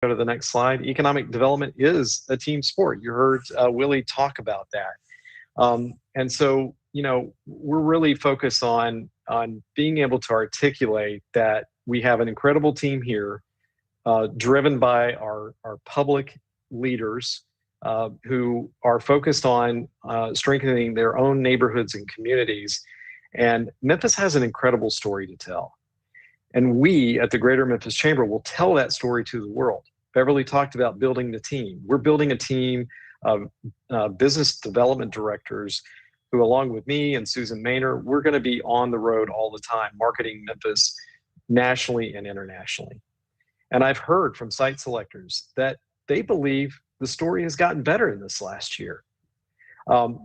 Go to the next slide. Economic development is a team sport. You heard Willie talk about that. And so, we're really focused on being able to articulate that we have an incredible team here, driven by our public leaders who are focused on strengthening their own neighborhoods and communities. And Memphis has an incredible story to tell. And we at the Greater Memphis Chamber will tell that story to the world. Beverly talked about building the team. We're building a team of business development directors who, along with me and Susan Maynor, we're going to be on the road all the time, marketing Memphis nationally and internationally. And I've heard from site selectors that they believe the story has gotten better in this last year.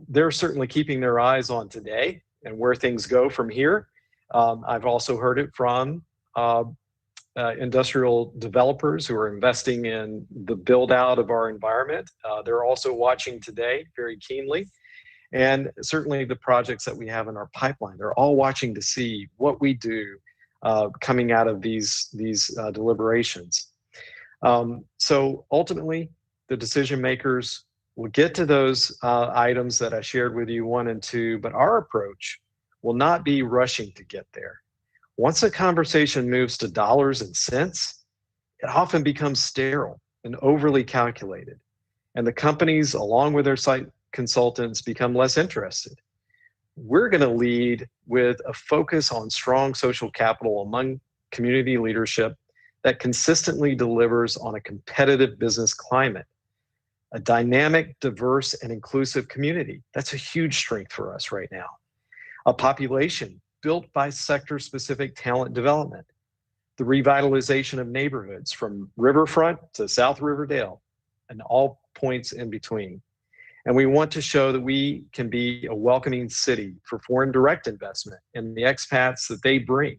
They're certainly keeping their eyes on today and where things go from here. I've also heard it from industrial developers who are investing in the build out of our environment. They're also watching today very keenly. And certainly the projects that we have in our pipeline, they're all watching to see what we do coming out of these deliberations. So ultimately, the decision makers will get to those items that I shared with you, 1 and 2, but our approach will not be rushing to get there. Once a conversation moves to dollars and cents, it often becomes sterile and overly calculated. And the companies, along with their site consultants, become less interested. We're going to lead with a focus on strong social capital among community leadership that consistently delivers on a competitive business climate, a dynamic, diverse, and inclusive community. That's a huge strength for us right now. A population built by sector-specific talent development, the revitalization of neighborhoods from Riverfront to South Riverdale and all points in between. And we want to show that we can be a welcoming city for foreign direct investment and the expats that they bring.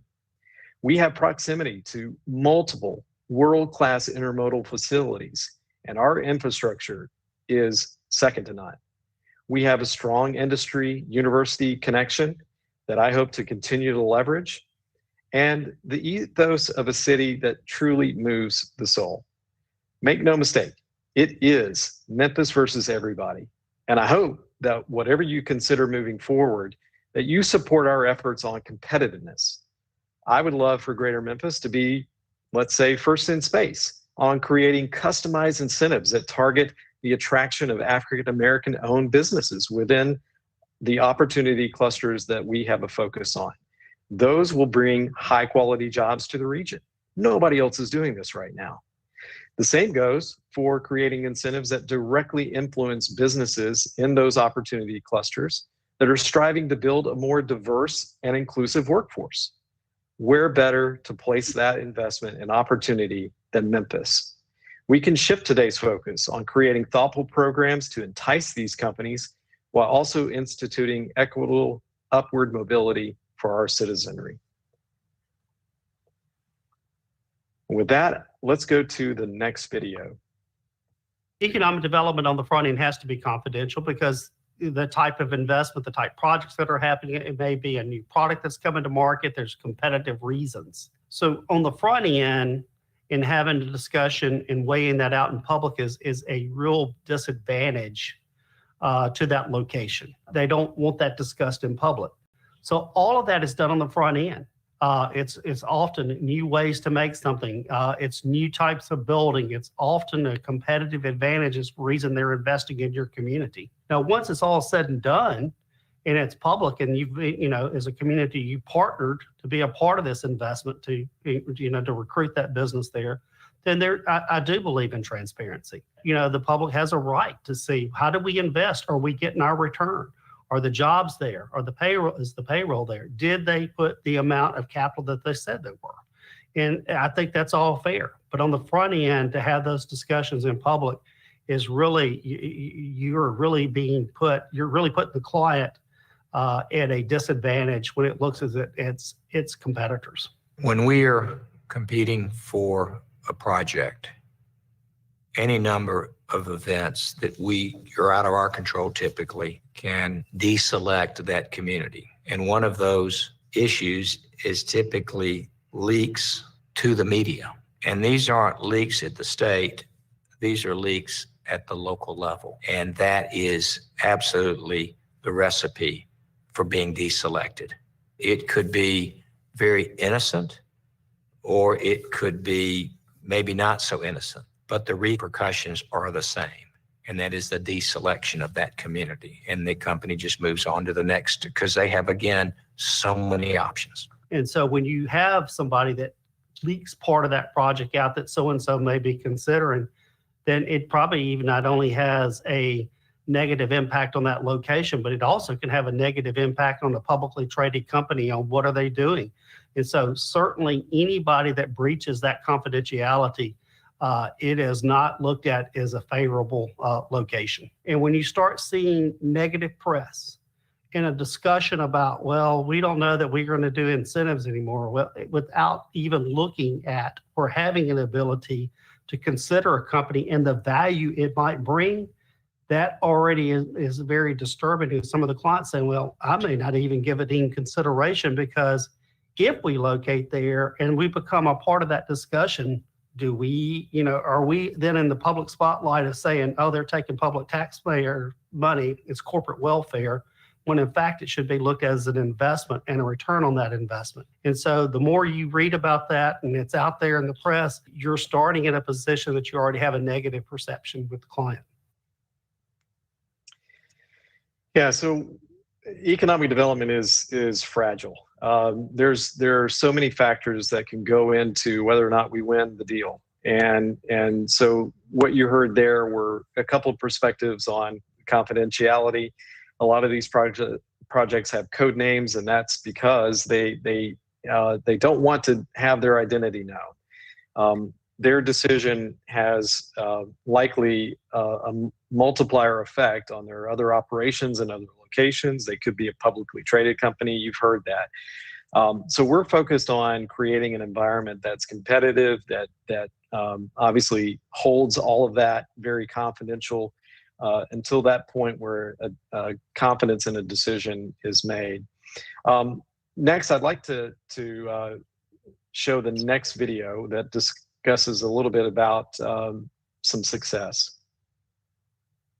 We have proximity to multiple world-class intermodal facilities, and our infrastructure is second to none. We have a strong industry university connection that I hope to continue to leverage, and the ethos of a city that truly moves the soul. Make no mistake, it is Memphis versus everybody. And I hope that whatever you consider moving forward, that you support our efforts on competitiveness. I would love for Greater Memphis to be, let's say, first in space on creating customized incentives that target the attraction of African-American owned businesses within the opportunity clusters that we have a focus on. Those will bring high quality jobs to the region. Nobody else is doing this right now. The same goes for creating incentives that directly influence businesses in those opportunity clusters that are striving to build a more diverse and inclusive workforce. Where better to place that investment and opportunity than Memphis? We can shift today's focus on creating thoughtful programs to entice these companies while also instituting equitable upward mobility for our citizenry. With that, let's go to the next video. Economic development on the front end has to be confidential because the type of investment, the type of projects that are happening, it may be a new product that's coming to market, there's competitive reasons. So on the front end, in having a discussion and weighing that out in public is a real disadvantage to that location. They don't want that discussed in public. So all of that is done on the front end. It's often new ways to make something. It's new types of building. It's often a competitive advantage is the reason they're investing in your community. Now, once it's all said and done and it's public and you've, as a community, you partnered to be a part of this investment to recruit that business there, then I do believe in transparency. The public has a right to see, how do we invest? Are we getting our return? Are the jobs there? Is the payroll there? Did they put the amount of capital that they said they were? And I think that's all fair. But on the front end, to have those discussions in public is really, you're really putting the client at a disadvantage when it looks as its competitors. When we are competing for a project, any number of events that are out of our control typically can deselect that community. And one of those issues is typically leaks to the media. And these aren't leaks at the state. These are leaks at the local level. And that is absolutely the recipe for being deselected. It could be very innocent, or it could be maybe not so innocent, but the repercussions are the same. And that is the deselection of that community. And the company just moves on to the next because they have, again, so many options. And so when you have somebody that leaks part of that project out that so-and-so may be considering, then it probably even not only has a negative impact on that location, but it also can have a negative impact on the publicly traded company on what are they doing. And so certainly anybody that breaches that confidentiality, it is not looked at as a favorable location. And when you start seeing negative press in a discussion about, well, we don't know that we're going to do incentives anymore, well, without even looking at or having an ability to consider a company and the value it might bring, that already is very disturbing to some of the clients saying, well, I may not even give it any consideration because if we locate there and we become a part of that discussion, do we, are we then in the public spotlight of saying, oh, they're taking public taxpayer money, it's corporate welfare, when in fact it should be looked at as an investment and a return on that investment. And so the more you read about that and it's out there in the press, you're starting in a position that you already have a negative perception with the client. Yeah, so economic development is fragile. There are so many factors that can go into whether or not we win the deal. And so what you heard there were a couple of perspectives on confidentiality. A lot of these projects have code names, and that's because they don't want to have their identity known. Their decision has likely a multiplier effect on their other operations and other locations. They could be a publicly traded company. You've heard that. So we're focused on creating an environment that's competitive, that obviously holds all of that very confidential until that point where confidence in a decision is made. Next, I'd like to show the next video that discusses a little bit about some success.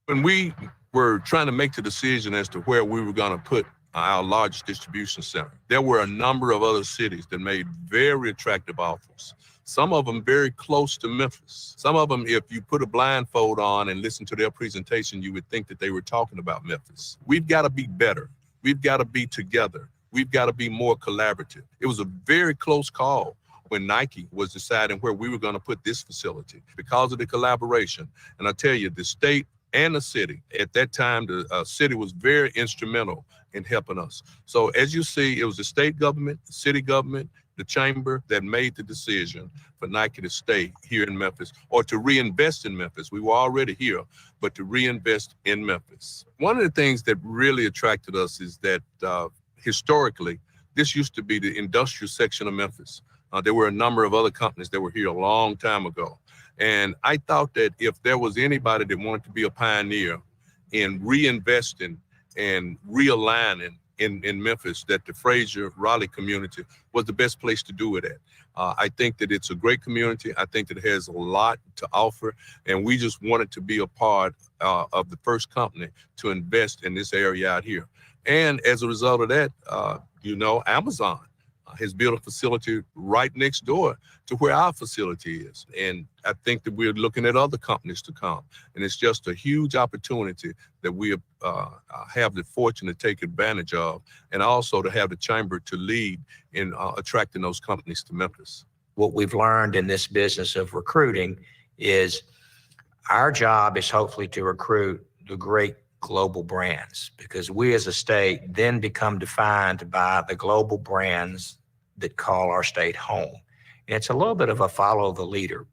When we were trying to make the decision as to where we were going to put our largest distribution center, there were a number of other cities that made very attractive offers. Some of them very close to Memphis. Some of them, if you put a blindfold on and listen to their presentation, you would think that they were talking about Memphis. We've got to be better. We've got to be together. We've got to be more collaborative. It was a very close call when Nike was deciding where we were going to put this facility because of the collaboration. And I tell you, the state and the city, at that time, the city was very instrumental in helping us. So as you see, it was the state government, the city government, the chamber that made the decision for Nike to stay here in Memphis or to reinvest in Memphis. We were already here, but to reinvest in Memphis. One of the things that really attracted us is that historically, this used to be the industrial section of Memphis. There were a number of other companies that were here a long time ago. And I thought that if there was anybody that wanted to be a pioneer in reinvesting and realigning in Memphis, that the Fraser Raleigh community was the best place to do it at. I think that it's a great community. I think that it has a lot to offer, and we just wanted to be a part of the first company to invest in this area out here. And as a result of that, Amazon has built a facility right next door to where our facility is. And I think that we're looking at other companies to come. And it's just a huge opportunity that we have the fortune to take advantage of, and also to have the chamber to lead in attracting those companies to Memphis. What we've learned in this business of recruiting is our job is hopefully to recruit the great global brands, because we as a state then become defined by the global brands that call our state home. And it's a little bit of a follow the leader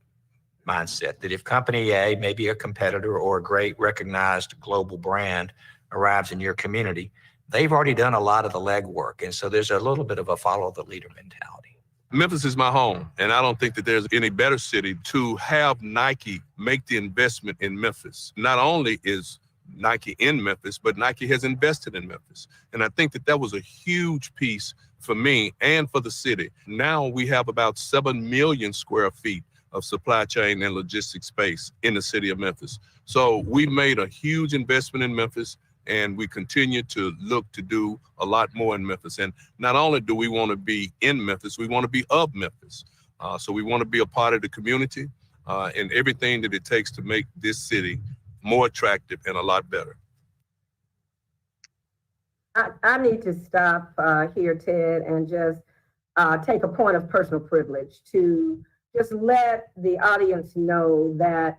mindset, that if company A, maybe a competitor or a great recognized global brand, arrives in your community, they've already done a lot of the legwork. And so there's a little bit of a follow the leader mentality. Memphis is my home, and I don't think that there's any better city to have Nike make the investment in Memphis. Not only is Nike in Memphis, but Nike has invested in Memphis. And I think that that was a huge piece for me and for the city. Now we have about 7 million square feet of supply chain and logistics space in the city of Memphis. So we made a huge investment in Memphis, and we continue to look to do a lot more in Memphis. And not only do we want to be in Memphis, we want to be of Memphis. So we want to be a part of the community and everything that it takes to make this city more attractive and a lot better. I need to stop here, Ted, and just take a point of personal privilege to just let the audience know that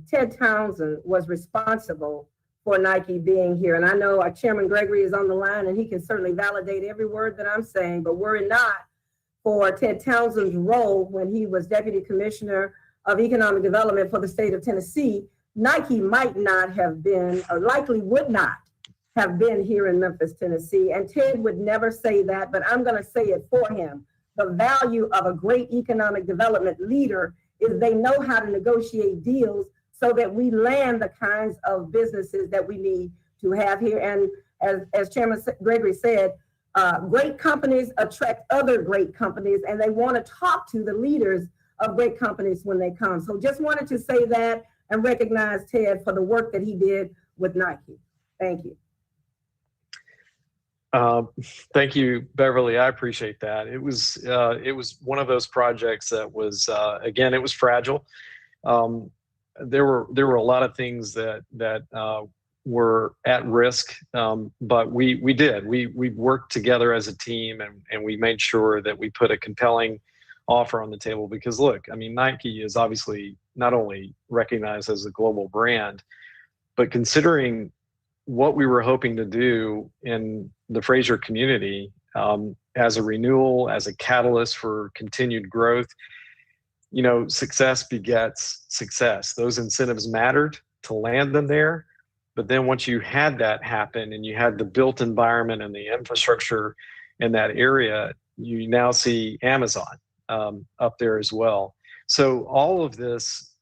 Ted Townsend was responsible for Nike being here. And I know our Chairman Gregory is on the line, and he can certainly validate every word that I'm saying, but were it not for Ted Townsend's role when he was Deputy Commissioner of Economic Development for the state of Tennessee, Nike might not have been, or likely would not have been here in Memphis, Tennessee. And Ted would never say that, but I'm gonna say it for him. The value of a great economic development leader is they know how to negotiate deals so that we land the kinds of businesses that we need to have here. And as Chairman Gregory said, great companies attract other great companies, and they want to talk to the leaders of great companies when they come. So just wanted to say that and recognize Ted for the work that he did with Nike. Thank you. Thank you, Beverly. I appreciate that. It was one of those projects that was, again, it was fragile. There were a lot of things that were at risk, but we worked together as a team, and we made sure that we put a compelling offer on the table. Because look, I mean, Nike is obviously not only recognized as a global brand, but considering what we were hoping to do in the Fraser community as a renewal, as a catalyst for continued growth, you know, success begets success. Those incentives mattered to land them there. But then once you had that happen and you had the built environment and the infrastructure in that area, you now see Amazon up there as well. So all of this,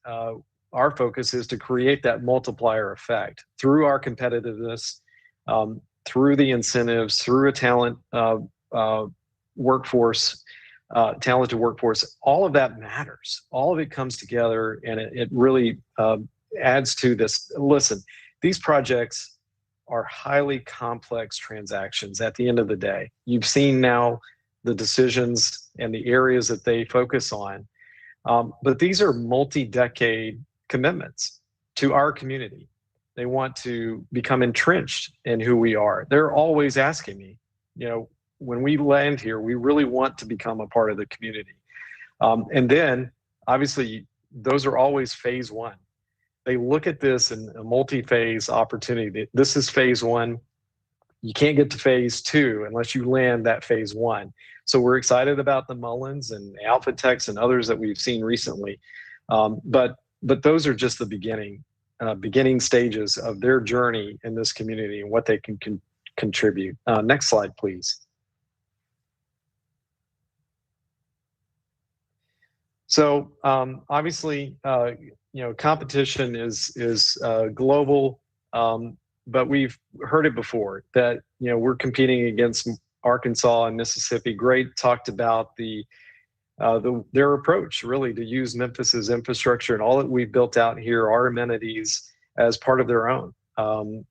our focus is to create that multiplier effect through our competitiveness, through the incentives, through a workforce, talented workforce. All of that matters. All of it comes together, and it really adds to this. Listen, these projects are highly complex transactions at the end of the day. You've seen now the decisions and the areas that they focus on, but these are multi-decade commitments to our community. They want to become entrenched in who we are. They're always asking me, you know, when we land here, we really want to become a part of the community. And then obviously those are always phase one. They look at this in a multi-phase opportunity. This is phase one. You can't get to phase two unless you land that phase one. So we're excited about the Mullins and Alphatex and others that we've seen recently. But those are just the beginning stages of their journey in this community and what they can contribute. Next slide, please. So obviously, you know, competition is global, but we've heard it before that, you know, we're competing against Arkansas and Mississippi. Great talked about their approach really to use Memphis's infrastructure and all that we've built out here, our amenities, as part of their own.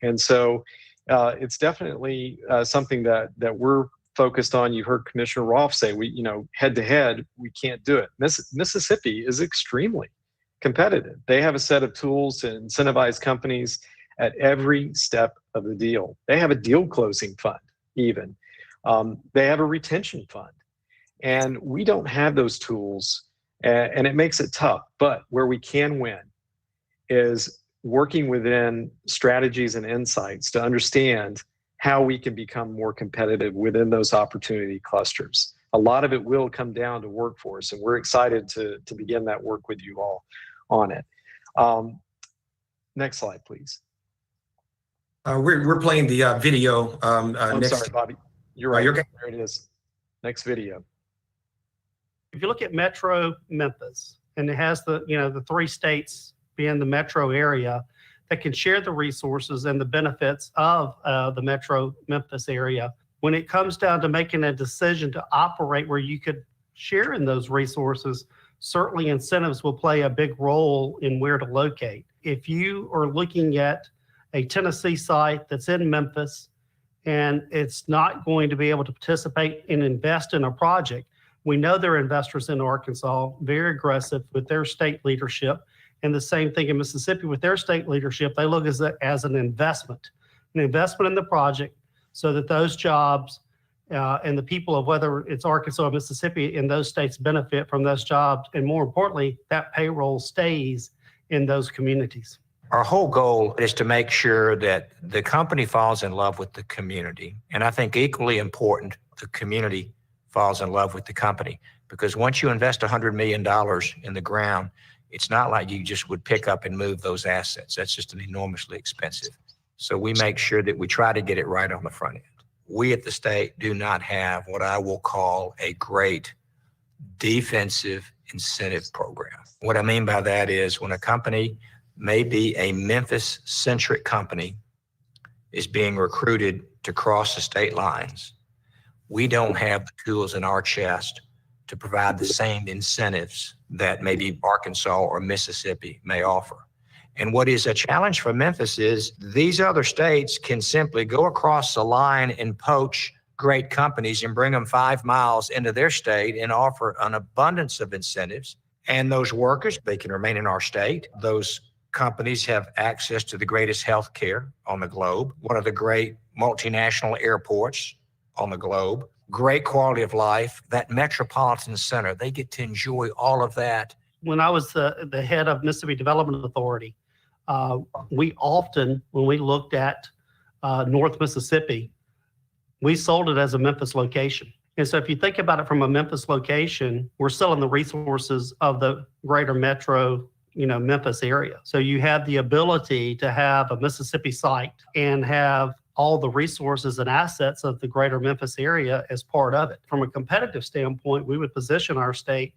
And so it's definitely something that we're focused on. You heard Commissioner Rolfe say, you know, head to head, we can't do it. Mississippi is extremely competitive. They have a set of tools to incentivize companies at every step of the deal. They have a deal closing fund even. They have a retention fund. And we don't have those tools, and it makes it tough. But where we can win is working within strategies and insights to understand how we can become more competitive within those opportunity clusters. A lot of it will come down to workforce, and we're excited to begin that work with you all on it. Next slide, please. We're playing the video. I'm next. sorry, Bobby. You're right. You're okay. There it is. Next video. If you look at Metro Memphis, and it has the three states being the metro area that can share the resources and the benefits of the Metro Memphis area. When it comes down to making a decision to operate where you could share in those resources, certainly incentives will play a big role in where to locate. If you are looking at a Tennessee site that's in Memphis and it's not going to be able to participate and invest in a project, we know there are investors in Arkansas, very aggressive with their state leadership. And the same thing in Mississippi with their state leadership. They look as an investment in the project so that those jobs and the people of whether it's Arkansas or Mississippi in those states benefit from those jobs. And more importantly, that payroll stays in those communities. Our whole goal is to make sure that the company falls in love with the community. And I think equally important, the community falls in love with the company. Because once you invest $100 million in the ground, it's not like you just would pick up and move those assets. That's just an enormously expensive. So we make sure that we try to get it right on the front end. We at the state do not have what I will call a great defensive incentive program. What I mean by that is when a company, maybe a Memphis-centric company, is being recruited to cross the state lines, we don't have the tools in our chest to provide the same incentives that maybe Arkansas or Mississippi may offer. And what is a challenge for Memphis is these other states can simply go across the line and poach great companies and bring them 5 miles into their state and offer an abundance of incentives. And those workers, they can remain in our state. Those companies have access to the greatest health care on the globe, one of the great multinational airports on the globe, great quality of life, that metropolitan center, they get to enjoy all of that. When I was the head of Mississippi Development Authority, we often, when we looked at North Mississippi, we sold it as a Memphis location. And so if you think about it from a Memphis location, we're selling the resources of the greater metro, Memphis area. So you have the ability to have a Mississippi site and have all the resources and assets of the greater Memphis area as part of it. From a competitive standpoint, we would position our state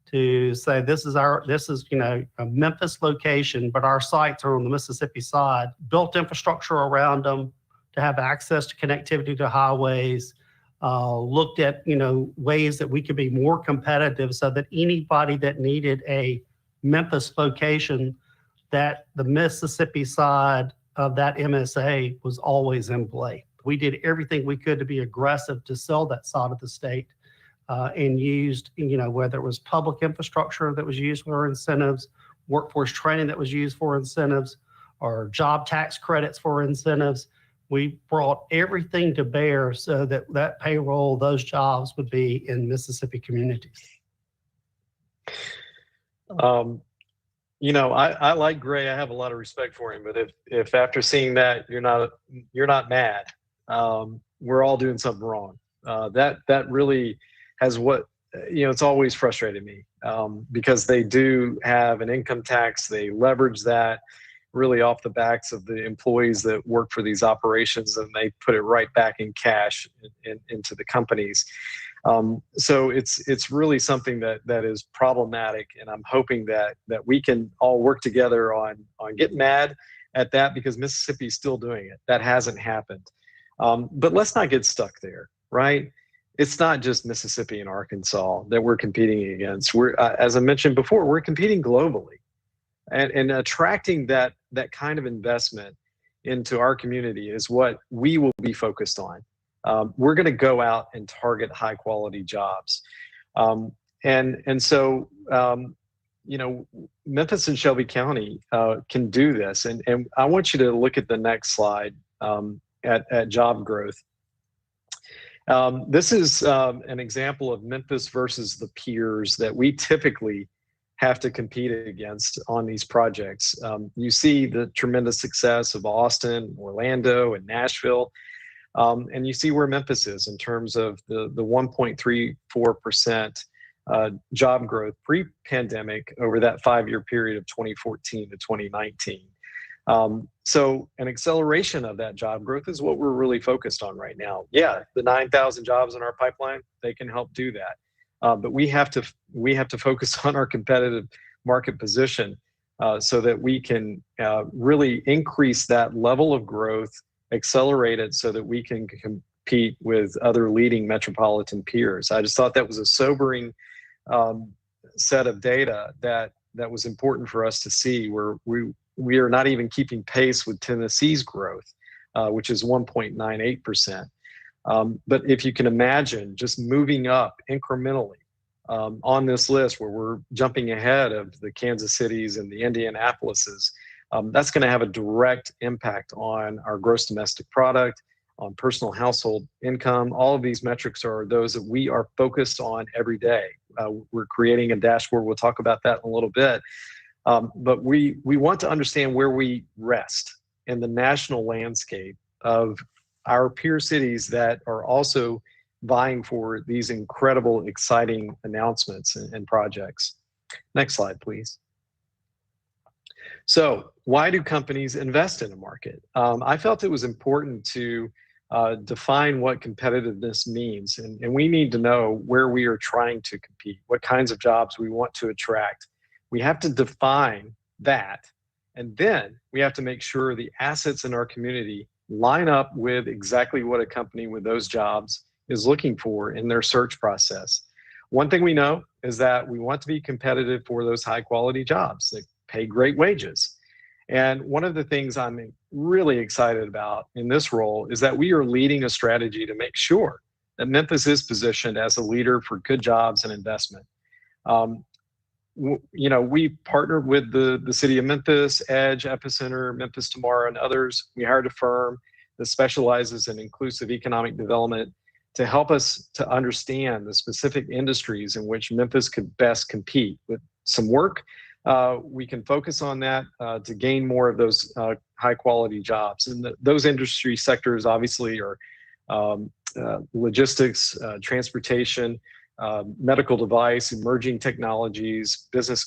to say this is a Memphis location, but our sites are on the Mississippi side, built infrastructure around them to have access to connectivity to highways, looked at ways that we could be more competitive so that anybody that needed a Memphis location, that the Mississippi side of that MSA was always in play. We did everything we could to be aggressive to sell that side of the state and used, whether it was public infrastructure that was used for incentives, workforce training that was used for incentives, or job tax credits for incentives. We brought everything to bear so that that payroll, those jobs would be in Mississippi communities. I like Gray. I have a lot of respect for him, but if after seeing that you're not mad, we're all doing something wrong. That really has it's always frustrated me because they do have an income tax. They leverage that really off the backs of the employees that work for these operations, and they put it right back in cash into the companies. So it's really something that is problematic, and I'm hoping that we can all work together on getting mad at that, because Mississippi is still doing it. That hasn't happened. But let's not get stuck there, right? It's not just Mississippi and Arkansas that we're competing against. We're, as I mentioned before, we're competing globally, and attracting that kind of investment into our community is what we will be focused on. We're going to go out and target high quality jobs. And so, Memphis and Shelby County can do this. And I want you to look at the next slide at job growth. This is an example of Memphis versus the peers that we typically have to compete against on these projects. You see the tremendous success of Austin, Orlando, and Nashville. And you see where Memphis is in terms of the 1.34% job growth pre-pandemic over that 5-year period of 2014 to 2019. So an acceleration of that job growth is what we're really focused on right now. Yeah, the 9,000 jobs in our pipeline, they can help do that. But we have to focus on our competitive market position so that we can really increase that level of growth, accelerate it so that we can compete with other leading metropolitan peers. I just thought that was a sobering set of data that was important for us to see, where we are not even keeping pace with Tennessee's growth, which is 1.98%. But if you can imagine just moving up incrementally on this list, where we're jumping ahead of the Kansas Cities and the Indianapolises, that's going to have a direct impact on our gross domestic product, on personal household income. All of these metrics are those that we are focused on every day. We're creating a dashboard. We'll talk about that in a little bit. But we want to understand where we rest in the national landscape of our peer cities that are also vying for these incredible, exciting announcements and projects. Next slide, please. So why do companies invest in a market? I felt it was important to define what competitiveness means. And we need to know where we are trying to compete, what kinds of jobs we want to attract. We have to define that. And then we have to make sure the assets in our community line up with exactly what a company with those jobs is looking for in their search process. One thing we know is that we want to be competitive for those high quality jobs that pay great wages. And one of the things I'm really excited about in this role is that we are leading a strategy to make sure that Memphis is positioned as a leader for good jobs and investment. We partnered with the city of Memphis, Edge, Epicenter, Memphis Tomorrow, and others. We hired a firm that specializes in inclusive economic development to help us to understand the specific industries in which Memphis could best compete. With some work, we can focus on that to gain more of those high quality jobs. And those industry sectors obviously are logistics, transportation, medical device, emerging technologies, business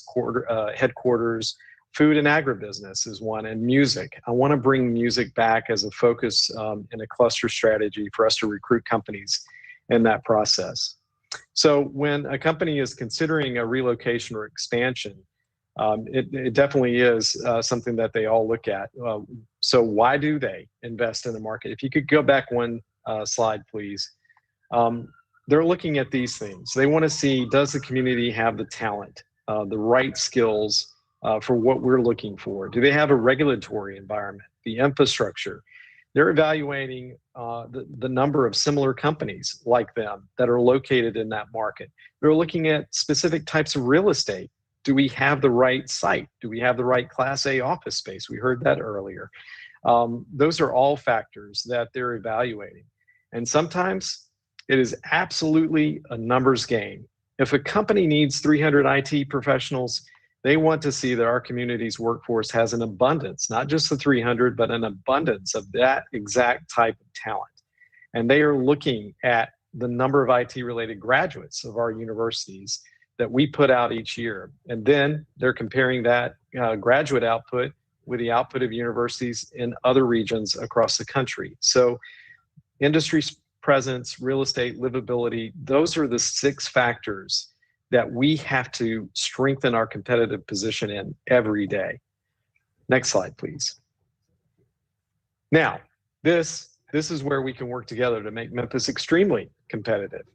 headquarters, food and agribusiness is one, and music. I want to bring music back as a focus in a cluster strategy for us to recruit companies in that process. So when a company is considering a relocation or expansion, it definitely is something that they all look at. So why do they invest in the market? If you could go back one slide, please. They're looking at these things. They want to see, does the community have the talent, the right skills for what we're looking for? Do they have a regulatory environment, the infrastructure? They're evaluating the number of similar companies like them that are located in that market. They're looking at specific types of real estate. Do we have the right site? Do we have the right Class A office space? We heard that earlier. Those are all factors that they're evaluating. And sometimes it is absolutely a numbers game. If a company needs 300 IT professionals, they want to see that our community's workforce has an abundance, not just the 300, but an abundance of that exact type of talent. And they are looking at the number of IT-related graduates of our universities that we put out each year. And then they're comparing that graduate output with the output of universities in other regions across the country. So industry presence, real estate, livability, those are the 6 factors that we have to strengthen our competitive position in every day. Next slide, please. Now, this is where we can work together to make Memphis extremely competitive.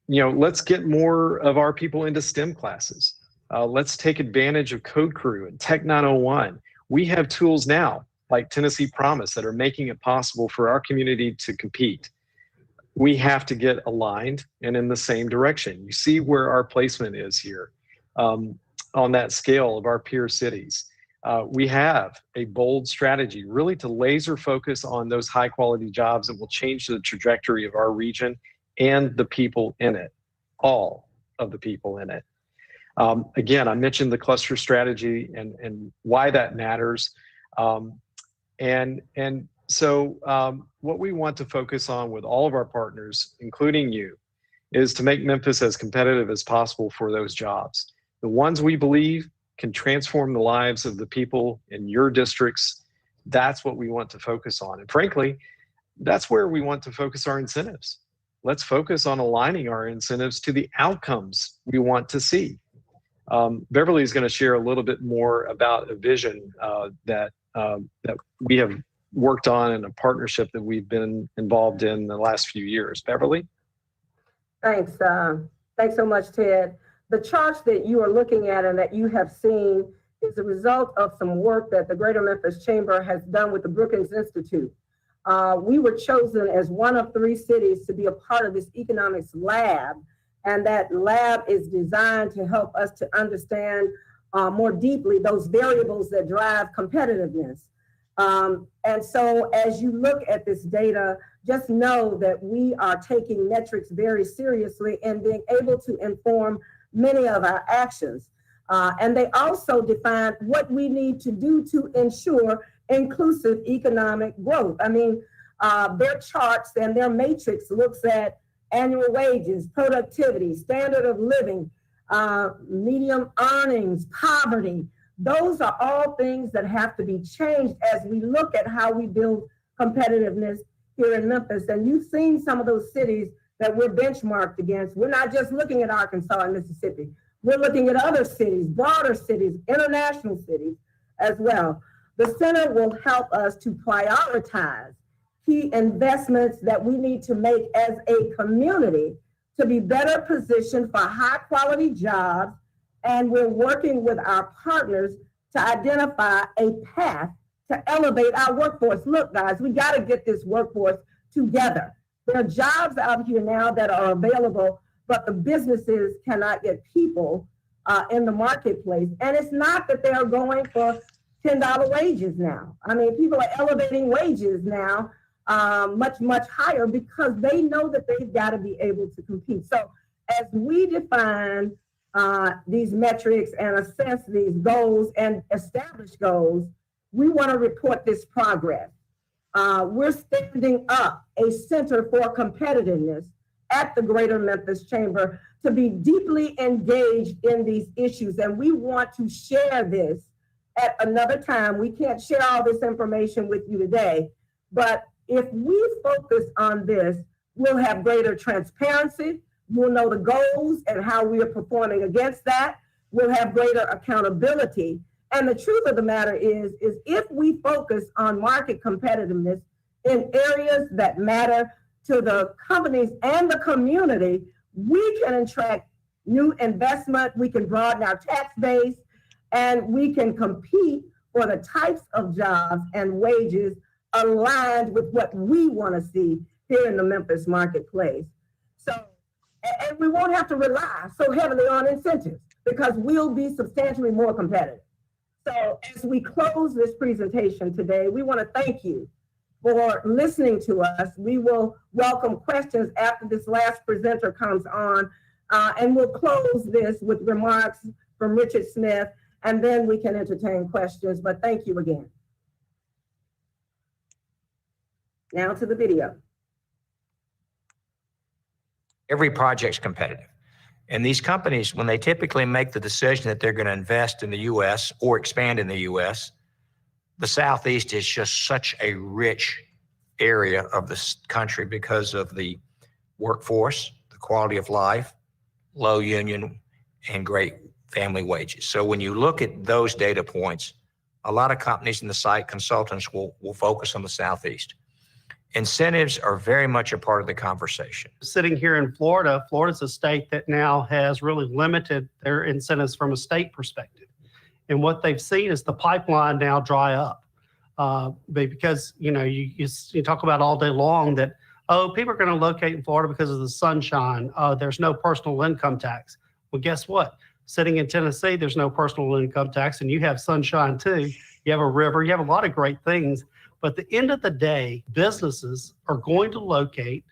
Let's get more of our people into STEM classes. Let's take advantage of Code Crew and Tech 901. We have tools now like Tennessee Promise that are making it possible for our community to compete. We have to get aligned and in the same direction. You see where our placement is here on that scale of our peer cities. We have a bold strategy really to laser focus on those high quality jobs that will change the trajectory of our region and the people in it, all of the people in it. Again, I mentioned the cluster strategy and why that matters. So what we want to focus on with all of our partners, including you, is to make Memphis as competitive as possible for those jobs. The ones we believe can transform the lives of the people in your districts, that's what we want to focus on. And frankly, that's where we want to focus our incentives. Let's focus on aligning our incentives to the outcomes we want to see. Beverly is going to share a little bit more about a vision that we have worked on in a partnership that we've been involved in the last few years. Beverly? Thanks, Thanks so much, Ted. The charts that you are looking at and that you have seen is a result of some work that the Greater Memphis Chamber has done with the Brookings Institute. We were chosen as one of 3 cities to be a part of this economics lab, and that lab is designed to help us to understand more deeply those variables that drive competitiveness. And so as you look at this data, just know that we are taking metrics very seriously and being able to inform many of our actions. And they also define what we need to do to ensure inclusive economic growth. I mean, their charts and their matrix looks at annual wages, productivity, standard of living, medium earnings, poverty. Those are all things that have to be changed as we look at how we build competitiveness here in Memphis. And you've seen some of those cities that we're benchmarked against. We're not just looking at Arkansas and Mississippi. We're looking at other cities, broader cities, international cities as well. The center will help us to prioritize key investments that we need to make as a community to be better positioned for high quality jobs. And we're working with our partners to identify a path to elevate our workforce. Look, guys, we got to get this workforce together. There are jobs out here now that are available, but the businesses cannot get people in the marketplace. And it's not that they are going for $10 wages now. I mean, people are elevating wages now much, much higher because they know that they've got to be able to compete. So as we define these metrics and assess these goals and establish goals, we want to report this progress. We're standing up a Center for Competitiveness at the Greater Memphis Chamber to be deeply engaged in these issues. And we want to share this at another time. We can't share all this information with you today, but if we focus on this, we'll have greater transparency. We'll know the goals and how we are performing against that. We'll have greater accountability. And the truth of the matter is if we focus on market competitiveness in areas that matter to the companies and the community, we can attract new investment, we can broaden our tax base, and we can compete for the types of jobs and wages aligned with what we want to see here in the Memphis marketplace. So, and we won't have to rely so heavily on incentives because we'll be substantially more competitive. So as we close this presentation today, we want to thank you for listening to us. We will welcome questions after this last presenter comes on, and we'll close this with remarks from Richard Smith, and then we can entertain questions, but thank you again. Now to the video. Every project's competitive. And these companies, when they typically make the decision that they're going to invest in the U.S. or expand in the U.S., the Southeast is just such a rich area of this country because of the workforce, the quality of life, low union, and great family wages. So when you look at those data points, a lot of companies in the site consultants will focus on the Southeast. Incentives are very much a part of the conversation. Sitting here in Florida, Florida's a state that now has really limited their incentives from a state perspective. And what they've seen is the pipeline now dry up because, you talk about all day long that, oh, people are going to locate in Florida because of the sunshine. There's no personal income tax. Well, guess what? Sitting in Tennessee, there's no personal income tax, and you have sunshine too. You have a river, you have a lot of great things. But at the end of the day, businesses are going to locate,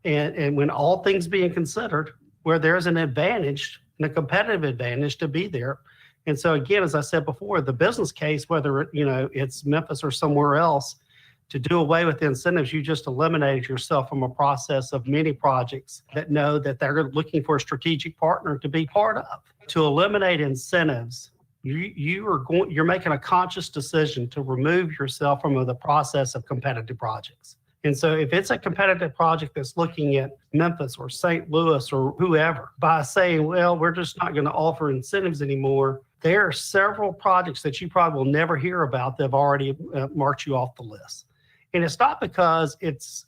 and when all things being considered, where there's an advantage and a competitive advantage to be there. And so again, as I said before, the business case, whether it's Memphis or somewhere else, to do away with the incentives, you just eliminated yourself from a process of many projects that know that they're looking for a strategic partner to be part of. To eliminate incentives, you're making a conscious decision to remove yourself from the process of competitive projects. And so if it's a competitive project that's looking at Memphis or St. Louis or whoever, by saying, well, we're just not going to offer incentives anymore, there are several projects that you probably will never hear about that have already marked you off the list. And it's not because it's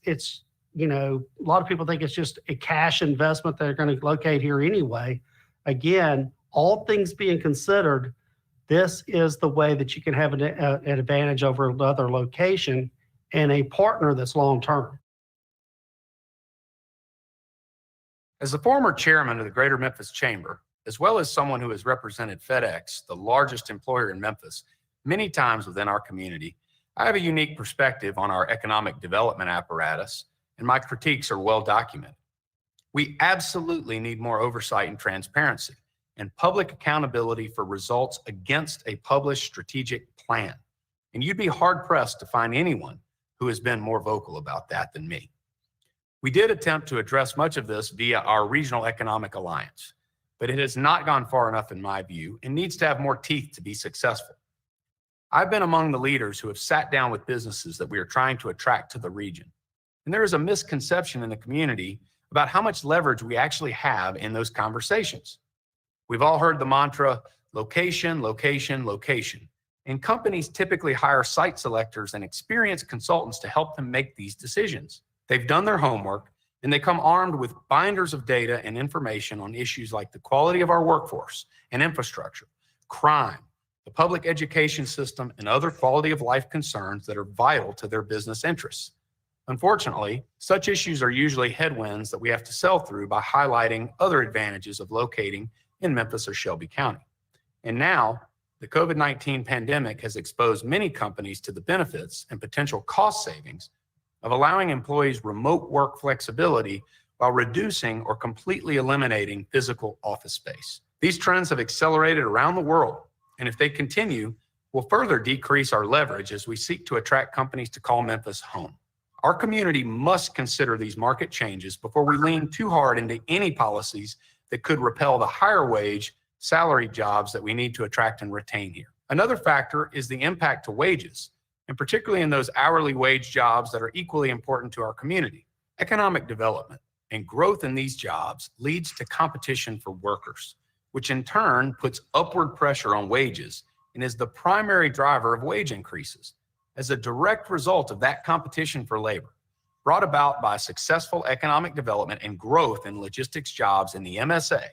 a lot of people think it's just a cash investment they're going to locate here anyway. Again, all things being considered, this is the way that you can have an advantage over another location and a partner that's long-term. As the former chairman of the Greater Memphis Chamber, as well as someone who has represented FedEx, the largest employer in Memphis, many times within our community, I have a unique perspective on our economic development apparatus, and my critiques are well documented. We absolutely need more oversight and transparency and public accountability for results against a published strategic plan. And you'd be hard-pressed to find anyone who has been more vocal about that than me. We did attempt to address much of this via our Regional Economic Alliance, but it has not gone far enough in my view and needs to have more teeth to be successful. I've been among the leaders who have sat down with businesses that we are trying to attract to the region. And there is a misconception in the community about how much leverage we actually have in those conversations. We've all heard the mantra, location, location, location. And companies typically hire site selectors and experienced consultants to help them make these decisions. They've done their homework, and they come armed with binders of data and information on issues like the quality of our workforce and infrastructure, crime, the public education system, and other quality of life concerns that are vital to their business interests. Unfortunately, such issues are usually headwinds that we have to sell through by highlighting other advantages of locating in Memphis or Shelby County. And now, the COVID-19 pandemic has exposed many companies to the benefits and potential cost savings of allowing employees remote work flexibility while reducing or completely eliminating physical office space. These trends have accelerated around the world, and if they continue, will further decrease our leverage as we seek to attract companies to call Memphis home. Our community must consider these market changes before we lean too hard into any policies that could repel the higher wage, salary jobs that we need to attract and retain here. Another factor is the impact to wages, and particularly in those hourly wage jobs that are equally important to our community. Economic development and growth in these jobs leads to competition for workers, which in turn puts upward pressure on wages and is the primary driver of wage increases. As a direct result of that competition for labor, brought about by successful economic development and growth in logistics jobs in the MSA,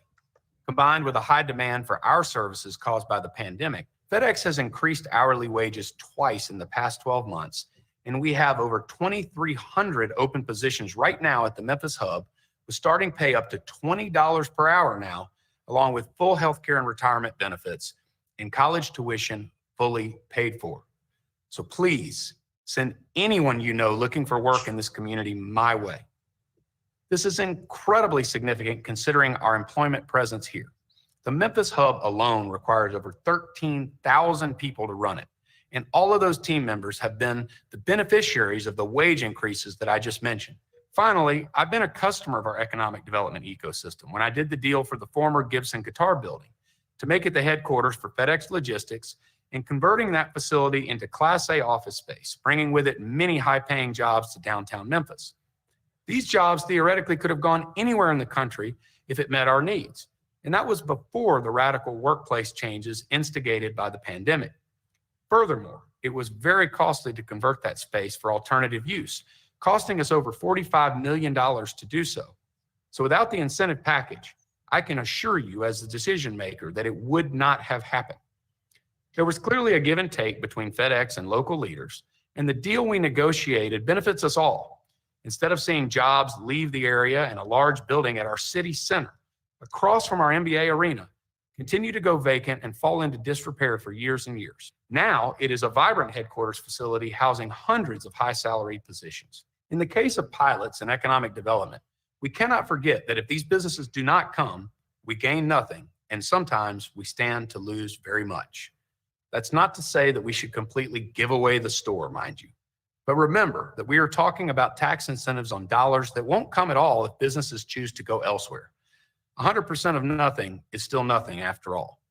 combined with a high demand for our services caused by the pandemic, FedEx has increased hourly wages twice in the past 12 months, and we have over 2,300 open positions right now at the Memphis hub, with starting pay up to $20 per hour now, along with full healthcare and retirement benefits and college tuition fully paid for. So please send anyone you know looking for work in this community my way. This is incredibly significant considering our employment presence here. The Memphis hub alone requires over 13,000 people to run it. And all of those team members have been the beneficiaries of the wage increases that I just mentioned. Finally, I've been a customer of our economic development ecosystem when I did the deal for the former Gibson Guitar building to make it the headquarters for FedEx Logistics and converting that facility into Class A office space, bringing with it many high-paying jobs to downtown Memphis. These jobs theoretically could have gone anywhere in the country if it met our needs. And that was before the radical workplace changes instigated by the pandemic. Furthermore, it was very costly to convert that space for alternative use, costing us over $45 million to do so. So without the incentive package, I can assure you as the decision maker that it would not have happened. There was clearly a give and take between FedEx and local leaders, and the deal we negotiated benefits us all. Instead of seeing jobs leave the area and a large building at our city center across from our NBA arena continue to go vacant and fall into disrepair for years and years. Now it is a vibrant headquarters facility housing hundreds of high salaried positions. In the case of pilots and economic development, we cannot forget that if these businesses do not come, we gain nothing, and sometimes we stand to lose very much. That's not to say that we should completely give away the store, mind you. But remember that we are talking about tax incentives on dollars that won't come at all if businesses choose to go elsewhere. 100% of nothing is still nothing after all.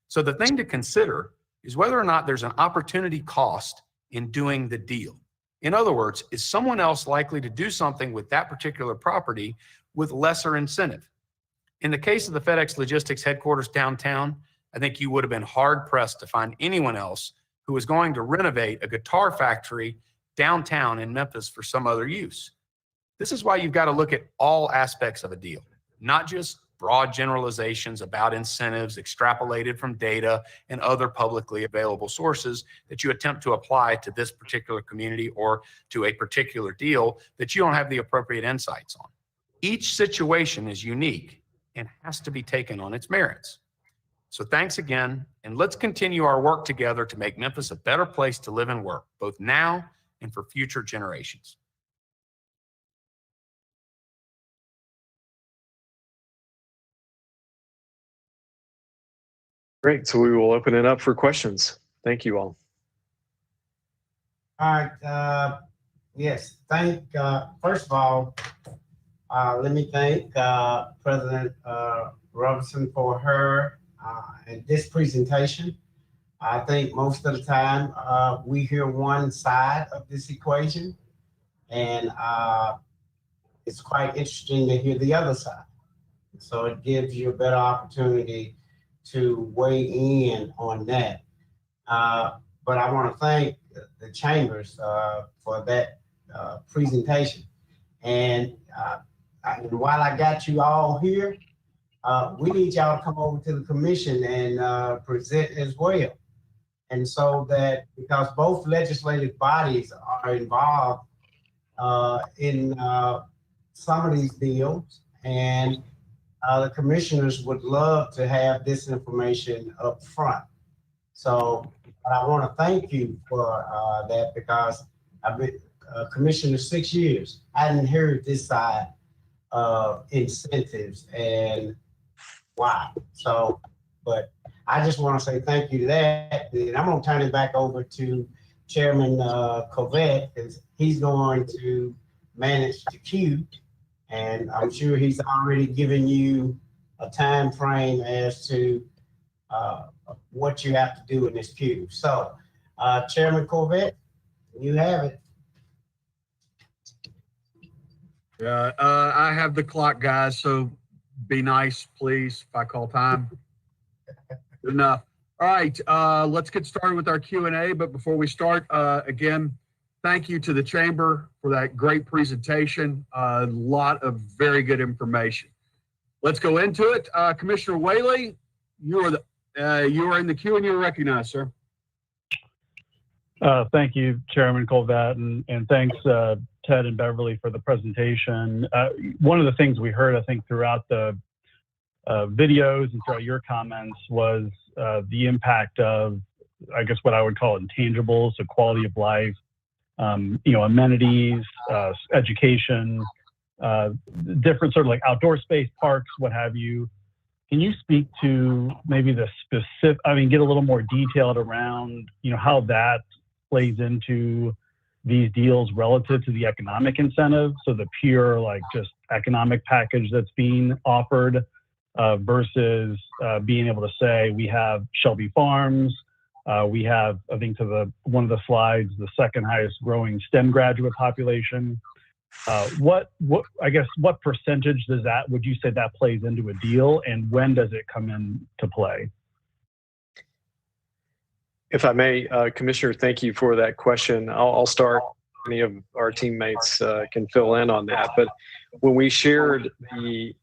So the thing to consider is whether or not there's an opportunity cost in doing the deal. In other words, is someone else likely to do something with that particular property with lesser incentive? In the case of the FedEx Logistics headquarters downtown, I think you would have been hard pressed to find anyone else who was going to renovate a guitar factory downtown in Memphis for some other use. This is why you've got to look at all aspects of a deal, not just broad generalizations about incentives extrapolated from data and other publicly available sources that you attempt to apply to this particular community or to a particular deal that you don't have the appropriate insights on. Each situation is unique and has to be taken on its merits. So thanks again, and let's continue our work together to make Memphis a better place to live and work, both now and for future generations. Great. So we will open it up for questions. Thank you all. All right. Yes. First of all, let me thank President Robinson for her and this presentation. I think most of the time we hear one side of this equation, and it's quite interesting to hear the other side. So it gives you a better opportunity to weigh in on that. But I want to thank the chambers for that presentation. And while I got you all here, we need y'all to come over to the commission and present as well. And so that, because both legislative bodies are involved in some of these deals, and the commissioners would love to have this information up front. So I want to thank you for that, because I've been commissioner 6 years. I hadn't heard this side of incentives and why. So, but I just want to say thank you to that. And I'm going to turn it back over to Chairman Covette, because he's going to manage the queue. And I'm sure he's already given you a time frame as to what you have to do in this queue. So, Chairman Covette, you have it. I have the clock, guys, so be nice, please, if I call time. Good enough. All right, let's get started with our Q&A. But before we start, again, thank you to the Chamber for that great presentation. A lot of very good information. Let's go into it. Commissioner Whaley, you are in the queue and you're recognized, sir. Thank you, Chairman Colvat, and thanks, Ted and Beverly, for the presentation. One of the things we heard, I think, throughout the videos and throughout your comments was the impact of, I guess, what I would call intangibles, so quality of life, amenities, education, different sort of like outdoor space, parks, what have you. Can you speak to maybe the specific, get a little more detailed around, how that plays into these deals relative to the economic incentive? So the pure, just economic package that's being offered versus being able to say, we have Shelby Farms, we have, I think to one of the slides, the second highest growing STEM graduate population. What percentage would you say that plays into a deal, and when does it come into play? If I may, Commissioner, thank you for that question. I'll start. Any of our teammates can fill in on that. But when we shared the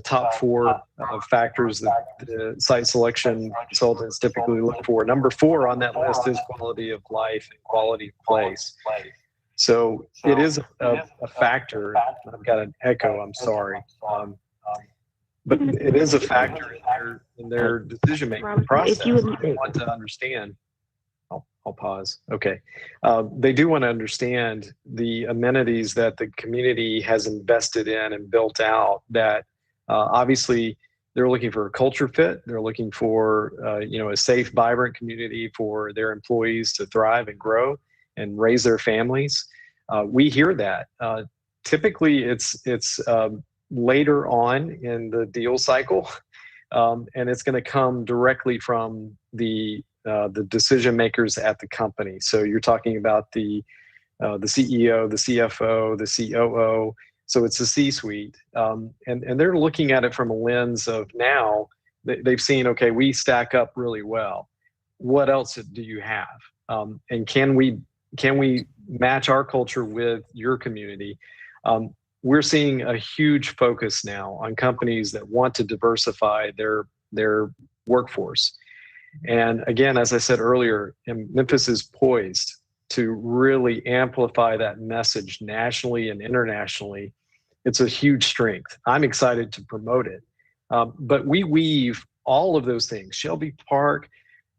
top four factors that the site selection consultants typically look for, number 4 on that list is quality of life and quality of place. So it is a factor. I've got an echo, I'm sorry. But it is a factor in their decision-making process. They want to understand. I'll pause. Okay. They do want to understand the amenities that the community has invested in and built out, that obviously they're looking for a culture fit. They're looking for, a safe, vibrant community for their employees to thrive and grow and raise their families. We hear that. Typically, it's later on in the deal cycle, and it's going to come directly from the decision makers at the company. So you're talking about the CEO, the CFO, the COO. So it's the C-suite, and they're looking at it from a lens of, now they've seen, okay, we stack up really well. What else do you have? And can we match our culture with your community? we're seeing a huge focus now on companies that want to diversify their workforce. And again, as I said earlier, Memphis is poised to really amplify that message nationally and internationally. It's a huge strength. I'm excited to promote it. But we weave all of those things, Shelby Park,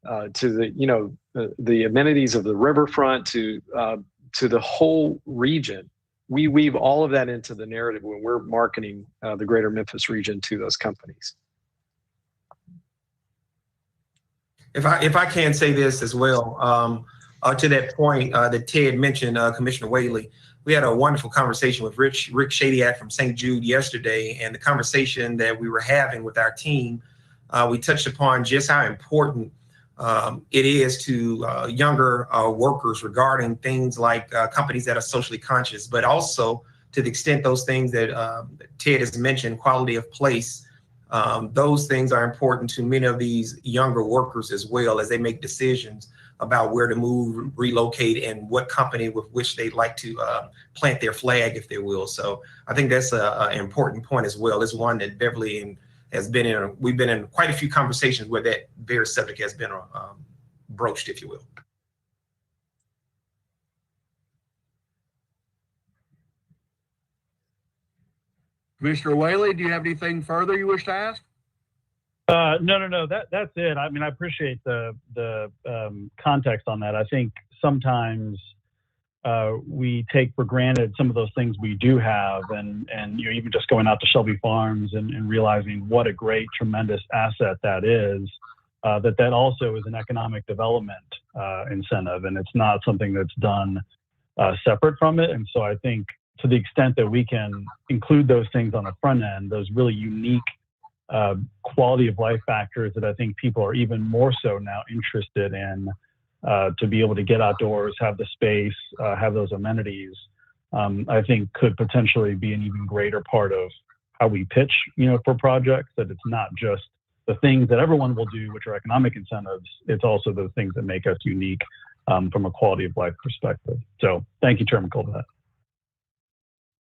to the amenities of the riverfront, to the whole region. We weave all of that into the narrative when we're marketing the greater Memphis region to those companies. If I can say this as well, to that point that Ted mentioned, Commissioner Whaley, we had a wonderful conversation with Rick Shadyac from St. Jude yesterday, and the conversation that we were having with our team, we touched upon just how important it is to younger workers regarding things like companies that are socially conscious, but also to the extent those things that Ted has mentioned, quality of place, those things are important to many of these younger workers as well as they make decisions about where to move, relocate, and what company with which they'd like to plant their flag, if they will. So I think that's an important point as well. It's one that Beverly has been in. We've been in quite a few conversations where that very subject has been broached, if you will. Commissioner Whaley, do you have anything further you wish to ask? No. That's it. I mean, I appreciate the context on that. I think sometimes we take for granted some of those things we do have, and even just going out to Shelby Farms and realizing what a great, tremendous asset that is. That also is an economic development incentive, and it's not something that's done separate from it. And so I think to the extent that we can include those things on the front end, those really unique quality of life factors that I think people are even more so now interested in, to be able to get outdoors, have the space, have those amenities, I think could potentially be an even greater part of how we pitch, for projects, that it's not just the things that everyone will do, which are economic incentives. It's also those things that make us unique from a quality of life perspective. So thank you, Chairman Colbert.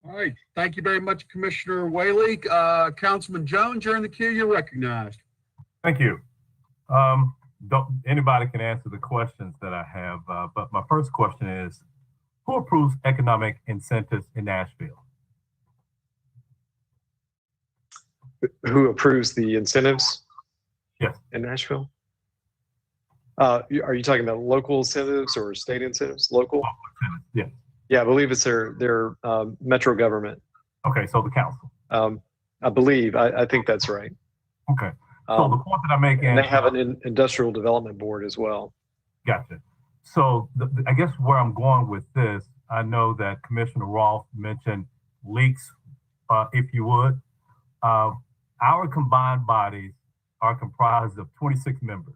All right. Thank you very much, Commissioner Whaley. Councilman Jones, you're in the queue. You're recognized. Thank you. Anybody can answer the questions that I have, but my first question is, who approves economic incentives in Nashville? Who approves the incentives? Yes. In Nashville? Are you talking about local incentives or state incentives? Local? Yes. Yeah, I believe it's their metro government. Okay, so the council. I believe. I think that's right. Okay. So the point that I'm making, and they have an industrial development board as well. Gotcha. So I guess where I'm going with this, I know that Commissioner Rolfe mentioned leaks, if you would. Our combined bodies are comprised of 26 members.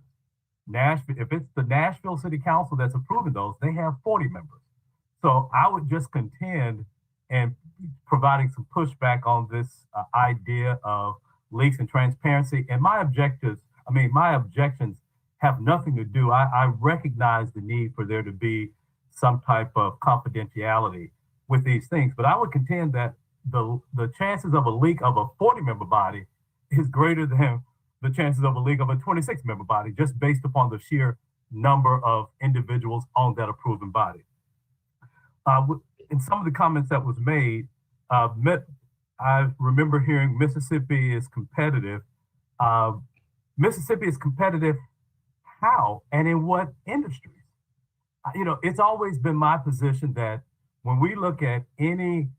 Nashville, if it's the Nashville City Council that's approving those, they have 40 members. So I would just contend and providing some pushback on this idea of leaks and transparency. And my objectives have nothing to do. I recognize the need for there to be some type of confidentiality with these things, but I would contend that the chances of a leak of a 40-member body is greater than the chances of a leak of a 26-member body, just based upon the sheer number of individuals on that approving body. In some of the comments that was made, I remember hearing Mississippi is competitive. Mississippi is competitive how and in what industries? It's always been my position that when we look at any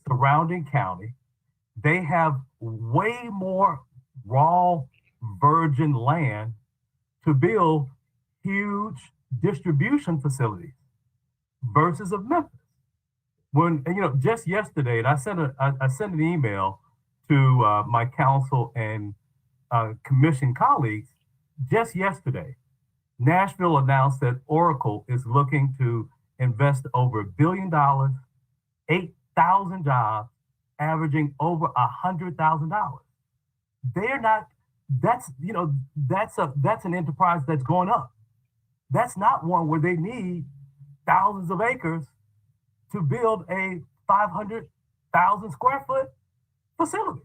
surrounding county, they have way more raw virgin land to build huge distribution facilities versus of Memphis. When just yesterday, and I sent an email to my council and commission colleagues. Just yesterday, Nashville announced that Oracle is looking to invest over $1 billion, 8,000 jobs, averaging over $100,000. They're not. That's an enterprise that's going up. That's not one where they need thousands of acres to build a 500 1,000 square foot facility.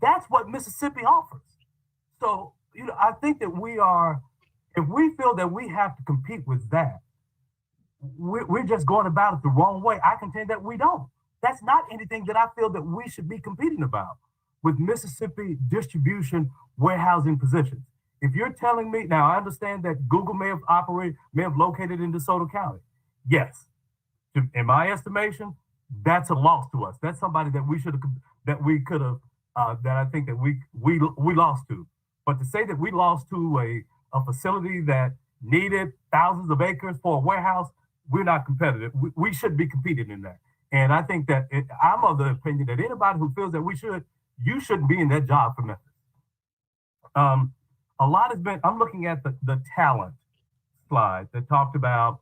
That's what Mississippi offers. So, I think that if we feel that we have to compete with that, we're just going about it the wrong way. I can tell you that we don't. That's not anything that I feel that we should be competing about with Mississippi distribution warehousing positions. If you're telling me, now I understand that Google may have located in DeSoto County. Yes, in my estimation, that's a loss to us. That's somebody that I think that we lost to. But to say that we lost to a facility that needed thousands of acres for a warehouse, we're not competitive. We should be competing in that. And I think that I'm of the opinion that anybody who feels that you shouldn't be in that job for Memphis. A lot has been, I'm looking at the talent slide that talked about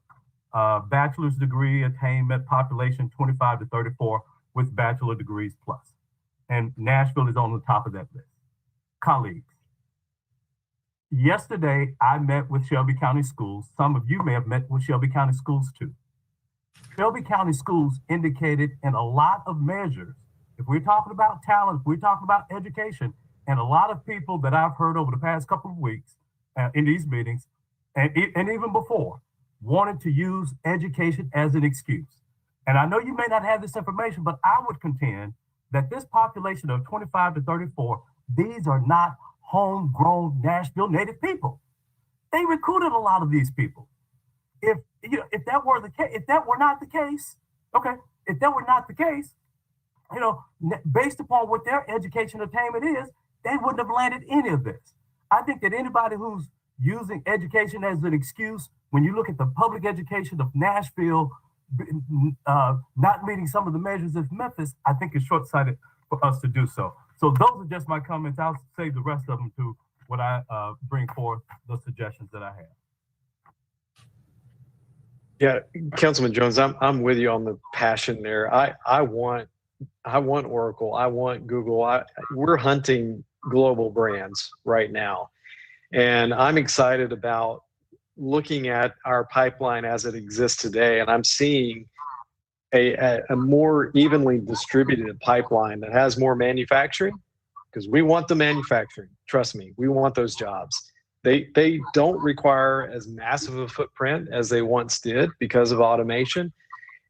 bachelor's degree attainment population 25 to 34 with bachelor degrees plus. And Nashville is on the top of that list. Colleagues, yesterday I met with Shelby County Schools. Some of you may have met with Shelby County Schools too. Shelby County Schools indicated in a lot of measures, if we're talking about talent, if we're talking about education, and a lot of people that I've heard over the past couple of weeks in these meetings, and even before, wanted to use education as an excuse. And I know you may not have this information, but I would contend that this population of 25 to 34, these are not homegrown Nashville native people. They recruited a lot of these people. If that were not the case, based upon what their education attainment is, they wouldn't have landed any of this. I think that anybody who's using education as an excuse, when you look at the public education of Nashville not meeting some of the measures of Memphis, I think it's short-sighted for us to do so. So those are just my comments. I'll save the rest of them to when I bring forth the suggestions that I have. Yeah, Councilman Jones, I'm with you on the passion there. I want Oracle. I want Google. We're hunting global brands right now. And I'm excited about looking at our pipeline as it exists today. And I'm seeing a more evenly distributed pipeline that has more manufacturing, because we want the manufacturing. Trust me, we want those jobs. They don't require as massive a footprint as they once did because of automation.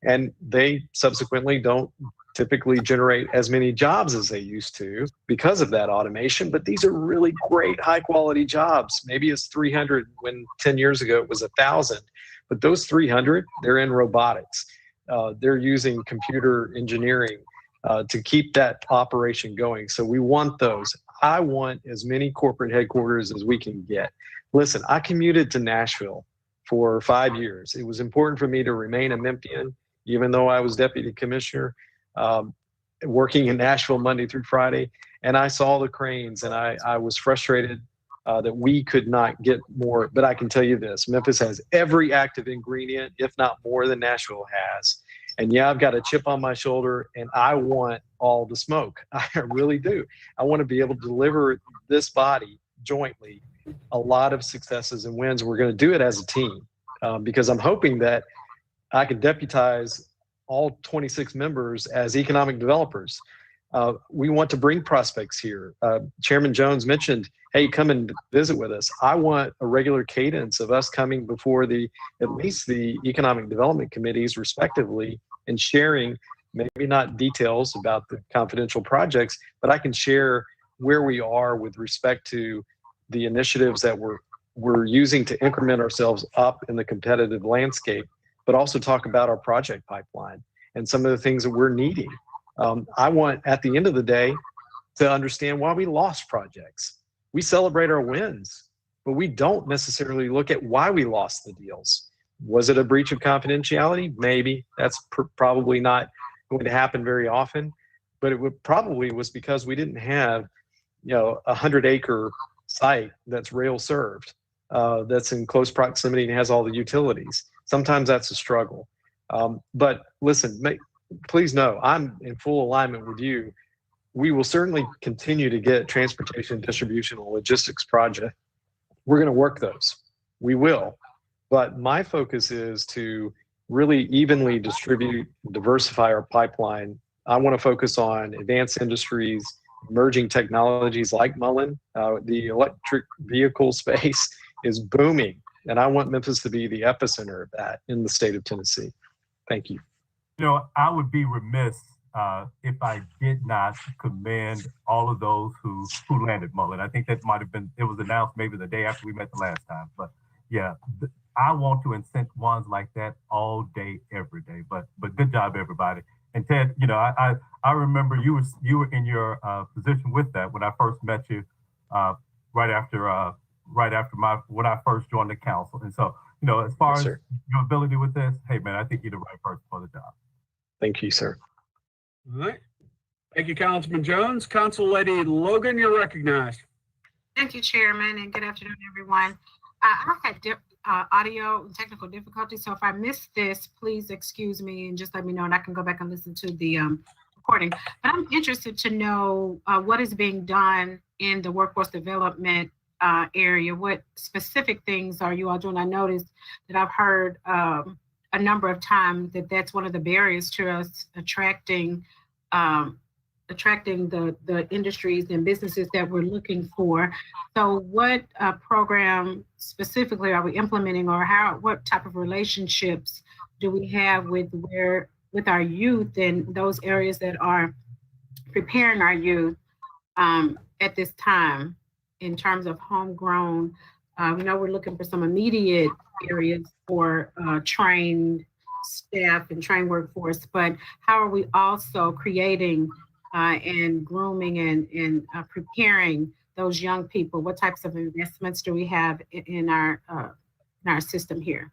And they subsequently don't typically generate as many jobs as they used to because of that automation. But these are really great, high quality jobs. Maybe it's 300 when 10 years ago it was 1,000. But those 300, they're in robotics. They're using computer engineering to keep that operation going. So we want those. I want as many corporate headquarters as we can get. Listen, I commuted to Nashville for 5 years. It was important for me to remain a Memphian, even though I was deputy commissioner, working in Nashville Monday through Friday. And I saw the cranes, and I was frustrated that we could not get more. But I can tell you this, Memphis has every active ingredient, if not more than Nashville has. And yeah, I've got a chip on my shoulder, and I want all the smoke. I really do. I want to be able to deliver this body jointly a lot of successes and wins. We're going to do it as a team because I'm hoping that I can deputize all 26 members as economic developers. We want to bring prospects here. Chairman Jones mentioned, hey, come and visit with us. I want a regular cadence of us coming before at least the economic development committees respectively and sharing, maybe not details about the confidential projects, but I can share where we are with respect to the initiatives that we're using to increment ourselves up in the competitive landscape, but also talk about our project pipeline and some of the things that we're needing. I want, at the end of the day, to understand why we lost projects. We celebrate our wins, but we don't necessarily look at why we lost the deals. Was it a breach of confidentiality? Maybe. That's probably not going to happen very often, but it probably was because we didn't have, a 100-acre site that's rail served, that's in close proximity and has all the utilities. Sometimes that's a struggle. But listen, please know I'm in full alignment with you. We will certainly continue to get transportation, distribution, and logistics project. We're going to work those. We will. But my focus is to really evenly distribute, diversify our pipeline I want to focus on advanced industries, emerging technologies like Mullen. The electric vehicle space is booming, and I want Memphis to be the epicenter of that in the state of Tennessee. Thank you. You know, I would be remiss if I did not commend all of those who landed Mullen. I think that might have been, it was announced maybe the day after we met the last time. But yeah, I want to incent ones like that all day, every day. But good job, everybody. And Ted, you know, I remember you were in your position with that when I first met you, right after when I first joined the council. And so, you know, as far as your ability with this, hey man, I think you're the right person for the job. Thank you, sir. All right. Thank you, Councilman Jones. Council Lady Logan, you're recognized. Thank you, Chairman, and good afternoon, everyone. I've had audio and technical difficulties, so if I missed this, please excuse me and just let me know, and I can go back and listen to the recording. But I'm interested to know what is being done in the workforce development area. What specific things are you all doing? I noticed that I've heard a number of times that that's one of the barriers to us attracting the industries and businesses that we're looking for. So what program specifically are we implementing, or what type of relationships do we have with our youth in those areas that are preparing our youth at this time in terms of homegrown? We know we're looking for some immediate areas for trained staff and trained workforce, but how are we also creating and grooming and preparing those young people? What types of investments do we have in our system here?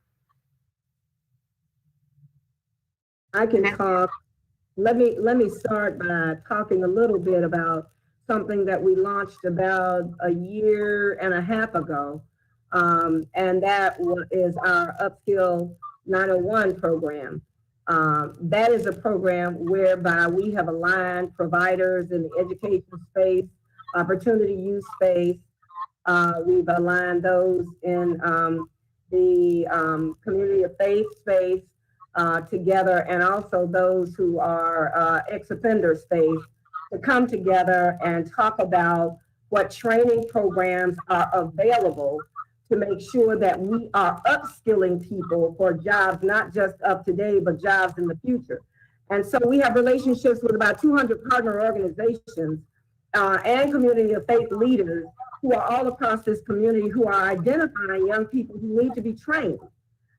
I can talk. Let me start by talking a little bit about something that we launched about a year and a half ago, and that is our Upskill 901 program. That is a program whereby we have aligned providers in the education space, opportunity use space. We've aligned those in the community of faith space together, and also those who are ex-offender space, to come together and talk about what training programs are available to make sure that we are upskilling people for jobs, not just of today, but jobs in the future. And so we have relationships with about 200 partner organizations and community of faith leaders who are all across this community, who are identifying young people who need to be trained.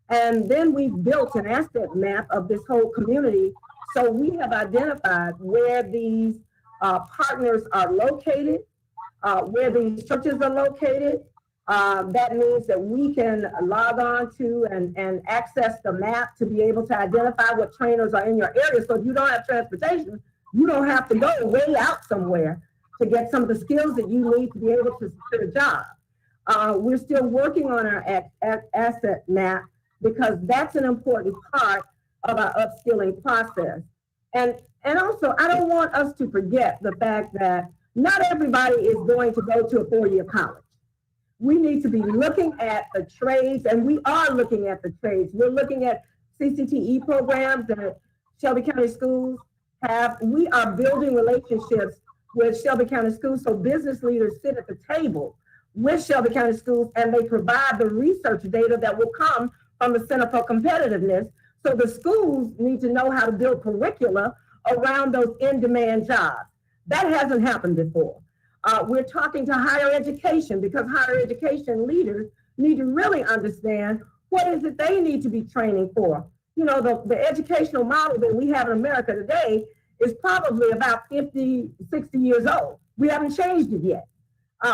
And then we've built an asset map of this whole community. So we have identified where these partners are located, where these churches are located. That means that we can log on to and access the map to be able to identify what trainers are in your area. So if you don't have transportation, you don't have to go way out somewhere to get some of the skills that you need to be able to secure a job. We're still working on our asset map because that's an important part of our upskilling process. And also, I don't want us to forget the fact that not everybody is going to go to a 4-year college. We need to be looking at the trades, and we are looking at the trades. We're looking at CCTE programs that Shelby County Schools have. We are building relationships with Shelby County Schools, so business leaders sit at the table with Shelby County Schools, and they provide the research data that will come from the Center for Competitiveness. So the schools need to know how to build curricula around those in-demand jobs. That hasn't happened before. We're talking to higher education, because higher education leaders need to really understand what is it they need to be training for. You know, the educational model that we have in America today is probably about 50, 60 years old. We haven't changed it yet.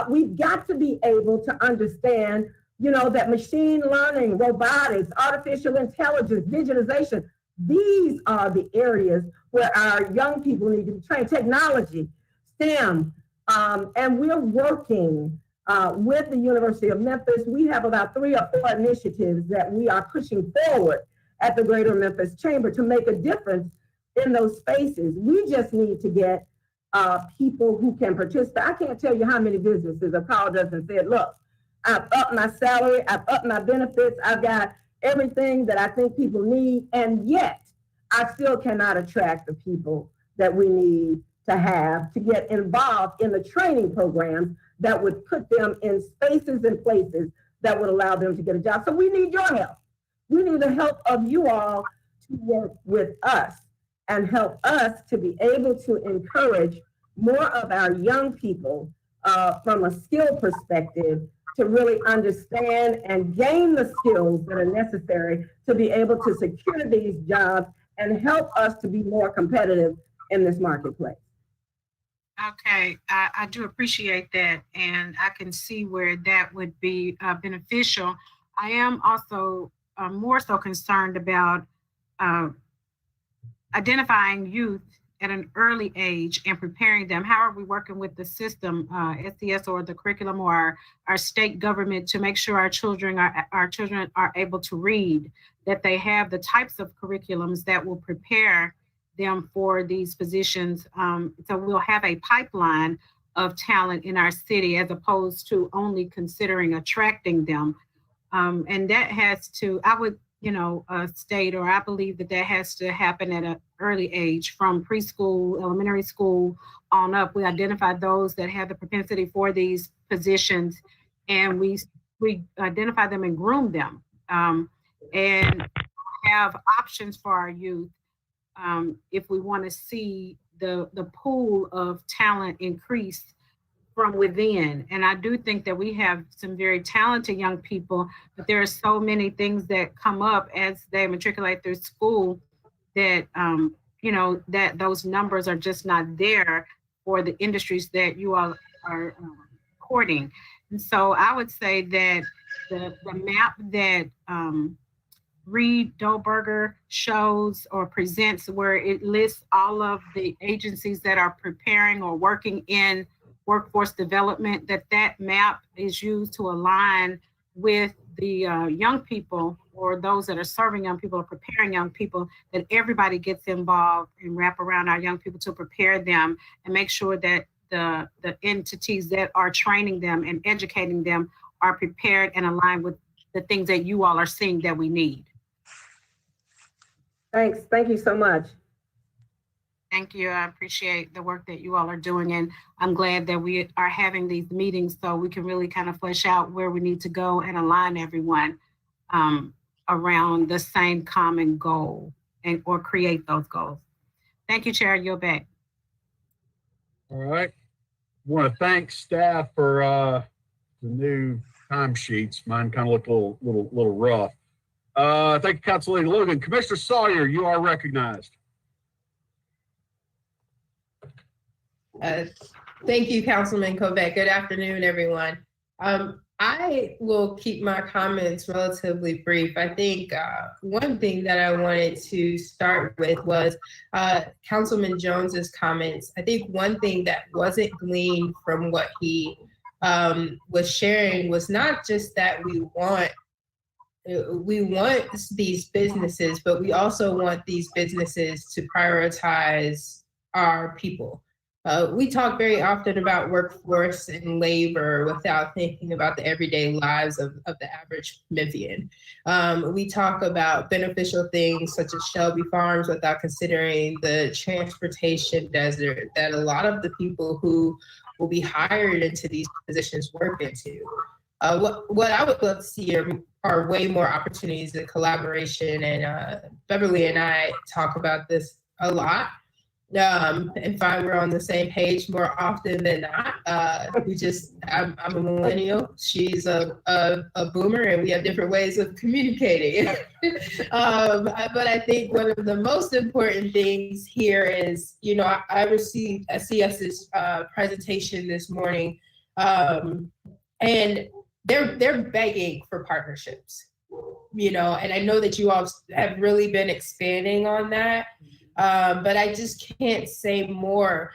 We've got to be able to understand, you know, that machine learning, robotics, artificial intelligence, digitization, these are the areas where our young people need to be trained. Technology, STEM, and we're working with the University of Memphis. We have about 3 or 4 initiatives that we are pushing forward at the Greater Memphis Chamber to make a difference in those spaces. We just need to get people who can participate. I can't tell you how many businesses have called us and said, look, I've upped my salary, I've upped my benefits, I've got everything that I think people need, and yet I still cannot attract the people that we need to have to get involved in the training programs that would put them in spaces and places that would allow them to get a job. So we need your help. We need the help of you all to work with us and help us to be able to encourage more of our young people from a skill perspective to really understand and gain the skills that are necessary to be able to secure these jobs and help us to be more competitive in this marketplace. Okay, I do appreciate that, and I can see where that would be beneficial. I am also more so concerned about identifying youth at an early age and preparing them. How are we working with the system, SES or the curriculum or our state government to make sure our children are able to read, that they have the types of curriculums that will prepare them for these positions. So we'll have a pipeline of talent in our city as opposed to only considering attracting them. And that has to, I would, state, or I believe that has to happen at an early age, from preschool, elementary school on up. We identify those that have the propensity for these positions, and we identify them and groom them, and have options for our youth if we want to see the pool of talent increase from within. And I do think that we have some very talented young people, but there are so many things that come up as they matriculate through school that, that those numbers are just not there for the industries that you all are courting. And so I would say that the map that Reed Dolberger shows or presents, where it lists all of the agencies that are preparing or working in workforce development, that map is used to align with the young people, or those that are serving young people or preparing young people, that everybody gets involved and wrap around our young people to prepare them and make sure that the entities that are training them and educating them are prepared and aligned with the things that you all are seeing that we need. Thanks. Thank you so much. Thank you. I appreciate the work that you all are doing. And I'm glad that we are having these meetings so we can really kind of flesh out where we need to go and align everyone around the same common goal or create those goals. Thank you, Chair. You're back. All right. I want to thank staff for the new timesheets. Mine kind of looked a little rough. Thank you, Council Lady Logan. Commissioner Sawyer, you are recognized. Thank you, Councilman Kovac. Good afternoon, everyone. I will keep my comments relatively brief. I think one thing that I wanted to start with was Councilman Jones's comments. I think one thing that wasn't gleaned from what he was sharing was not just that we want these businesses, but we also want these businesses to prioritize our people. We talk very often about workforce and labor without thinking about the everyday lives of the average Memphian. We talk about beneficial things such as Shelby Farms without considering the transportation desert that a lot of the people who will be hired into these positions work into. What I would love to see are way more opportunities of collaboration, and Beverly and I talk about this a lot. And find we're on the same page more often than not. I'm a millennial. She's a boomer, and we have different ways of communicating. But I think one of the most important things here is, I received a CS's presentation this morning, and they're begging for partnerships, and I know that you all have really been expanding on that. But I just can't say more.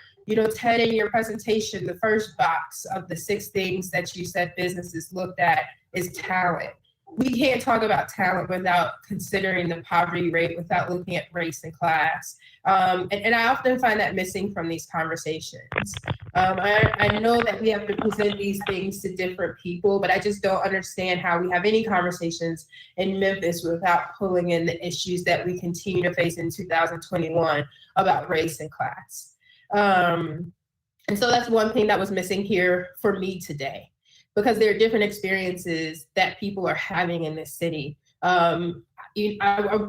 Ted, in your presentation, the first box of the 6 things that you said businesses looked at is talent. we can't talk about talent without considering the poverty rate, without looking at race and class. And I often find that missing from these conversations. I know that we have to present these things to different people, but I just don't understand how we have any conversations in Memphis without pulling in the issues that we continue to face in 2021 about race and class. And so that's one thing that was missing here for me today, because there are different experiences that people are having in this city. I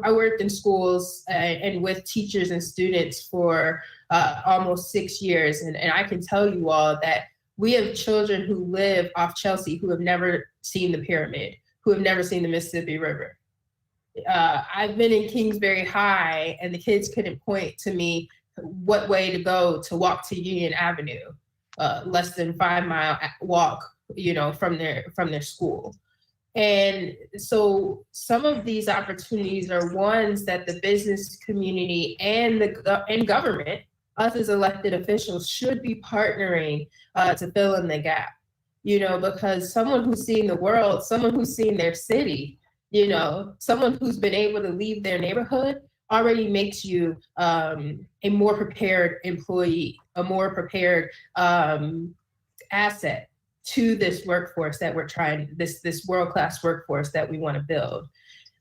worked in schools and with teachers and students for almost 6 years. And I can tell you all that we have children who live off Chelsea who have never seen the pyramid, who have never seen the Mississippi River. I've been in Kingsbury High and the kids couldn't point to me what way to go to walk to Union Avenue, less than 5 mile walk, from their school. And so some of these opportunities are ones that the business community and government, us as elected officials, should be partnering to fill in the gap, because someone who's seen the world, someone who's seen their city, someone who's been able to leave their neighborhood already makes you a more prepared employee, a more prepared asset to this workforce that we're trying, this world-class workforce that we want to build.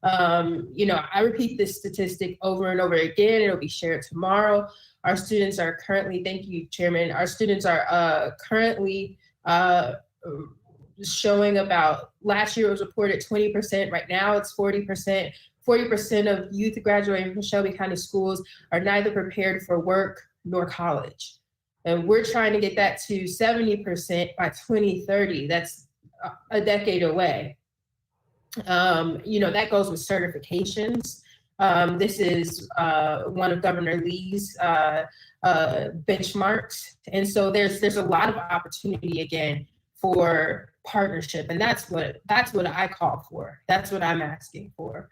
I repeat this statistic over and over again. It'll be shared tomorrow. Our students are currently, thank you, Chairman, our students are currently showing about, last year it was reported 20%, right now it's 40%. 40% of youth graduating from Shelby County schools are neither prepared for work nor college. And we're trying to get that to 70% by 2030. That's a decade away. That goes with certifications. This is one of Governor Lee's benchmarks. And so there's a lot of opportunity again for partnership. And that's what I call for. That's what I'm asking for.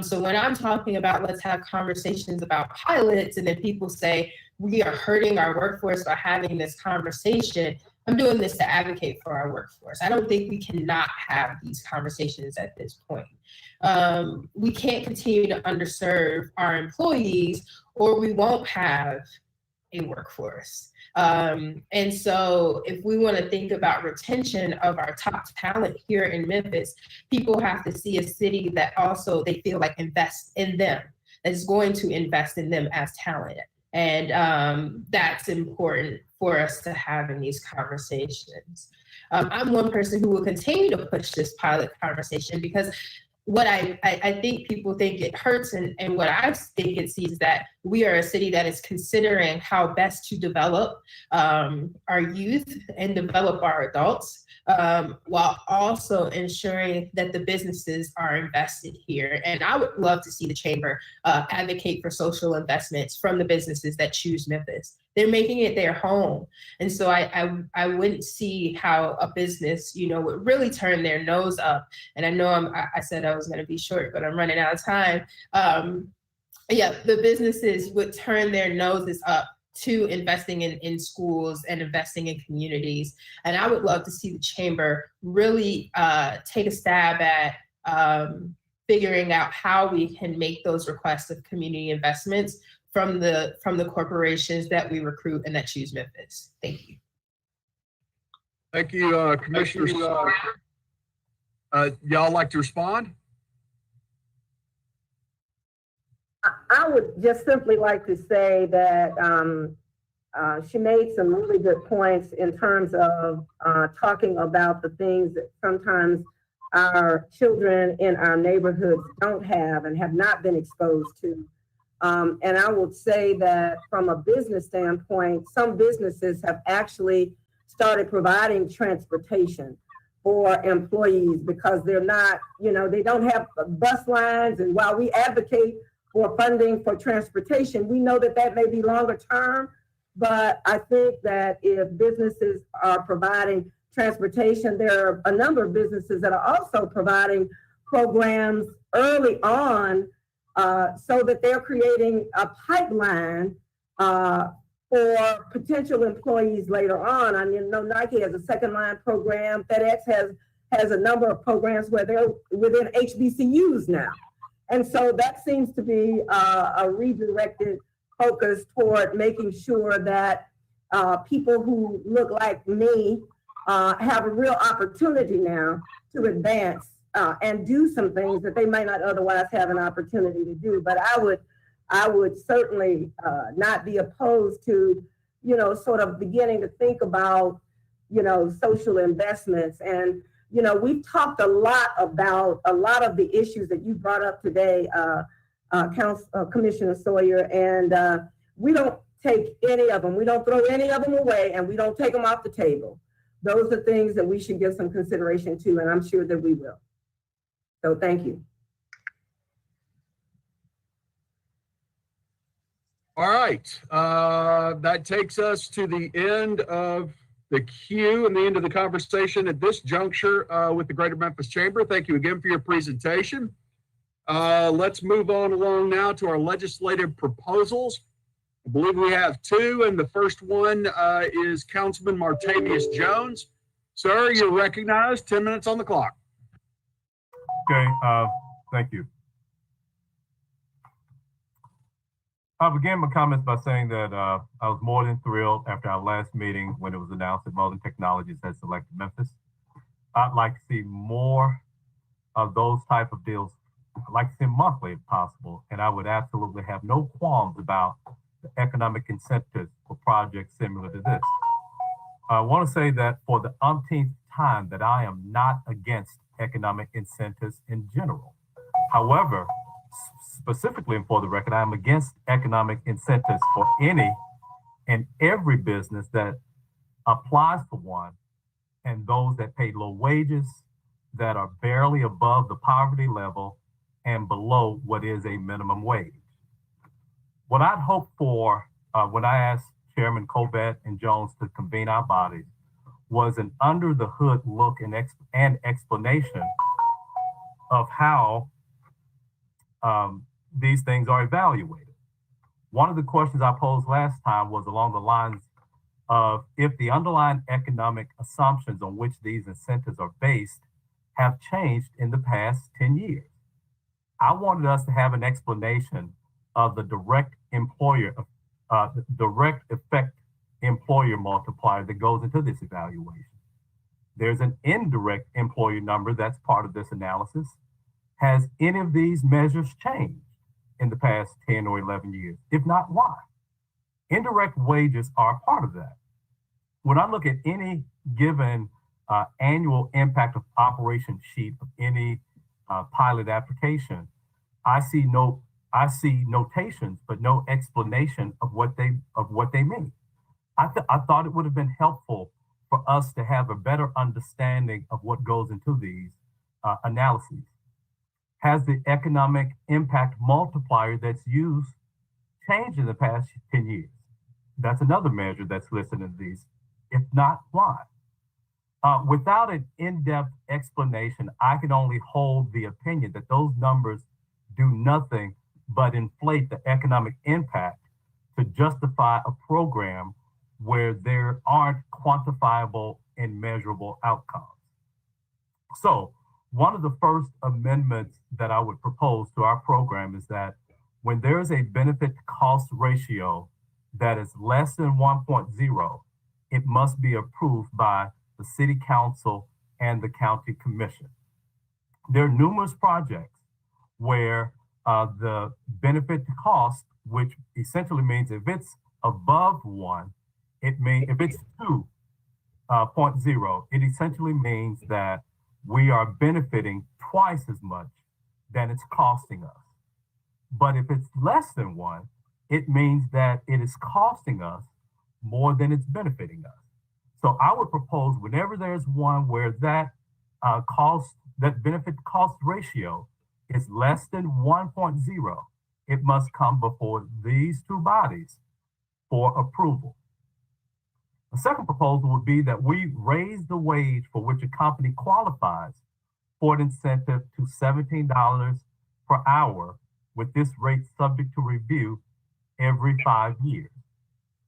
So when I'm talking about let's have conversations about pilots and then people say we are hurting our workforce by having this conversation, I'm doing this to advocate for our workforce. I don't think we cannot have these conversations at this point. We can't continue to underserve our employees or we won't have a workforce. And so if we want to think about retention of our top talent here in Memphis, people have to see a city that also they feel like invests in them, that is going to invest in them as talent. And that's important for us to have in these conversations. I'm one person who will continue to push this pilot conversation because what I think people think it hurts and what I think it sees that we are a city that is considering how best to develop our youth and develop our adults while also ensuring that the businesses are invested here. And I would love to see the chamber advocate for social investments from the businesses that choose Memphis. They're making it their home. And so I wouldn't see how a business, would really turn their nose up. And I know I said I was going to be short, but I'm running out of time. The businesses would turn their noses up to investing in schools and investing in communities. And I would love to see the chamber really take a stab at figuring out how we can make those requests of community investments from the corporations that we recruit and that choose Memphis. Thank you. Thank you, Commissioners. Y'all like to respond? I would just simply like to say that she made some really good points in terms of talking about the things that sometimes our children in our neighborhoods don't have and have not been exposed to. And I would say that from a business standpoint, some businesses have actually started providing transportation for employees because they're not, they don't have bus lines. And while we advocate for funding for transportation, we know that may be longer term. But I think that if businesses are providing transportation, there are a number of businesses that are also providing programs early on so that they're creating a pipeline for potential employees later on. I know Nike has a second line program. FedEx has has a number of programs where they're within HBCUs now. And so that seems to be a redirected focus toward making sure that people who look like me have a real opportunity now to advance and do some things that they might not otherwise have an opportunity to do. But I would certainly not be opposed to, you know, sort of beginning to think about, you know, social investments. And, you know, we've talked a lot about a lot of the issues that you brought up today, Commissioner Sawyer, and we don't take any of them. We don't throw any of them away, and we don't take them off the table. Those are things that we should give some consideration to, and I'm sure that we will. So thank you. All right, that takes us to the end of the queue and the end of the conversation at this juncture with the Greater Memphis Chamber. Thank you again for your presentation. Let's move on along now to our legislative proposals. I believe we have two, and the first one is Councilman Martavius Jones. Sir, you're recognized. 10 minutes on the clock. Okay, thank you. I'll begin my comments by saying that I was more than thrilled after our last meeting when it was announced that Modern Technologies had selected Memphis. I'd like to see more of those type of deals. I'd like to see them monthly if possible, and I would absolutely have no qualms about the economic incentives for projects similar to this. I want to say that for the umpteenth time that I am not against economic incentives in general. However, specifically and for the record, I'm against economic incentives for any and every business that applies for one, and those that pay low wages, that are barely above the poverty level and below what is a minimum wage. What I'd hoped for when I asked Chairman Covet and Jones to convene our bodies was an under the hood look and explanation of how these things are evaluated. One of the questions I posed last time was along the lines of if the underlying economic assumptions on which these incentives are based have changed in the past 10 years. I wanted us to have an explanation of the direct effect employer multiplier that goes into this evaluation. There's an indirect employer number that's part of this analysis. Has any of these measures changed in the past 10 or 11 years? If not, why? Indirect wages are part of that. When I look at any given annual impact of operation sheet of any pilot application, I see notations, but no explanation of what they mean. I thought it would have been helpful for us to have a better understanding of what goes into these analyses. Has the economic impact multiplier that's used changed in the past 10 years? That's another measure that's listed in these. If not, why? Without an in-depth explanation, I can only hold the opinion that those numbers do nothing but inflate the economic impact to justify a program where there aren't quantifiable and measurable outcomes. So one of the first amendments that I would propose to our program is that when there is a benefit to cost ratio that is less than 1.0, it must be approved by the City Council and the County Commission. There are numerous projects where the benefit to cost, which essentially means if it's above 1, if it's 2.0, it essentially means that we are benefiting twice as much than it's costing us. But if it's less than 1, it means that it is costing us more than it's benefiting us. So I would propose whenever there's one where that that benefit cost ratio is less than 1.0, it must come before these two bodies for approval. The second proposal would be that we raise the wage for which a company qualifies for an incentive to $17 per hour, with this rate subject to review every 5 years.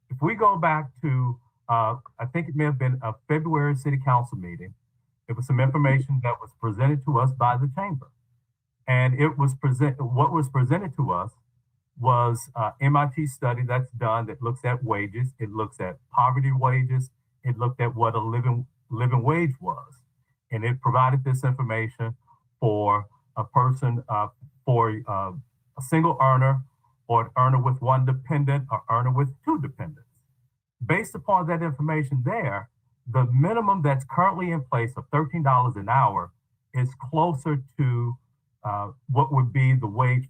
If we go back to, I think it may have been a February City Council meeting, It was some information that was presented to us by the chamber. And what was presented to us was MIT study that's done that looks at wages. It looks at poverty wages. It looked at what a living wage was. And it provided this information for a person, for a single earner, or an earner with one dependent, or earner with two dependents. Based upon that information there, the minimum that's currently in place of $13 an hour is closer to what would be the wage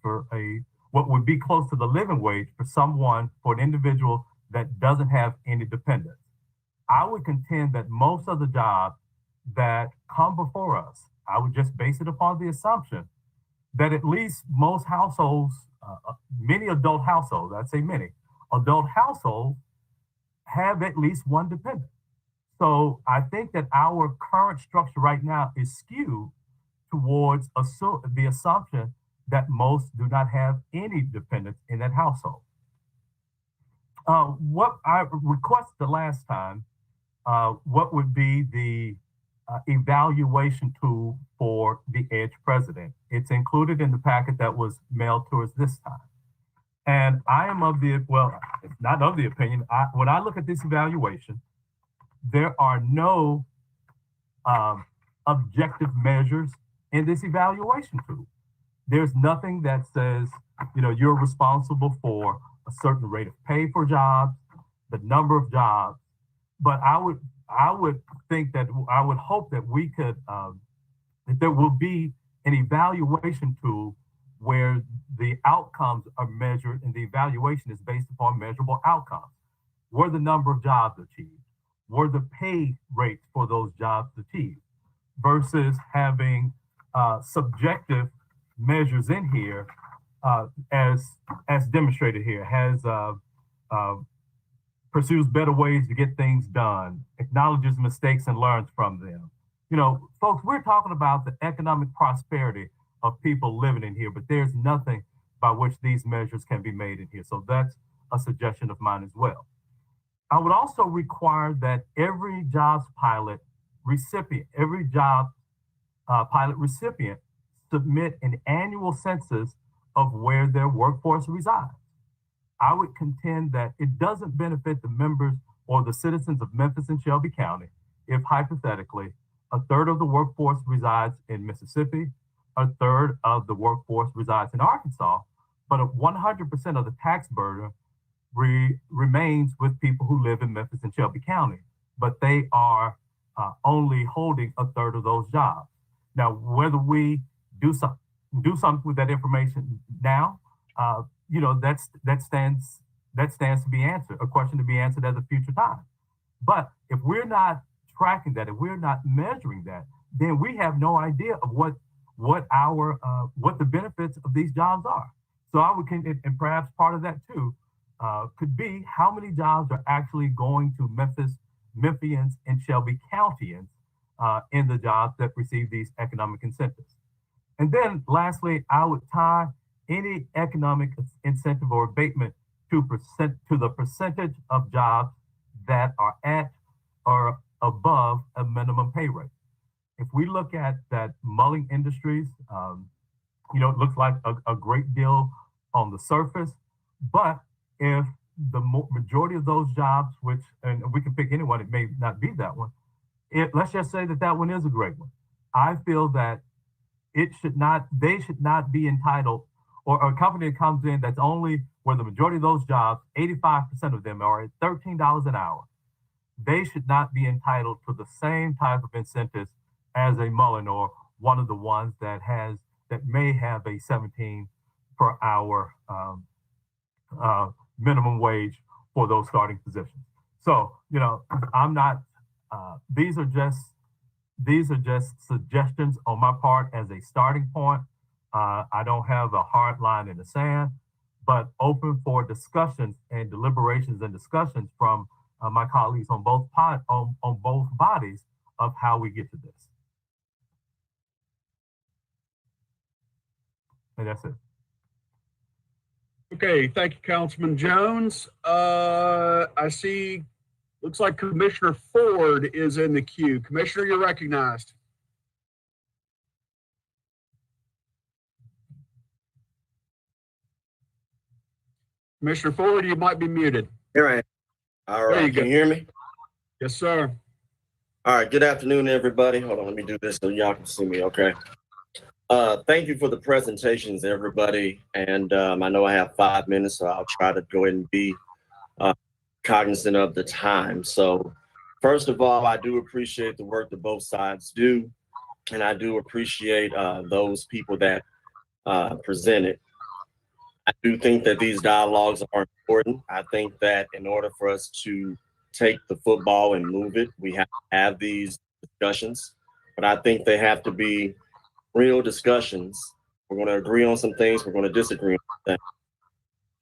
what would be close to the living wage for an individual that doesn't have any dependents. I would contend that most of the jobs that come before us, I would just base it upon the assumption that at least most households, many adult households, I'd say many adult households, have at least one dependent. So I think that our current structure right now is skewed towards the assumption that most do not have any dependents in that household. What I requested the last time, what would be the evaluation tool for the EDGE president? It's included in the packet that was mailed to us this time. And I am not of the opinion, when I look at this evaluation, there are no objective measures in this evaluation tool. There's nothing that says, you're responsible for a certain rate of pay for jobs, the number of jobs. But I would think that, I would hope that we could, that there will be an evaluation tool where the outcomes are measured and the evaluation is based upon measurable outcomes. Were the number of jobs achieved? Were the pay rates for those jobs achieved? Versus having subjective measures in here, as demonstrated here, pursues better ways to get things done, acknowledges mistakes and learns from them. Folks, we're talking about the economic prosperity of people living in here, but there's nothing by which these measures can be made in here. So that's a suggestion of mine as well. I would also require that every jobs pilot recipient, submit an annual census of where their workforce resides. I would contend that it doesn't benefit the members or the citizens of Memphis and Shelby County if hypothetically a third of the workforce resides in Mississippi, a third of the workforce resides in Arkansas, but 100% of the tax burden remains with people who live in Memphis and Shelby County, but they are only holding a third of those jobs. Now, whether we do something with that information now, that stands to be answered, a question to be answered at a future time. But if we're not tracking that, if we're not measuring that, then we have no idea of what the benefits of these jobs are. So I would, and perhaps part of that too, could be how many jobs are actually going to Memphians and Shelby Countyans in the jobs that receive these economic incentives. And then lastly, I would tie any economic incentive or abatement to the percentage of jobs that are at or above a minimum pay rate. If we look at that Mulling Industries, it looks like a great deal on the surface, but if the majority of those jobs, and we can pick anyone, it may not be that one, let's just say that one is a great one. I feel that they should not be entitled, or a company that comes in that's only where the majority of those jobs, 85% of them are at $13 an hour. They should not be entitled to the same type of incentives as a Mullen or one of the ones that may have a 17 per hour minimum wage for those starting positions. So, I'm not, these are just suggestions on my part as a starting point. I don't have a hard line in the sand, but open for discussions and deliberations and discussions from my colleagues on both bodies of how we get to this. And that's it. Okay, thank you, Councilman Jones. I see, looks like Commissioner Ford is in the queue. Commissioner, you're recognized. Commissioner Ford, you might be muted. Here I am. All There you right, go. can you hear me? Yes, sir. All right, good afternoon, everybody. Hold on, let me do this so y'all can see me, okay? Thank you for the presentations, everybody. And I know I have 5 minutes, so I'll try to go ahead and be cognizant of the time. So first of all, I do appreciate the work that both sides do. And I do appreciate those people that presented. I do think that these dialogues are important. I think that in order for us to take the football and move it, we have to have these discussions. But I think they have to be real discussions. We're going to agree on some things. We're going to disagree on things.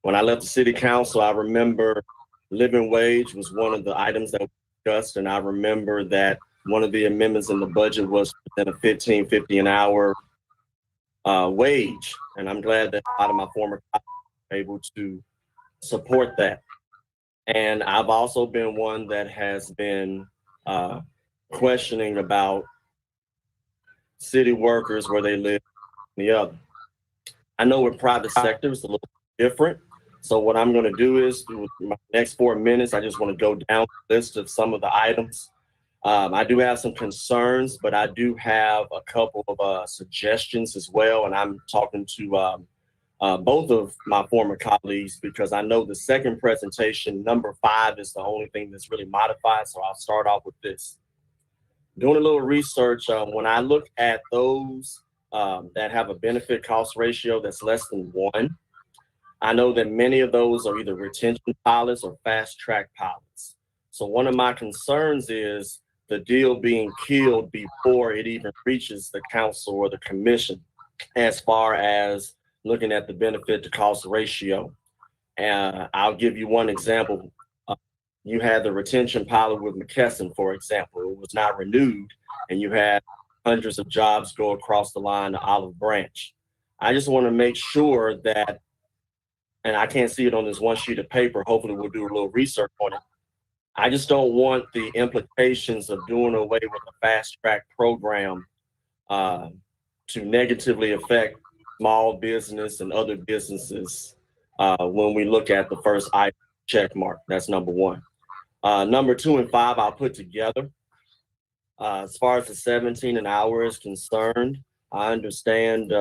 When I left the city council, I remember living wage was one of the items that we discussed. And I remember that one of the amendments in the budget was within a $15.50 an hour wage. And I'm glad that a lot of my former colleagues were able to support that. And I've also been one that has been questioning about city workers where they live and the other. I know with private sector it's a little different. So what I'm going to do is, through my next 4 minutes, I just want to go down the list of some of the items. I do have some concerns, but I do have a couple of suggestions as well. And I'm talking to both of my former colleagues because I know the second presentation, number 5, is the only thing that's really modified. So I'll start off with this. Doing a little research, when I look at those that have a benefit cost ratio that's less than 1, I know that many of those are either retention pilots or fast track pilots. So one of my concerns is the deal being killed before it even reaches the council or the commission as far as looking at the benefit to cost ratio. And I'll give you one example. You had the retention pilot with McKesson, for example. It was not renewed, and you had hundreds of jobs go across the line to Olive Branch. I just want to make sure that, and I can't see it on this one sheet of paper, hopefully we'll do a little research on it. I just don't want the implications of doing away with a fast track program to negatively affect small business and other businesses when we look at the first item, check mark. That's number 1. Number 2 and 5, I'll put together. As far as the 17 an hour is concerned, I understand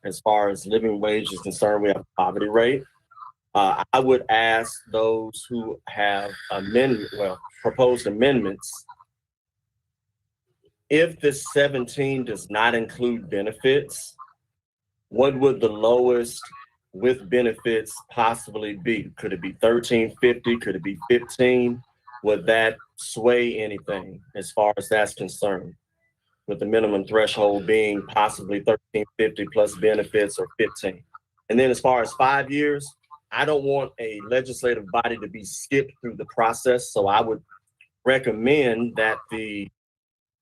as far as living wage is concerned, we have a poverty rate. I would ask those who have proposed amendments, if this 17 does not include benefits, what would the lowest with benefits possibly be? Could it be $13.50? Could it be $15? Would that sway anything as far as that's concerned? With the minimum threshold being possibly $13.50 plus benefits or $15. And then as far as 5 years, I don't want a legislative body to be skipped through the process. So I would recommend that the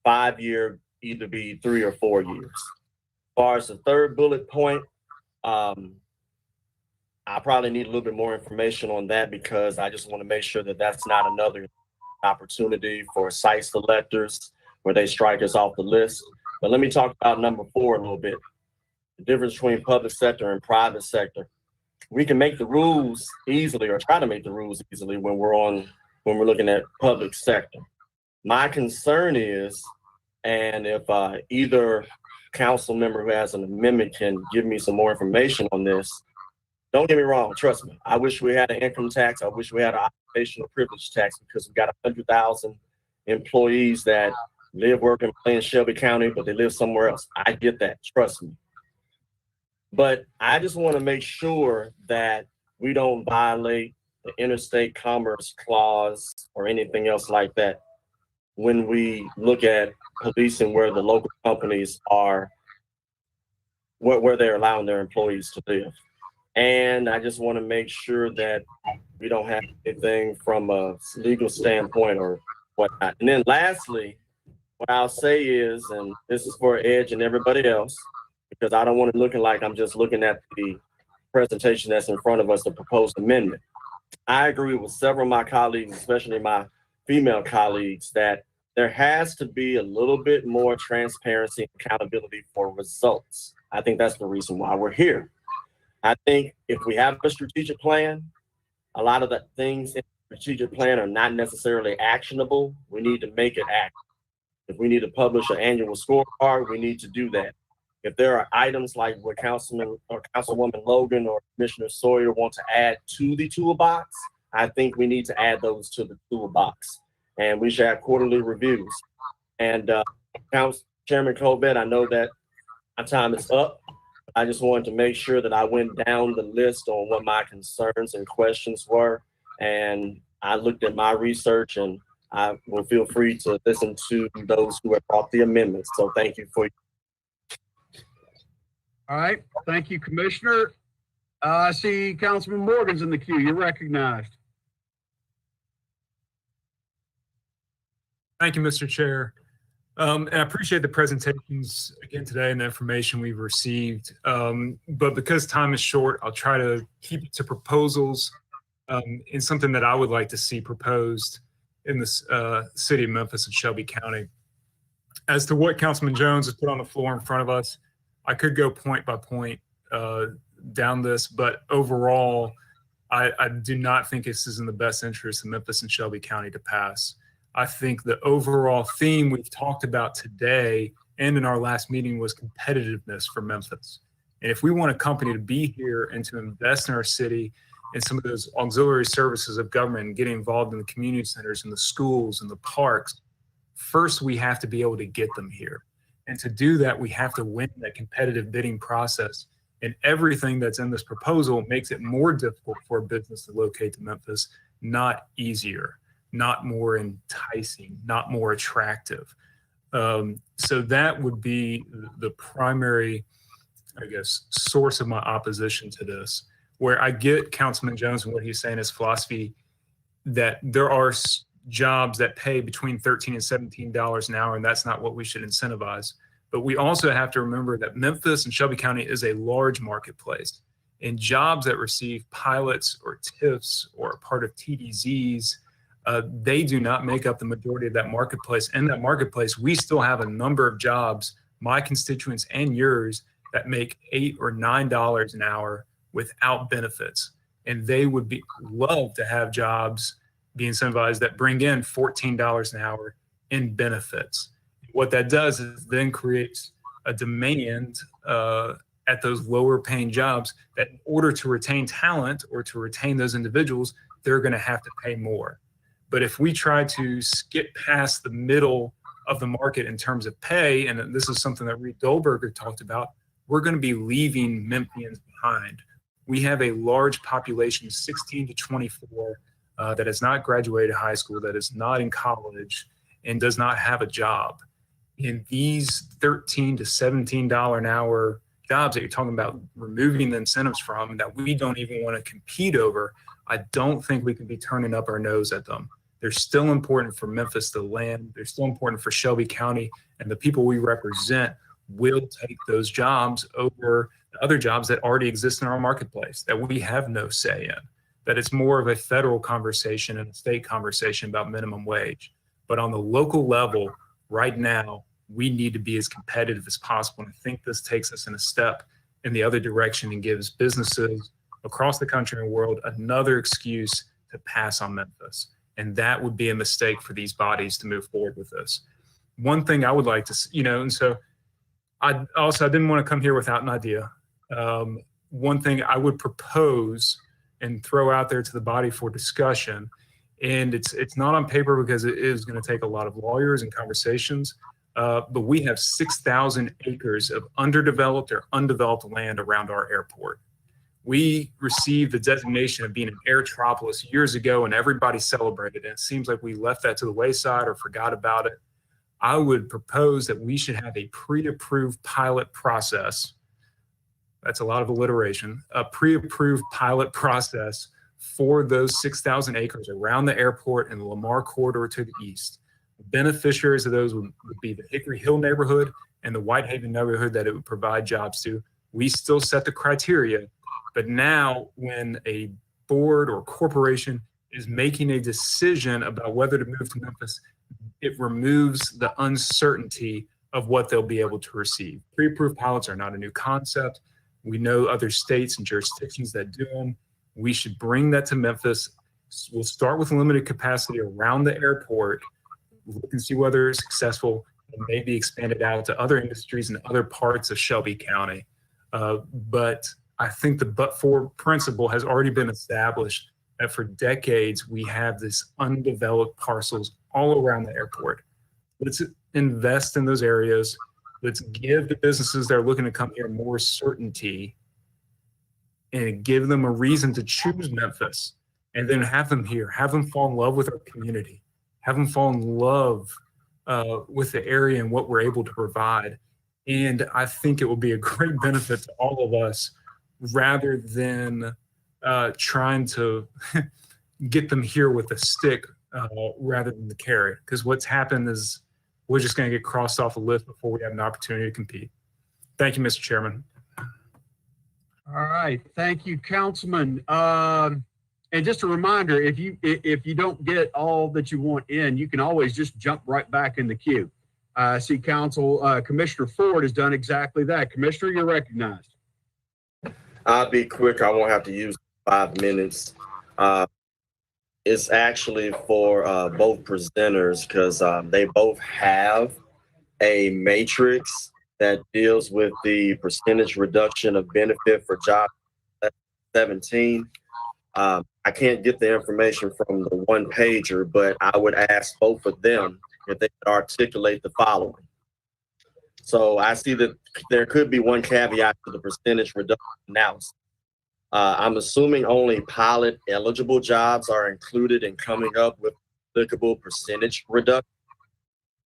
5-year either be 3 or 4 years. As far as the third bullet point, I probably need a little bit more information on that because I just want to make sure that that's not another opportunity for site selectors where they strike us off the list. But let me talk about number 4 a little bit. The difference between public sector and private sector. We can make the rules easily or try to make the rules easily when we're looking at public sector. My concern is, and if either council member who has an amendment can give me some more information on this, don't get me wrong, trust me. I wish we had an income tax. I wish we had an occupational privilege tax because we've got 100,000 employees that live, work, and play in Shelby County, but they live somewhere else. I get that, trust me. But I just want to make sure that we don't violate the interstate commerce clause or anything else like that when we look at policing where the local companies are, where they're allowing their employees to live. And I just want to make sure that we don't have anything from a legal standpoint or whatnot. And then lastly, what I'll say is, and this is for Edge and everybody else, because I don't want it looking like I'm just looking at the presentation that's in front of us, the proposed amendment. I agree with several of my colleagues, especially my female colleagues, that there has to be a little bit more transparency and accountability for results. I think that's the reason why we're here. I think if we have a strategic plan, a lot of the things in the strategic plan are not necessarily actionable. We need to make it act. If we need to publish an annual scorecard, we need to do that. If there are items like what Councilman or Councilwoman Logan or Commissioner Sawyer want to add to the toolbox, I think we need to add those to the toolbox. And we should have quarterly reviews. And Chairman Colbert, I know that my time is up. I just wanted to make sure that I went down the list on what my concerns and questions were. And I looked at my research, and I will feel free to listen to those who have brought the amendments. So thank you for. All right. Thank you, Commissioner. I see Councilman Morgan's in the queue. You're recognized. Thank you, Mr. Chair. And I appreciate the presentations again today and the information we've received. But because time is short, I'll try to keep it to proposals and something that I would like to see proposed in the city of Memphis and Shelby County. As to what Councilman Jones has put on the floor in front of us, I could go point by point down this, but overall, I do not think this is in the best interest of Memphis and Shelby County to pass. I think the overall theme we've talked about today and in our last meeting was competitiveness for Memphis. And if we want a company to be here and to invest in our city and some of those auxiliary services of government and get involved in the community centers and the schools and the parks, first we have to be able to get them here. And to do that, we have to win that competitive bidding process. And everything that's in this proposal makes it more difficult for a business to locate to Memphis, not easier, not more enticing, not more attractive. So that would be the primary, I guess, source of my opposition to this, where I get Councilman Jones and what he's saying is philosophy that there are jobs that pay between $13 and $17 an hour, and that's not what we should incentivize. But we also have to remember that Memphis and Shelby County is a large marketplace, and jobs that receive pilots or TIFs or are part of TDZs, they do not make up the majority of that marketplace. In that marketplace, we still have a number of jobs, my constituents and yours, that make $8 or $9 an hour without benefits. And they would love to have jobs be incentivized that bring in $14 an hour in benefits. What that does is then creates a demand at those lower paying jobs that in order to retain talent or to retain those individuals, they're going to have to pay more. But if we try to skip past the middle of the market in terms of pay, and this is something that Reed Dolberger talked about, we're going to be leaving Memphians behind. We have a large population, 16 to 24, that has not graduated high school, that is not in college, and does not have a job. In these $13 to $17 an hour jobs that you're talking about removing the incentives from, that we don't even want to compete over, I don't think we can be turning up our nose at them. They're still important for Memphis, the land. They're still important for Shelby County, and the people we represent will take those jobs over the other jobs that already exist in our marketplace that we have no say in. That it's more of a federal conversation and a state conversation about minimum wage. But on the local level, right now, we need to be as competitive as possible. And I think this takes us in a step in the other direction and gives businesses across the country and world another excuse to pass on Memphis. And that would be a mistake for these bodies to move forward with this. One thing I would like to, and so I didn't want to come here without an idea. One thing I would propose and throw out there to the body for discussion, and it's not on paper because it is going to take a lot of lawyers and conversations, but we have 6,000 acres of underdeveloped or undeveloped land around our airport. We received the designation of being an airtropolis years ago, and everybody celebrated it. It seems like we left that to the wayside or forgot about it. I would propose that we should have a pre-approved pilot process. That's a lot of alliteration. A pre-approved pilot process for those 6,000 acres around the airport and the Lamar corridor to the east. The beneficiaries of those would be the Hickory Hill neighborhood and the Whitehaven neighborhood that it would provide jobs to. We still set the criteria, but now when a board or corporation is making a decision about whether to move to Memphis, it removes the uncertainty of what they'll be able to receive. Pre-approved pilots are not a new concept. We know other states and jurisdictions that do them. We should bring that to Memphis. We'll start with limited capacity around the airport, look and see whether it's successful, and maybe expand it out to other industries in other parts of Shelby County. But I think the but-for principle has already been established that for decades we have this undeveloped parcels all around the airport. Let's invest in those areas. Let's give the businesses that are looking to come here more certainty and give them a reason to choose Memphis, and then have them here, have them fall in love with our community, have them fall in love with the area and what we're able to provide. And I think it will be a great benefit to all of us rather than trying to get them here with a stick rather than the carrot. Because what's happened is we're just going to get crossed off the list before we have an opportunity to compete. Thank you, Mr. Chairman. All right, thank you, Councilman. And just a reminder, if you don't get all that you want in, you can always just jump right back in the queue. I see Commissioner Ford has done exactly that. Commissioner, you're recognized. I'll be quick. I won't have to use 5 minutes. It's actually for both presenters because they both have a matrix that deals with the percentage reduction of benefit for job 17. I can't get the information from the one pager, but I would ask both of them if they could articulate the following. So I see that there could be one caveat to the percentage reduction analysis. I'm assuming only pilot eligible jobs are included in coming up with applicable percentage reduction.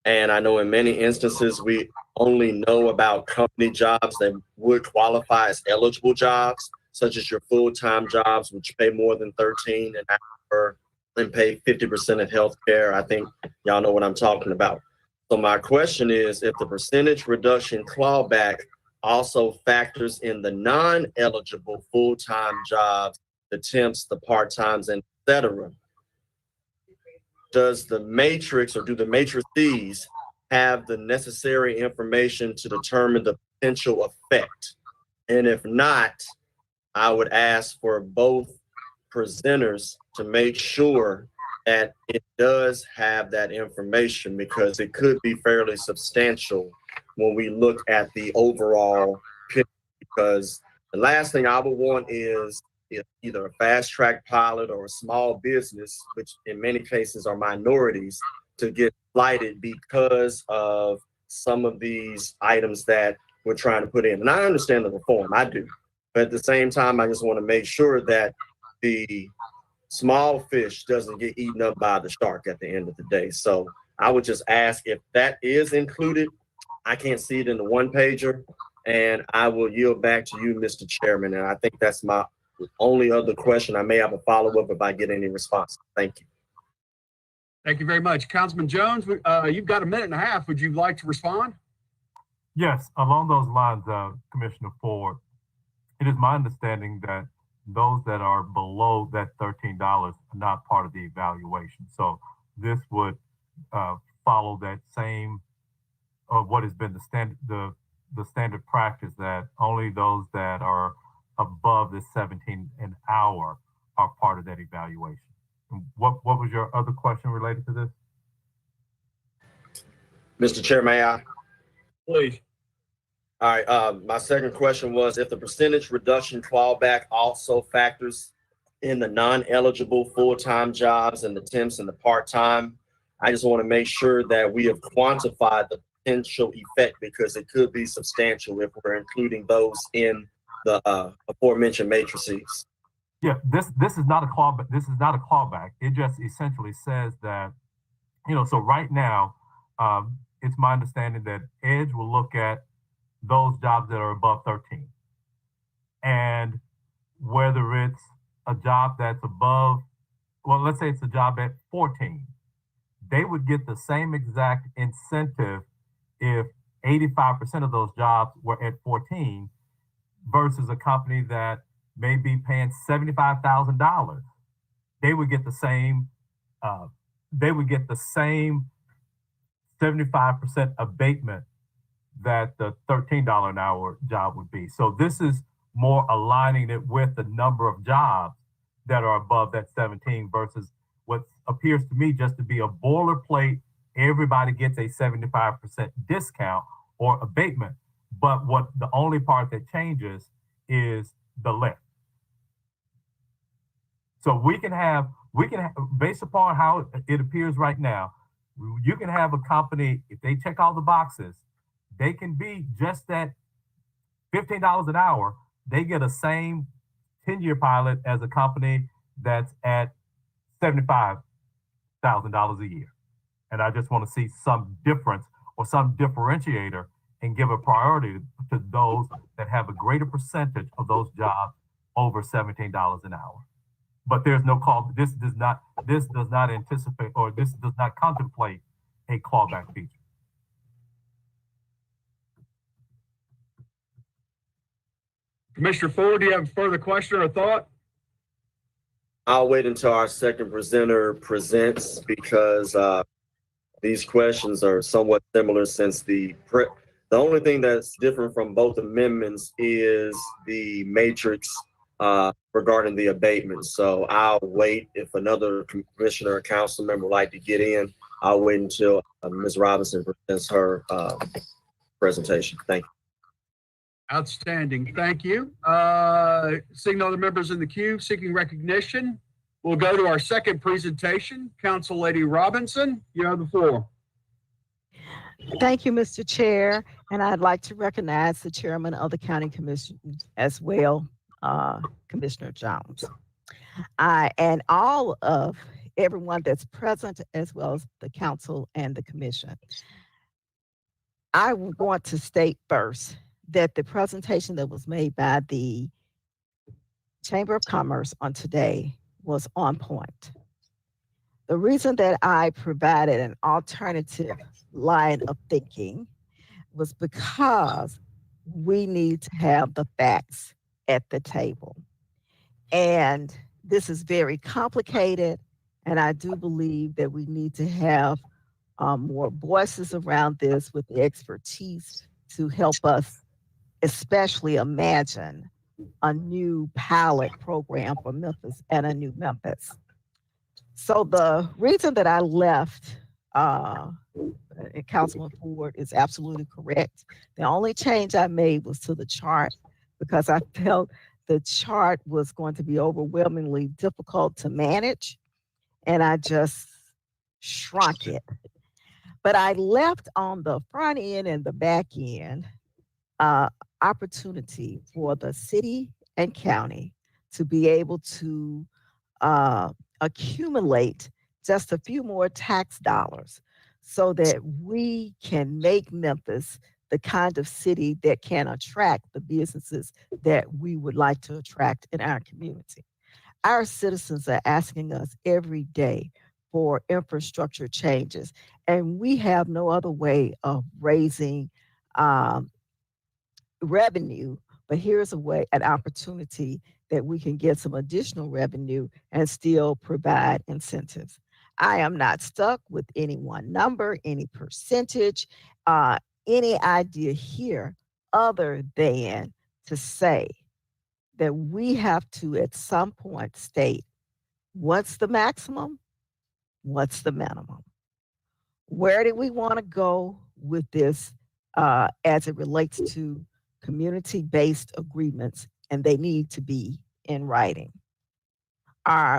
And I know in many instances, we only know about company jobs that would qualify as eligible jobs, such as your full-time jobs, which pay more than 13 an hour and pay 50% of health care. I think y'all know what I'm talking about. So my question is, if the percentage reduction clawback also factors in the non-eligible full-time jobs, the temps, the part-times, and et cetera, does the matrix or do the matrices have the necessary information to determine the potential effect? And if not, I would ask for both presenters to make sure that it does have that information, because it could be fairly substantial when we look at the overall picture. Because the last thing I would want is either a fast track pilot or a small business, which in many cases are minorities, to get slighted because of some of these items that we're trying to put in. And I understand the reform, I do. But at the same time, I just want to make sure that the small fish doesn't get eaten up by the shark at the end of the day. So I would just ask if that is included. I can't see it in the one pager, and I will yield back to you, Mr. Chairman. And I think that's my only other question. I may have a follow-up if I get any response. Thank you. Thank you very much. Councilman Jones, you've got a minute and a half. Would you like to respond? Yes, along those lines, Commissioner Ford, it is my understanding that those that are below that $13 are not part of the evaluation. So this would follow that same what has been the standard practice, that only those that are above the 17 an hour are part of that evaluation. What was your other question related to this? Mr. Chair, may I? Please. All right, my second question was, if the percentage reduction clawback also factors in the non-eligible full-time jobs and the temps and the part-time, I just want to make sure that we have quantified the potential effect, because it could be substantial if we're including those in the aforementioned matrices. Yeah, this is not a clawback. This is not a clawback. It just essentially says that, so right now, it's my understanding that EDGE will look at those jobs that are above 13. And whether it's a job that's above, well, let's say it's a job at 14, they would get the same exact incentive if 85% of those jobs were at 14 versus a company that may be paying $75,000. They would get the same, 75% abatement that the $13 an hour job would be. So this is more aligning it with the number of jobs that are above that 17 versus what appears to me just to be a boilerplate. Everybody gets a 75% discount or abatement. But what the only part that changes is the length. So we can have, based upon how it appears right now, you can have a company, if they check all the boxes, they can be just at $15 an hour. They get a same 10-year pilot as a company that's at $75,000 a year. And I just want to see some difference or some differentiator and give a priority to those that have a greater percentage of those jobs over $17 an hour. But there's no call. This does not anticipate, or this does not contemplate a clawback feature. Commissioner Ford, do you have a further question or thought? I'll wait until our second presenter presents because these questions are somewhat similar since the only thing that's different from both amendments is the matrix regarding the abatement. So I'll wait. If another commissioner or council member would like to get in, I'll wait until Ms. Robinson presents her presentation. Thank you. Outstanding. Thank you. Seeing other members in the queue seeking recognition, we'll go to our second presentation. Council Lady Robinson, you have the floor. Thank you, Mr. Chair. And I'd like to recognize the chairman of the County Commission as well, Commissioner Jones. And all of everyone that's present, as well as the council and the commission. I want to state first that the presentation that was made by the Chamber of Commerce on today was on point. The reason that I provided an alternative line of thinking was because we need to have the facts at the table. And this is very complicated, and I do believe that we need to have more voices around this with the expertise to help us especially imagine a new pilot program for Memphis and a new Memphis. So the reason that I left, Councilman Ford is absolutely correct. The only change I made was to the chart because I felt the chart was going to be overwhelmingly difficult to manage, and I just shrunk it. But I left on the front end and the back end opportunity for the city and county to be able to accumulate just a few more tax dollars so that we can make Memphis the kind of city that can attract the businesses that we would like to attract in our community. Our citizens are asking us every day for infrastructure changes, and we have no other way of raising revenue, but here's a way, an opportunity that we can get some additional revenue and still provide incentives. I am not stuck with any one number, any percentage, any idea here other than to say that we have to at some point state what's the maximum, what's the minimum. Where do we want to go with this as it relates to community-based agreements, and they need to be in writing.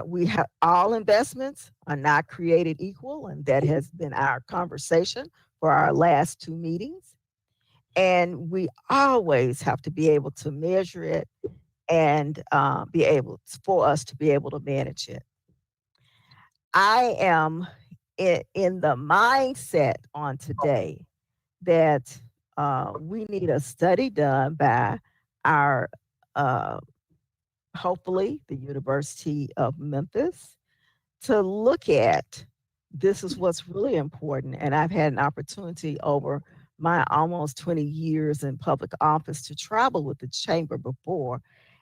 We have all investments are not created equal, and that has been our conversation for our last two meetings. And we always have to be able to measure it and for us to be able to manage it. I am in the mindset on today that we need a study done by our, hopefully, the University of Memphis to look at this is what's really important. And I've had an opportunity over my almost 20 years in public office to travel with the chamber before.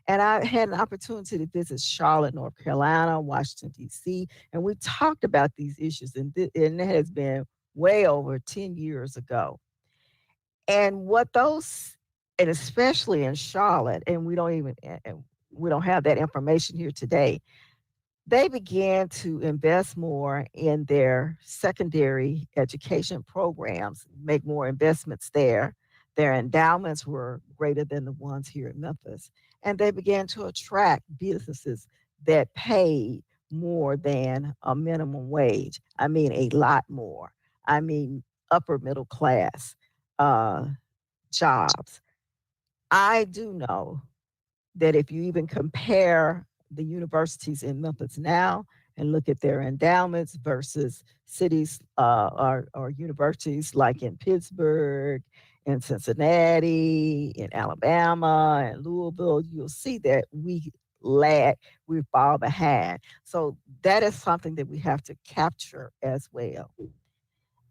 And I had an opportunity to visit Charlotte, North Carolina, Washington, D.C., and we talked about these issues, and it has been way over 10 years ago. And what those, and especially in Charlotte, and we don't have that information here today, they began to invest more in their secondary education programs, make more investments there. Their endowments were greater than the ones here in Memphis. And they began to attract businesses that paid more than a minimum wage. I mean, a lot more. I mean, upper middle class jobs. I do know that if you even compare the universities in Memphis now and look at their endowments versus cities or universities like in Pittsburgh, in Cincinnati, in Alabama, and Louisville, you'll see that we lag, we fall behind. So that is something that we have to capture as well.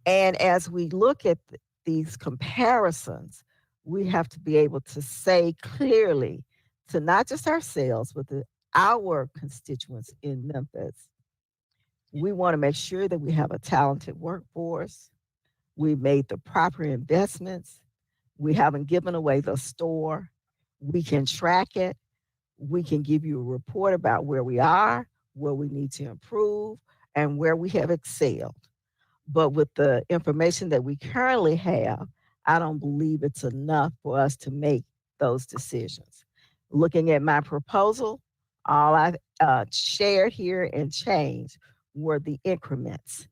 And as we look at these comparisons, we have to be able to say clearly to not just ourselves, but to our constituents in Memphis, we want to make sure that we have a talented workforce. We've made the proper investments. We haven't given away the store. We can track it. We can give you a report about where we are, where we need to improve, and where we have excelled. But with the information that we currently have, I don't believe it's enough for us to make those decisions. Looking at my proposal, all I shared here and changed were the increments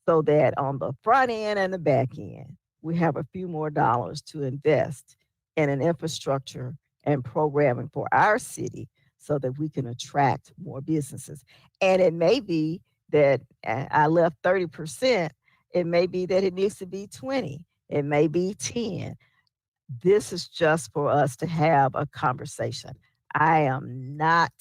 so that on the front end and the back end, we have a few more dollars to invest in an infrastructure and programming for our city so that we can attract more businesses. And it may be that I left 30%. It may be that it needs to be 20. It may be 10. This is just for us to have a conversation. I am not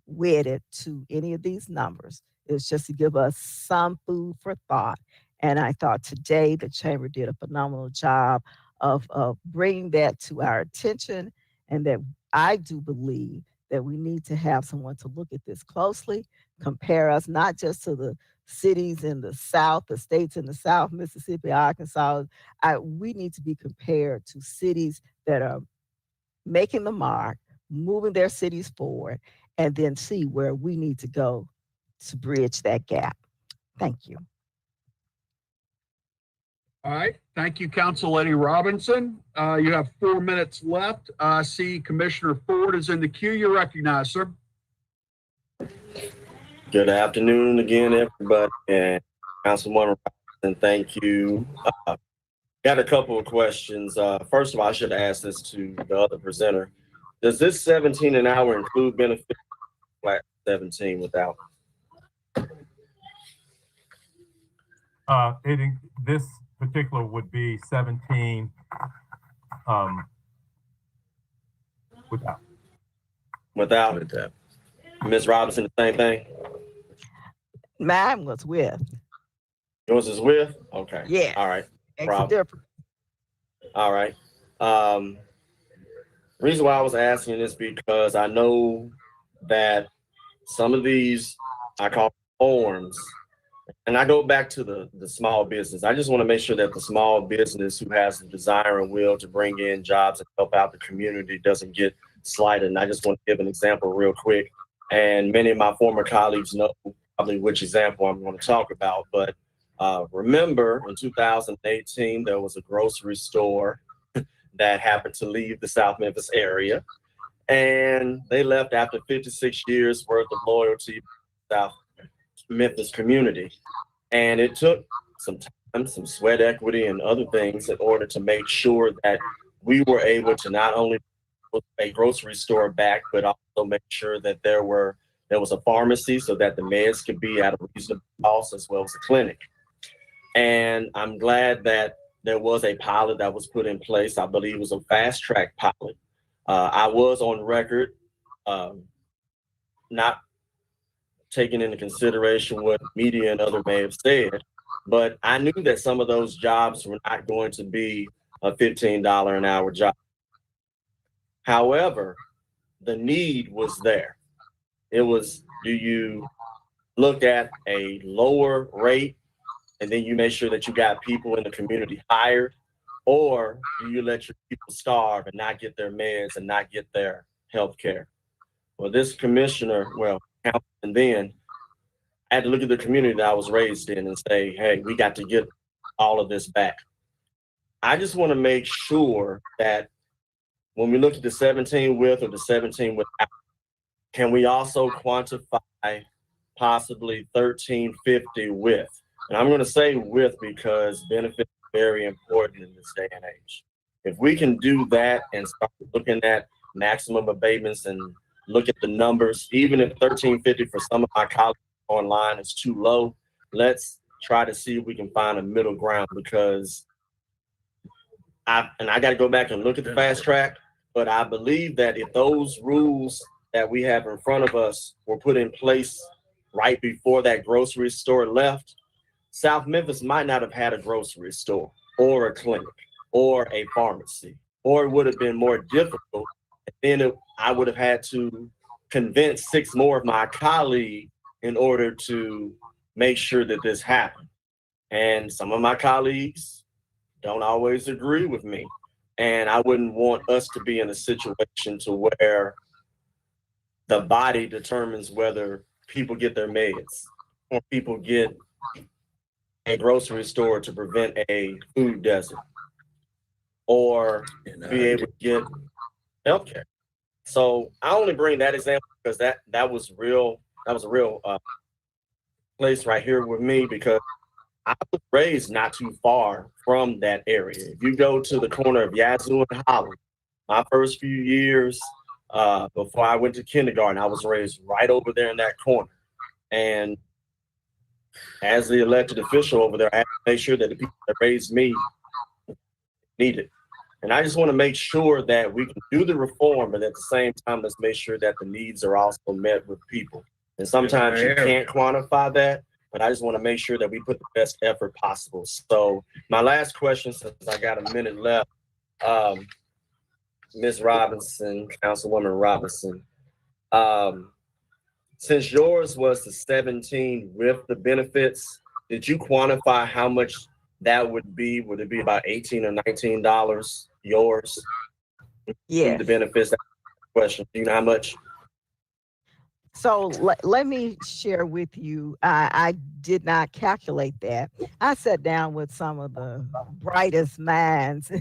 wedded to any of these numbers. It's just to give us some food for thought. And I thought today the chamber did a phenomenal job of bringing that to our attention, and that I do believe that we need to have someone to look at this closely, compare us not just to the cities in the South, the states in the South, Mississippi, Arkansas. We need to be compared to cities that are making the mark, moving their cities forward, and then see where we need to go to bridge that gap. Thank you. All right. Thank you, Council Lady Robinson. You have 4 minutes left. I see Commissioner Ford is in the queue. You're recognized, sir. Good afternoon again, everybody, and Councilwoman Robinson, thank you. Got a couple of questions. First of all, I should ask this to the other presenter. Does this 17 an hour include benefits? Flat 17 without? This particular would be 17 without. Without. Ms. Robinson, the same thing? Mine was with. Yours is with? Okay. Yeah. All right. Makes a difference. All right. Reason why I was asking this because I know that some of these I call forms, and I go back to the small business. I just want to make sure that the small business who has the desire and will to bring in jobs and help out the community doesn't get slighted. And I just want to give an example real quick. And many of my former colleagues know probably which example I'm going to talk about. But remember, in 2018, there was a grocery store that happened to leave the South Memphis area. And they left after 56 years worth of loyalty to the South Memphis community. And it took some time, some sweat equity and other things in order to make sure that we were able to not only put a grocery store back, but also make sure that there was a pharmacy so that the meds could be at a reasonable cost, as well as a clinic. And I'm glad that there was a pilot that was put in place. I believe it was a fast track pilot. I was on record not taking into consideration what media and other may have said, but I knew that some of those jobs were not going to be a $15 an hour job. However, the need was there. It was, do you look at a lower rate and then you make sure that you got people in the community hired, or do you let your people starve and not get their meds and not get their health care? Well, this commissioner, well, And then I had to look at the community that I was raised in and say, hey, we got to get all of this back. I just want to make sure that when we look at the 17 with or the 17 without, can we also quantify possibly 1350 with? And I'm going to say with because benefits are very important in this day and age. If we can do that and start looking at maximum abatements and look at the numbers, even if 1350 for some of my colleagues online is too low, let's try to see if we can find a middle ground, because I got to go back and look at the fast track, but I believe that if those rules that we have in front of us were put in place right before that grocery store left, South Memphis might not have had a grocery store or a clinic or a pharmacy, or it would have been more difficult. And then I would have had to convince 6 more of my colleagues in order to make sure that this happened. And some of my colleagues don't always agree with me. And I wouldn't want us to be in a situation to where the body determines whether people get their meds or people get a grocery store to prevent a food desert or be able to get healthcare. So I only bring that example because that was real. That was a real place right here with me, because I was raised not too far from that area. If you go to the corner of Yazoo and Holland, my first few years before I went to kindergarten, I was raised right over there in that corner. And as the elected official over there, I had to make sure that the people that raised me need it. And I just want to make sure that we can do the reform, but at the same time, let's make sure that the needs are also met with people. And sometimes you can't quantify that, but I just want to make sure that we put the best effort possible. So my last question, since I got a minute left, Ms. Robinson, Councilwoman Robinson, since yours was the 17 with the benefits, did you quantify how much that would be? Would it be about $18 or $19 yours? Yes. The benefits, that question. Do you know how much? So let me share with you. I did not calculate that. I sat down with some of the brightest minds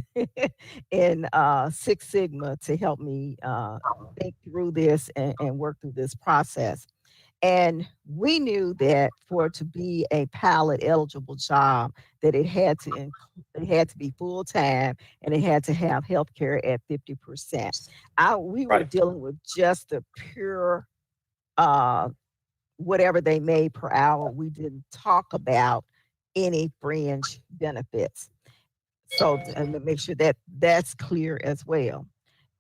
in Six Sigma to help me think through this and work through this process. And we knew that for it to be a pilot eligible job, that it had to be full time and it had to have health care at 50%. We were dealing with just the pure whatever they made per hour. We didn't talk about any fringe benefits. So and to make sure that that's clear as well.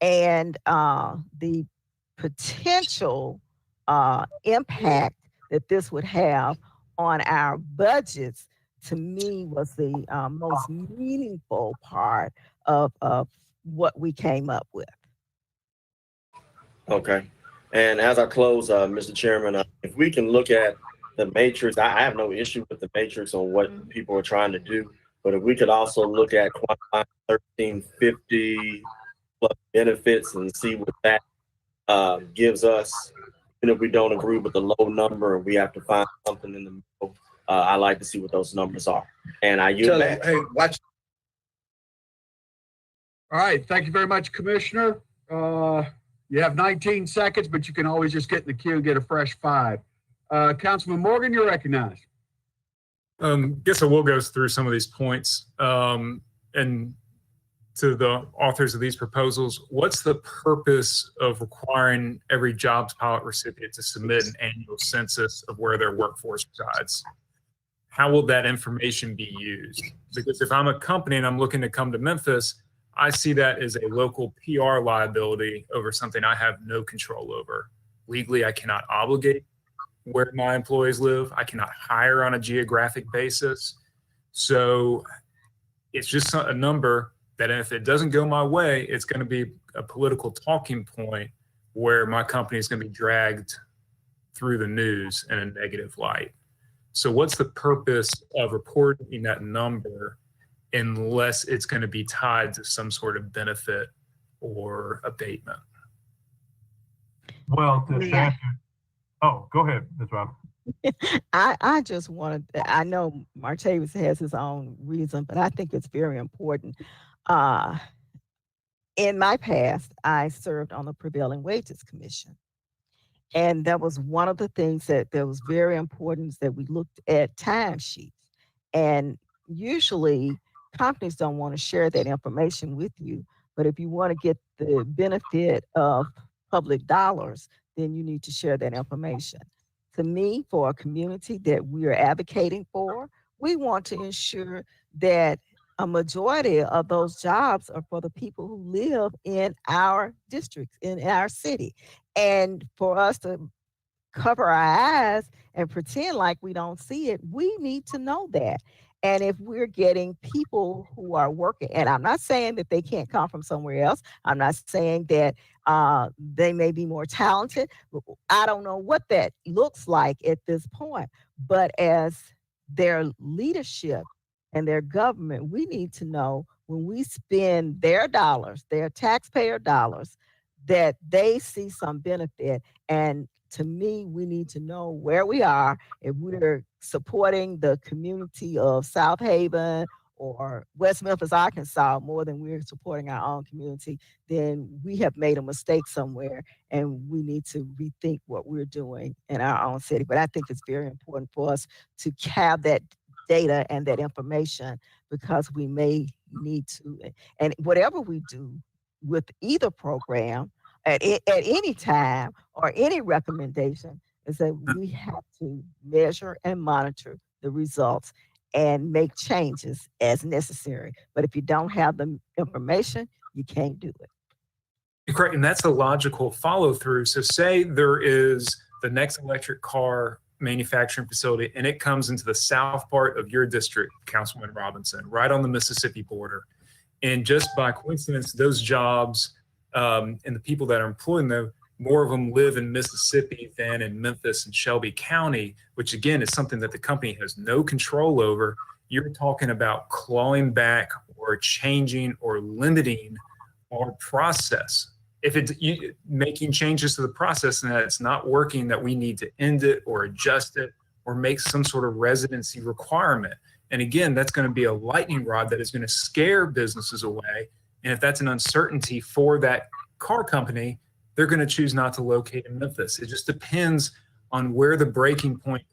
And the potential impact that this would have on our budgets, to me, was the most meaningful part of what we came up with. Okay. And as I close, Mr. Chairman, if we can look at the matrix, I have no issue with the matrix on what people are trying to do, but if we could also look at quantifying 1350 plus benefits and see what that gives us, even if we don't agree with the low number and we have to find something in the middle, I like to see what those numbers are. And I use that. Hey, watch. All right. Thank you very much, Commissioner. You have 19 seconds, but you can always just get in the queue and get a fresh 5. Councilman Morgan, you're recognized. Guess I will go through some of these points. And to the authors of these proposals, what's the purpose of requiring every jobs pilot recipient to submit an annual census of where their workforce resides? How will that information be used? Because if I'm a company and I'm looking to come to Memphis, I see that as a local PR liability over something I have no control over. Legally, I cannot obligate where my employees live. I cannot hire on a geographic basis. So it's just a number that if it doesn't go my way, it's going to be a political talking point where my company is going to be dragged through the news in a negative light. So what's the purpose of reporting that number unless it's going to be tied to some sort of benefit or abatement? Well, to answer Oh, go ahead, Ms. Robinson. I just wanted, I know Martavis has his own reason, but I think it's very important. In my past, I served on the Prevailing Wages Commission. And that was one of the things that was very important, is that we looked at timesheets. And usually companies don't want to share that information with you, but if you want to get the benefit of public dollars, then you need to share that information. To me, for a community that we are advocating for, we want to ensure that a majority of those jobs are for the people who live in our districts, in our city. And for us to cover our eyes and pretend like we don't see it, we need to know that. And if we're getting people who are working, and I'm not saying that they can't come from somewhere else, I'm not saying that they may be more talented. I don't know what that looks like at this point, but as their leadership and their government, we need to know when we spend their dollars, their taxpayer dollars, that they see some benefit. And to me, we need to know where we are. If we're supporting the community of South Haven or West Memphis, Arkansas, more than we're supporting our own community, then we have made a mistake somewhere, and we need to rethink what we're doing in our own city. But I think it's very important for us to have that data and that information, because we may need to, and whatever we do with either program at any time or any recommendation, is that we have to measure and monitor the results and make changes as necessary. But if you don't have the information, you can't do it. Correct, and that's a logical follow through. So say there is the next electric car manufacturing facility, and it comes into the south part of your district, Councilman Robinson, right on the Mississippi border. And just by coincidence, those jobs and the people that are employing them, more of them live in Mississippi than in Memphis and Shelby County, which again is something that the company has no control over. You're talking about clawing back or changing or limiting our process. If it's making changes to the process and that it's not working, that we need to end it or adjust it or make some sort of residency requirement. And again, that's going to be a lightning rod that is going to scare businesses away. And if that's an uncertainty for that car company, they're going to choose not to locate in Memphis. It just depends on where the breaking point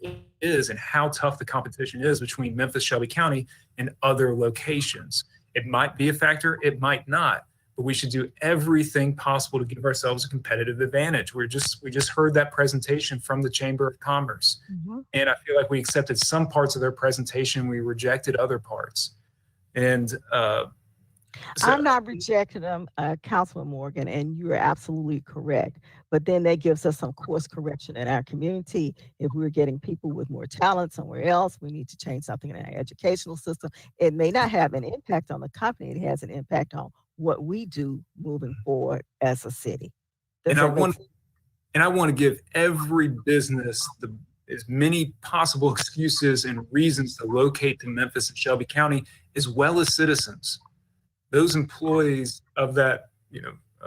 is and how tough the competition is between Memphis, Shelby County, and other locations. It might be a factor, it might not, but we should do everything possible to give ourselves a competitive advantage. We just heard that presentation from the Chamber of Commerce. Mm-hmm. And I feel like we accepted some parts of their presentation, we rejected other parts. And so, I'm not rejecting them, Councilman Morgan, and you are absolutely correct. But then that gives us some course correction in our community. If we're getting people with more talent somewhere else, we need to change something in our educational system. It may not have an impact on the company. It has an impact on what we do moving forward as a city. And I want to give every business as many possible excuses and reasons to locate to Memphis and Shelby County, as well as citizens. Those employees of that,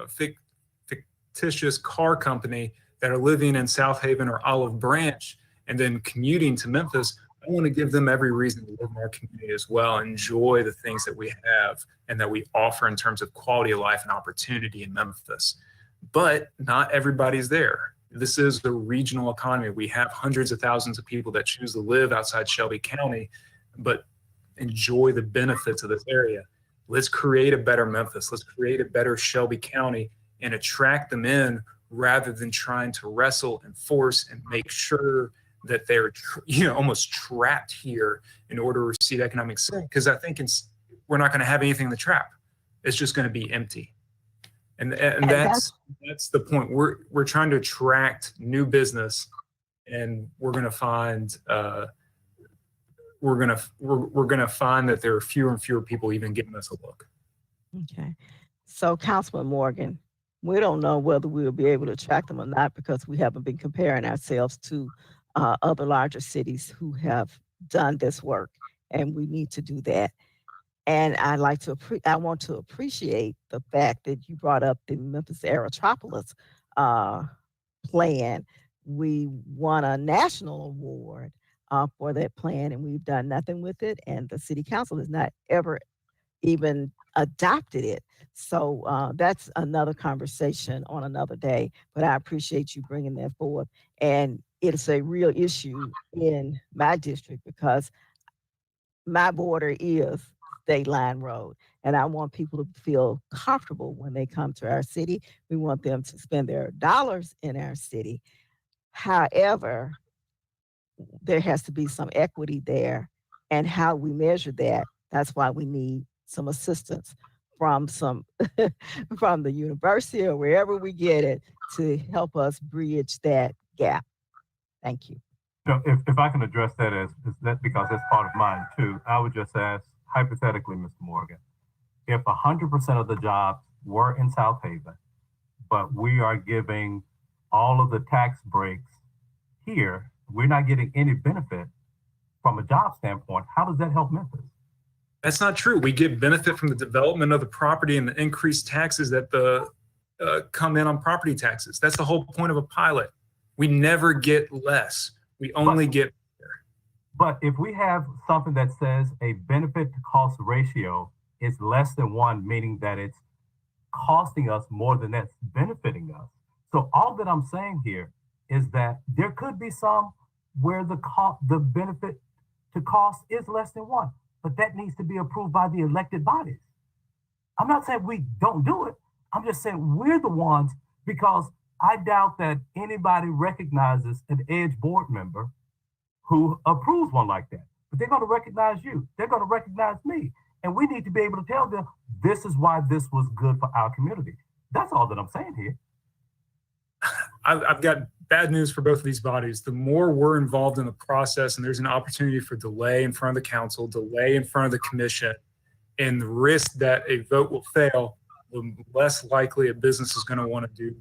fictitious car company that are living in South Haven or Olive Branch and then commuting to Memphis, I want to give them every reason to live in our community as well, enjoy the things that we have and that we offer in terms of quality of life and opportunity in Memphis. But not everybody's there. This is the regional economy. We have hundreds of thousands of people that choose to live outside Shelby County, but enjoy the benefits of this area. Let's create a better Memphis. Let's create a better Shelby County and attract them in rather than trying to wrestle and force and make sure that they're almost trapped here in order to receive economic sense. Because I think we're not going to have anything in the trap. It's just going to be empty. And that's the point. We're trying to attract new business, and we're going to find we're going to find that there are fewer and fewer people even giving us a look. Okay. So Councilman Morgan, we don't know whether we'll be able to attract them or not because we haven't been comparing ourselves to other larger cities who have done this work, and we need to do that. And I want to appreciate the fact that you brought up the Memphis Aerotropolis plan, we won a national award for that plan, and we've done nothing with it. And the city council has not ever even adopted it. So that's another conversation on another day. But I appreciate you bringing that forward. And it's a real issue in my district because my border is State Line Road. And I want people to feel comfortable when they come to our city. We want them to spend their dollars in our city. However, there has to be some equity there. And how we measure that, that's why we need some assistance from from the university or wherever we get it to help us bridge that gap. Thank you. No, if I can address that as that because that's part of mine too, I would just ask hypothetically, Mr. Morgan, if 100% of the jobs were in South Haven, but we are giving all of the tax breaks here, we're not getting any benefit from a job standpoint. How does that help Memphis? That's not true. We get benefit from the development of the property and the increased taxes that come in on property taxes. That's the whole point of a pilot. We never get less. We only get more. But if we have something that says a benefit to cost ratio is less than 1, meaning that it's costing us more than that's benefiting us. So all that I'm saying here is that there could be some where the benefit to cost is less than 1. But that needs to be approved by the elected bodies. I'm not saying we don't do it. I'm just saying we're the ones, because I doubt that anybody recognizes an EDGE board member who approves one like that. But they're going to recognize you. They're going to recognize me. And we need to be able to tell them, this is why this was good for our community. That's all that I'm saying here. I've got bad news for both of these bodies. The more we're involved in the process and there's an opportunity for delay in front of the council, delay in front of the commission, and the risk that a vote will fail, the less likely a business is going to want to do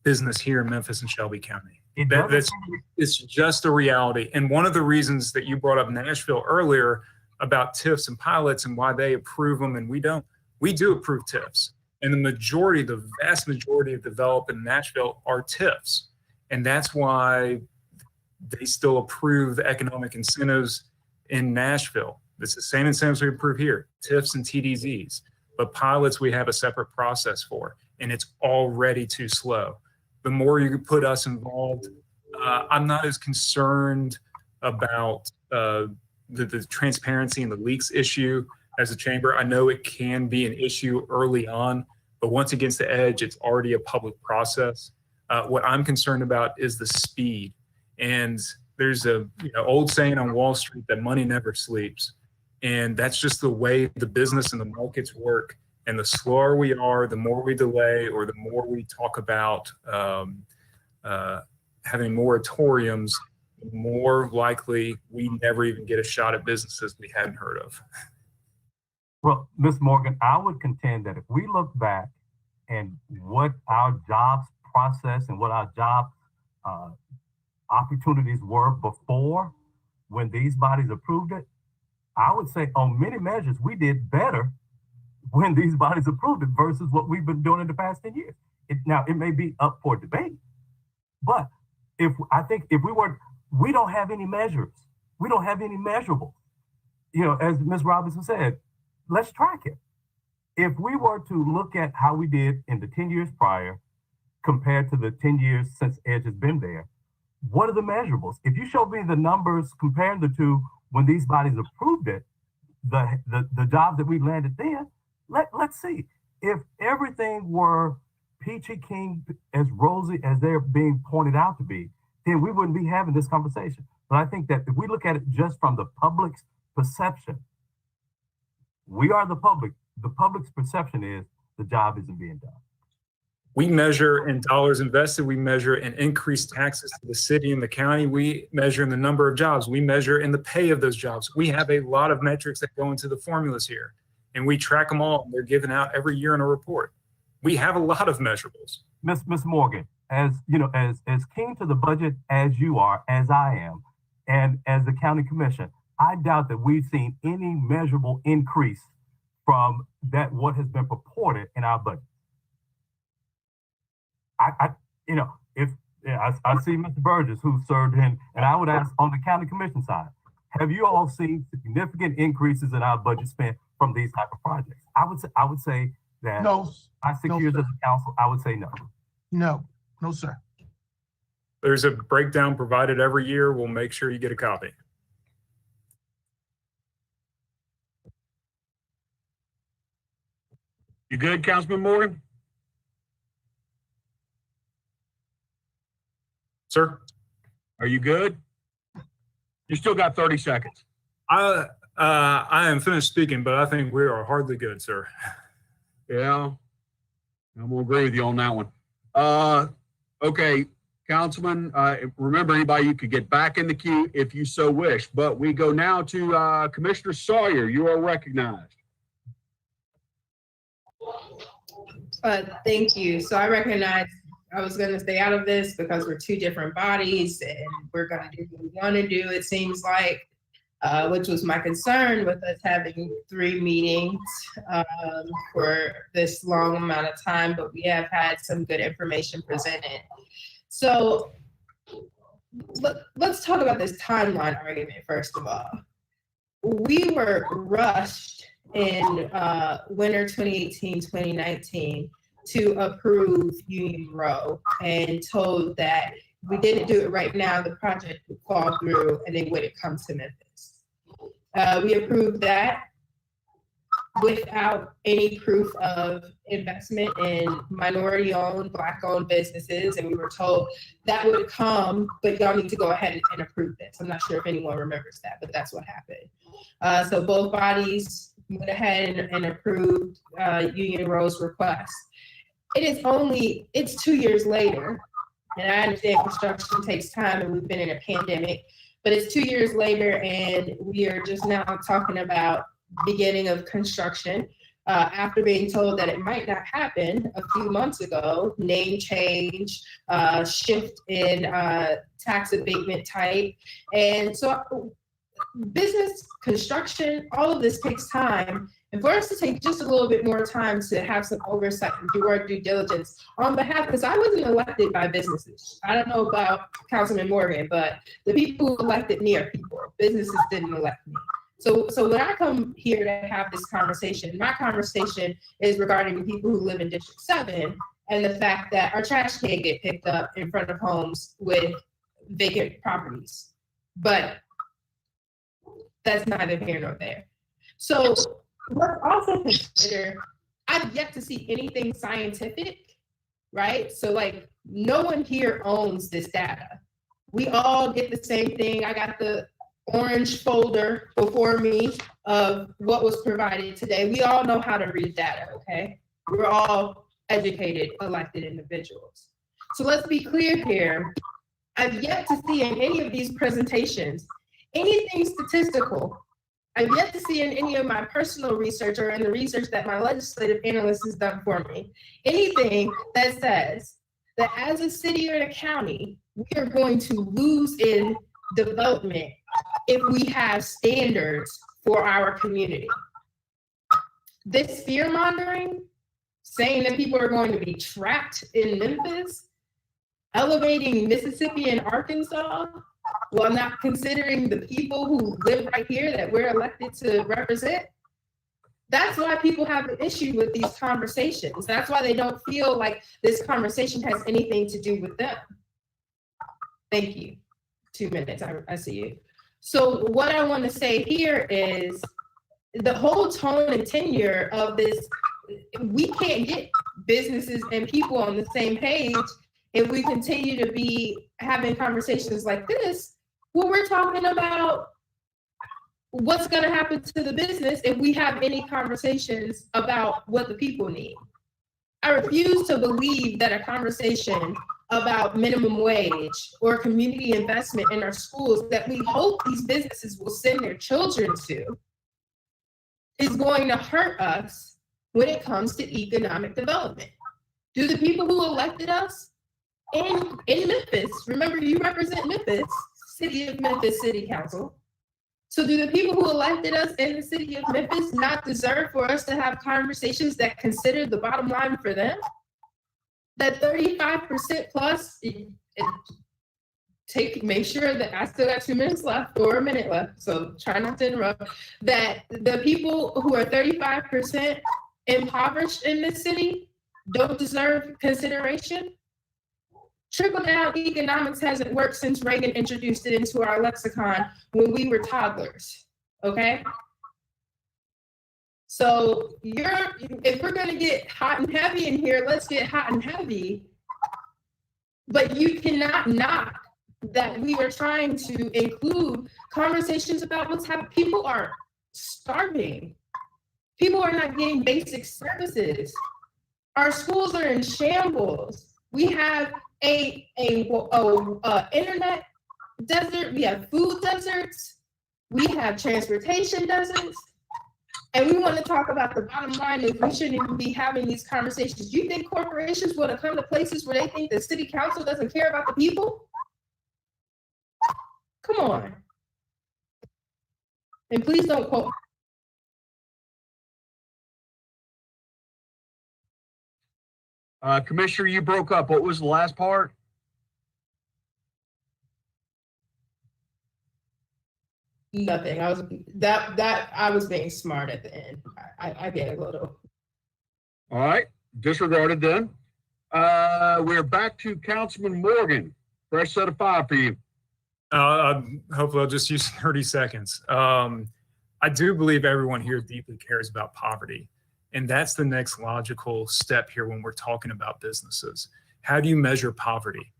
business here in Memphis and Shelby County. It's just a reality. And one of the reasons that you brought up Nashville earlier about TIFs and pilots and why they approve them and we don't, we do approve TIFs. And the vast majority of development in Nashville are TIFs. And that's why they still approve the economic incentives in Nashville. It's the same incentives we approve here, TIFs and TDZs. But pilots, we have a separate process for, and it's already too slow. The more you put us involved, I'm not as concerned about the transparency and the leaks issue as a chamber. I know it can be an issue early on, but once it gets to EDGE, it's already a public process. What I'm concerned about is the speed. And there's a old saying on Wall Street that money never sleeps. And that's just the way the business and the markets work. And the slower we are, the more we delay, or the more we talk about having moratoriums, the more likely we never even get a shot at businesses we hadn't heard of. Well, Ms. Morgan, I would contend that if we look back and what our jobs process and what our job opportunities were before when these bodies approved it, I would say on many measures, we did better when these bodies approved it versus what we've been doing in the past 10 years. Now, it may be up for debate, but we don't have any measures. We don't have any measurables. As Ms. Robinson said, let's track it. If we were to look at how we did in the 10 years prior compared to the 10 years since EDGE has been there, what are the measurables? If you show me the numbers comparing the two when these bodies approved it, the jobs that we landed then, let's see. If everything were peachy keen, as rosy as they're being pointed out to be, then we wouldn't be having this conversation. But I think that if we look at it just from the public's perception, we are the public. The public's perception is the job isn't being done. We measure in dollars invested. We measure in increased taxes to the city and the county. We measure in the number of jobs. We measure in the pay of those jobs. We have a lot of metrics that go into the formulas here, and we track them all. They're given out every year in a report. We have a lot of measurables. Ms. Morgan, as keen to the budget as you are, as I am, and as the county commission, I doubt that we've seen any measurable increase from that what has been purported in our budget. Yeah, I see Mr. Burgess, who served in, and I would ask on the county commission side, have you all seen significant increases in our budget spent from these type of projects? I would say that No, my 6 no, years sir. as a council, I would say no. No, sir. There's a breakdown provided every year. We'll make sure you get a copy. You good, Councilman Morgan? Sir? Are you good? You still got 30 seconds. I am finished speaking, but I think we are hardly good, sir. Yeah, I'm gonna agree with you on that one. Okay, Councilman, remember anybody, you could get back in the queue if you so wish, but we go now to Commissioner Sawyer. You are recognized. Thank you. So I recognize I was going to stay out of this because we're two different bodies and we're going to do what we want to do, it seems like, which was my concern with us having 3 meetings for this long amount of time, but we have had some good information presented. So let's talk about this timeline argument, first of all. We were rushed in winter 2018, 2019 to approve Union Row and told that if we didn't do it right now, the project would fall through and they wouldn't come to Memphis. We approved that without any proof of investment in minority-owned, Black-owned businesses, and we were told that would come, but y'all need to go ahead and approve this. I'm not sure if anyone remembers that, but that's what happened. So both bodies went ahead and approved Union Row's request. It's 2 years later, and I understand construction takes time and we've been in a pandemic, but it's 2 years later and we are just now talking about beginning of construction after being told that it might not happen a few months ago, name change, shift in tax abatement type. And so business, construction, all of this takes time. And for us to take just a little bit more time to have some oversight and do our due diligence on behalf, because I wasn't elected by businesses. I don't know about Councilman Morgan, but the people who elected me are people. Businesses didn't elect me. So when I come here to have this conversation, my conversation is regarding the people who live in District 7 and the fact that our trash can't get picked up in front of homes with vacant properties. But that's neither here nor there. So let's also consider, I've yet to see anything scientific, right? So like no one here owns this data. We all get the same thing. I got the orange folder before me of what was provided today. We all know how to read data, okay? We're all educated, elected individuals. So let's be clear here. I've yet to see in any of these presentations anything statistical. I've yet to see in any of my personal research or in the research that my legislative analyst has done for me, anything that says that as a city or a county, we are going to lose in development if we have standards for our community. This fear mongering, saying that people are going to be trapped in Memphis, elevating Mississippi and Arkansas, while not considering the people who live right here that we're elected to represent. That's why people have an issue with these conversations. That's why they don't feel like this conversation has anything to do with them. Thank you. 2 minutes, I see you. So what I want to say here is the whole tone and tenure of this, we can't get businesses and people on the same page if we continue to be having conversations like this, where we're talking about what's going to happen to the business if we have any conversations about what the people need. I refuse to believe that a conversation about minimum wage or community investment in our schools that we hope these businesses will send their children to is going to hurt us when it comes to economic development. Do the people who elected us in Memphis, remember you represent Memphis, City of Memphis City Council. So do the people who elected us in the city of Memphis not deserve for us to have conversations that consider the bottom line for them? That 35% plus make sure that I still got 2 minutes left or a minute left, so try not to interrupt, that the people who are 35% impoverished in this city don't deserve consideration. Trickle-down economics hasn't worked since Reagan introduced it into our lexicon when we were toddlers, okay? So if we're gonna get hot and heavy in here, let's get hot and heavy. But you cannot knock that we are trying to include conversations about what's happening. People are starving. People are not getting basic services. Our schools are in shambles. We have a internet desert. We have food deserts. We have transportation deserts. And we want to talk about the bottom line is we shouldn't even be having these conversations. Do you think corporations want to come to places where they think the city council doesn't care about the people? Come on. And please don't quote. Commissioner, you broke up. What was the last part? Nothing. I was being smart at the end. I get a little. All right, disregarded then. We're back to Councilman Morgan. Fresh set of 5 for you. Hopefully I'll just use 30 seconds. I do believe everyone here deeply cares about poverty. And that's the next logical step here when we're talking about businesses. How do you measure poverty?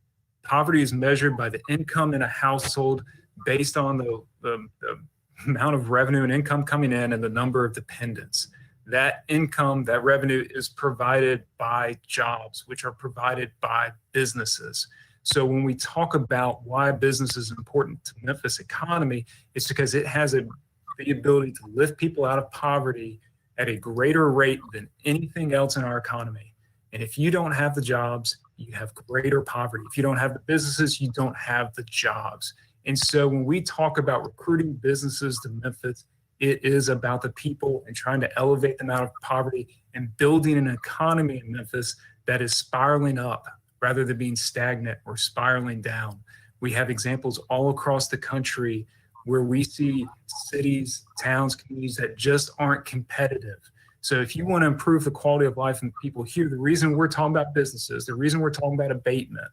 Poverty is measured by the income in a household based on the amount of revenue and income coming in and the number of dependents. That income, that revenue is provided by jobs, which are provided by businesses. So when we talk about why business is important to Memphis economy, it's because it has the ability to lift people out of poverty at a greater rate than anything else in our economy. And if you don't have the jobs, you have greater poverty. If you don't have the businesses, you don't have the jobs. And so when we talk about recruiting businesses to Memphis, it is about the people and trying to elevate them out of poverty and building an economy in Memphis that is spiraling up rather than being stagnant or spiraling down. We have examples all across the country where we see cities, towns, communities that just aren't competitive. So if you want to improve the quality of life of people here, the reason we're talking about businesses, the reason we're talking about abatement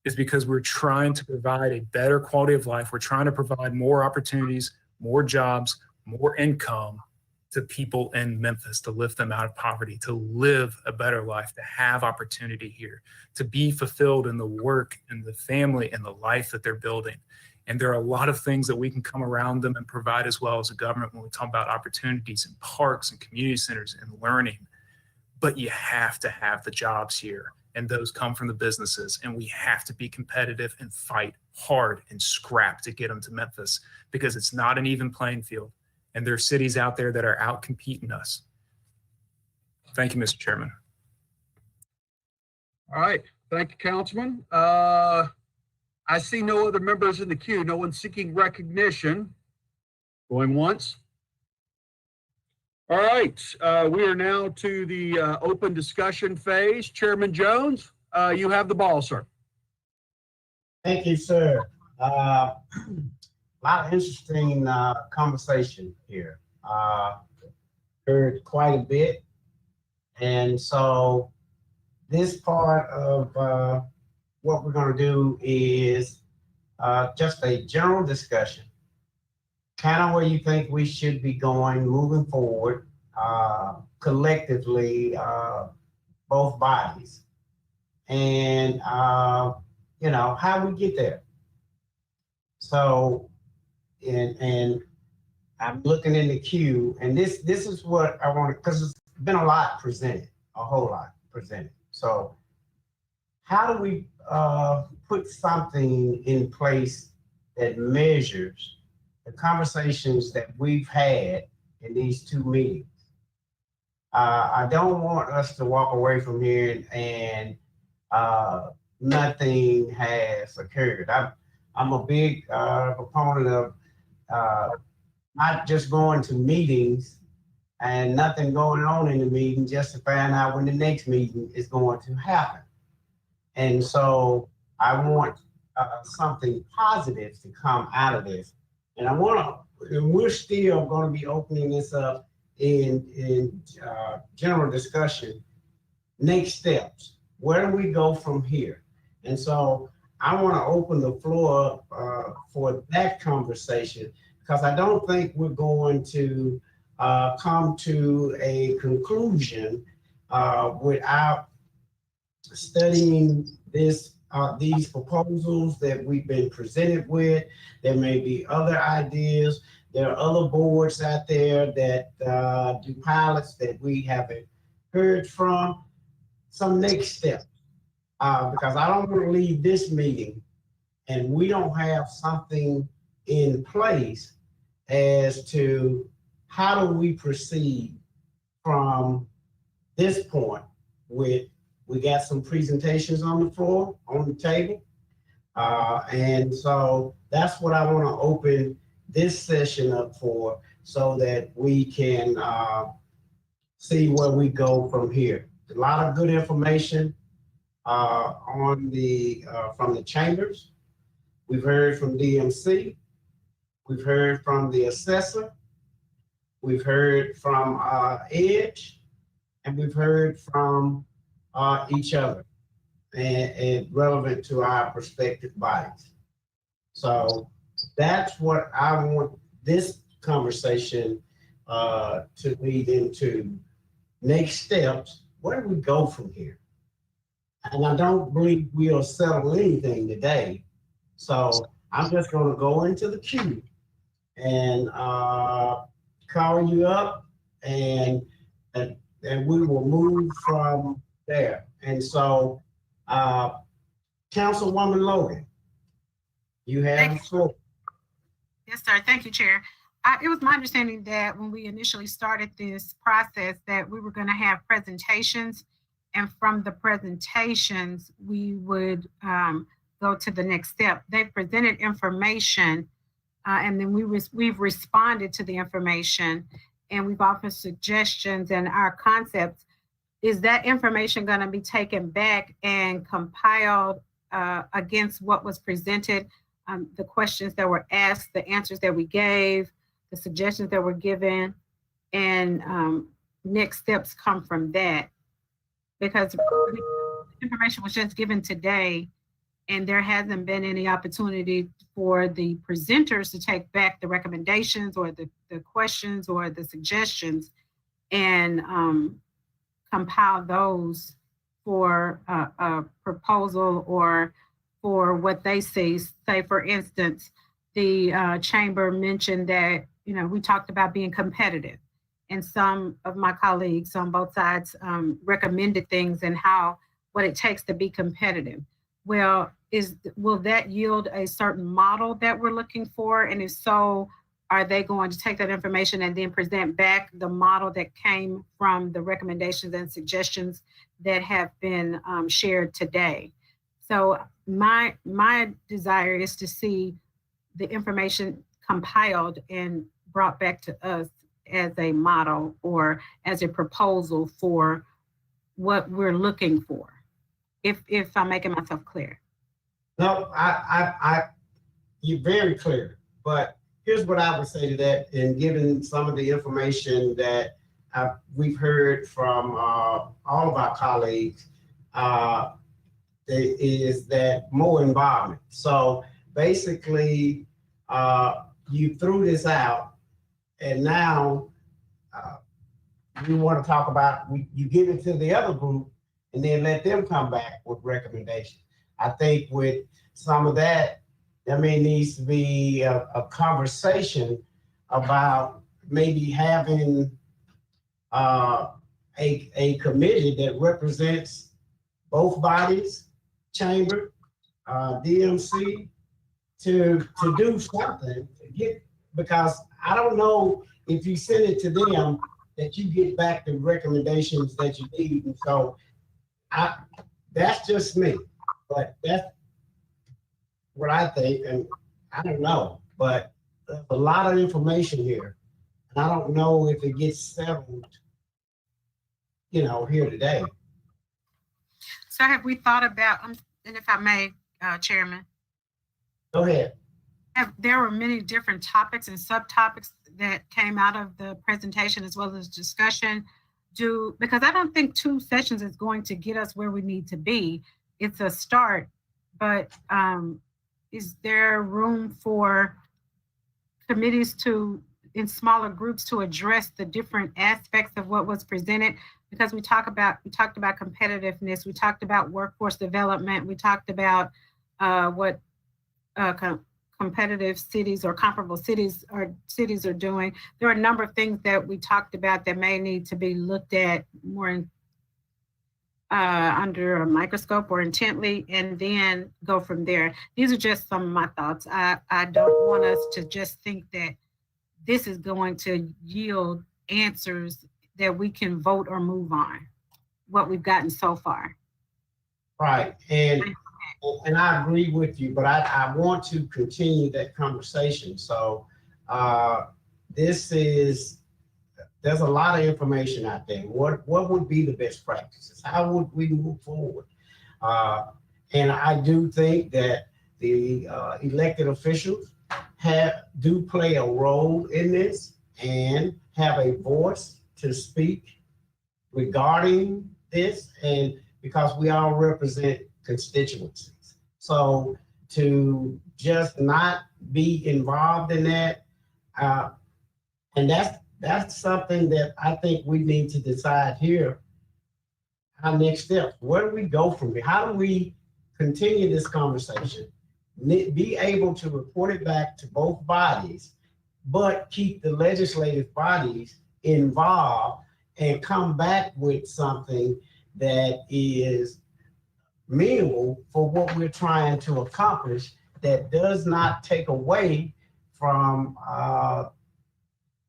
is because we're trying to provide a better quality of life. We're trying to provide more opportunities, more jobs, more income to people in Memphis to lift them out of poverty, to live a better life, to have opportunity here, to be fulfilled in the work and the family and the life that they're building. And there are a lot of things that we can come around them and provide as well as a government when we talk about opportunities in parks and community centers and learning. But you have to have the jobs here, and those come from the businesses. And we have to be competitive and fight hard and scrap to get them to Memphis because it's not an even playing field. And there are cities out there that are out competing us. Thank you, Mr. Chairman. All right. Thank you, Councilman. I see no other members in the queue. No one seeking recognition. Going once. All right. We are now to the open discussion phase. Chairman Jones, you have the ball, sir. Thank you, sir. A lot of interesting conversation here. Heard quite a bit. And so this part of what we're going to do is just a general discussion, kind of where you think we should be going moving forward collectively, both bodies, and you know, how we get there. So, and I'm looking in the queue, and this is what I want to, because it's been a lot presented, a whole lot presented. So how do we put something in place that measures the conversations that we've had in these 2 meetings? I don't want us to walk away from here and nothing has occurred. I'm a big proponent of not just going to meetings and nothing going on in the meeting just to find out when the next meeting is going to happen. And so I want something positive to come out of this. And and we're still going to be opening this up in general discussion. Next steps. Where do we go from here? And so I want to open the floor for that conversation, because I don't think we're going to come to a conclusion without studying these proposals that we've been presented with. There may be other ideas. There are other boards out there that do pilots that we haven't heard from. Some next steps, because I don't want to leave this meeting and we don't have something in place as to how do we proceed from this point. We got some presentations on the floor, on the table, and so that's what I want to open this session up for, so that we can see where we go from here. A lot of good information from the chambers. We've heard from DMC. We've heard from the assessor. We've heard from Edge, and we've heard from each other, and relevant to our prospective bodies. So that's what I want this conversation to lead into. Next steps. Where do we go from here? And I don't believe we'll settle anything today. So I'm just going to go into the queue and call you up, and we will move from there. And so, Councilwoman Logan, you have the floor. Yes, sir. Thank you, Chair. It was my understanding that when we initially started this process that we were going to have presentations, and from the presentations, we would go to the next step. They presented information, and then we've responded to the information, and we've offered suggestions and our concepts. Is that information going to be taken back and compiled against what was presented, the questions that were asked, the answers that we gave, the suggestions that were given, and next steps come from that? Because information was just given today, and there hasn't been any opportunity for the presenters to take back the recommendations or the questions or the suggestions and compile those for a proposal or for what they see. Say, for instance, the chamber mentioned that, we talked about being competitive, and some of my colleagues on both sides recommended things and what it takes to be competitive. Well, will that yield a certain model that we're looking for? And if so, are they going to take that information and then present back the model that came from the recommendations and suggestions that have been shared today? So my desire is to see the information compiled and brought back to us as a model or as a proposal for what we're looking for, if I'm making myself clear. No, you're very clear, but here's what I would say to that, and given some of the information that we've heard from all of our colleagues, is that more involvement. So basically, you threw this out, and now we want to talk about, you give it to the other group and then let them come back with recommendations. I think with some of that, there may needs to be a conversation about maybe having a committee that represents both bodies, chamber, DMC, to do something to get, because I don't know if you send it to them that you get back the recommendations that you need. And so that's just me, but that's what I think. And I don't know, but there's a lot of information here. And I don't know if it gets settled, here today. So have we thought about, and if I may Chairman. Go ahead. There were many different topics and subtopics that came out of the presentation as well as discussion. Because I don't think 2 sessions is going to get us where we need to be. It's a start, but is there room for committees in smaller groups to address the different aspects of what was presented? Because we talked about competitiveness, we talked about workforce development, we talked about what competitive cities or comparable cities are doing. There are a number of things that we talked about that may need to be looked at more under a microscope or intently, and then go from there. These are just some of my thoughts. I don't want us to just think that this is going to yield answers that we can vote or move on, what we've gotten so far. Right, and I agree with you, but I want to continue that conversation. So there's a lot of information out there. What would be the best practices? How would we move forward? And I do think that the elected officials do play a role in this and have a voice to speak regarding this, and because we all represent constituencies. So to just not be involved in that, and that's something that I think we need to decide here. Our next steps. Where do we go from here? How do we continue this conversation? Be able to report it back to both bodies, but keep the legislative bodies involved and come back with something that is meaningful for what we're trying to accomplish, that does not take away from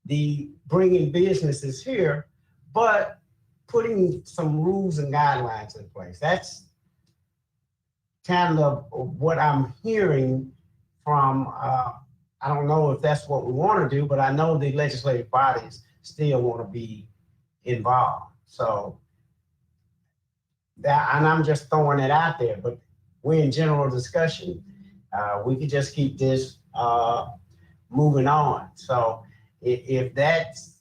the bringing businesses here, but putting some rules and guidelines in place. That's kind of what I'm hearing from, I don't know if that's what we want to do, but I know the legislative bodies still want to be involved. So that, and I'm just throwing it out there, but we're in general discussion. We could just keep this moving on. So if that's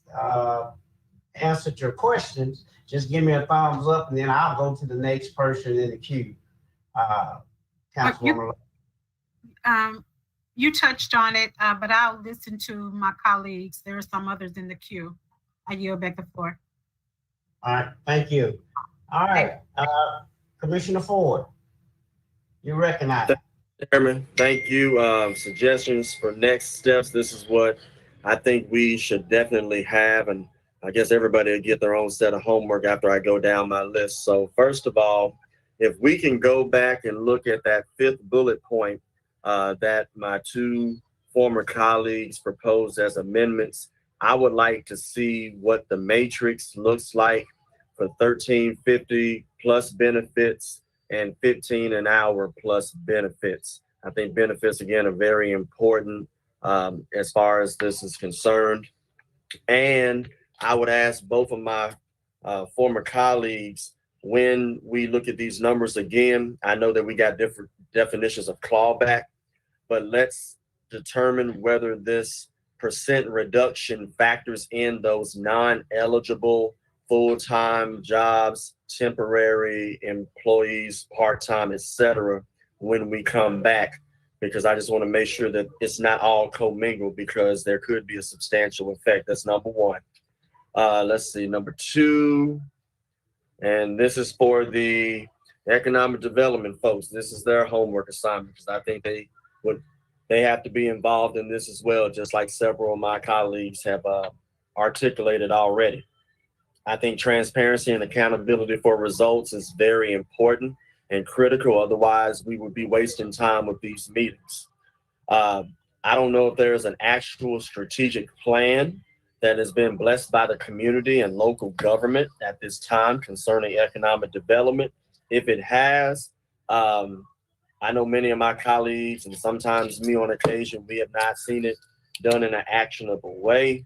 answered your questions, just give me a thumbs up, and then I'll go to the next person in the queue. Councilwoman. You touched on it, but I'll listen to my colleagues. There are some others in the queue. I yield back the floor. All right, thank you. All right, Commissioner Ford, you recognize. Chairman, thank you. Suggestions for next steps. This is what I think we should definitely have, and I guess everybody will get their own set of homework after I go down my list. So first of all, if we can go back and look at that 5th bullet point that my 2 former colleagues proposed as amendments, I would like to see what the matrix looks like for $13.50 plus benefits and $15 an hour plus benefits. I think benefits, again, are very important as far as this is concerned. And I would ask both of my former colleagues, when we look at these numbers again, I know that we got different definitions of clawback, but let's determine whether this percent reduction factors in those non-eligible full-time jobs, temporary employees, part-time, etc., when we come back, because I just want to make sure that it's not all commingled, because there could be a substantial effect. That's number 1. Let's see, number 2, and this is for the economic development folks. This is their homework assignment, because I think they have to be involved in this as well, just like several of my colleagues have articulated already. I think transparency and accountability for results is very important and critical. Otherwise, we would be wasting time with these meetings. I don't know if there's an actual strategic plan that has been blessed by the community and local government at this time concerning economic development. If it has, I know many of my colleagues, and sometimes me on occasion, we have not seen it done in an actionable way.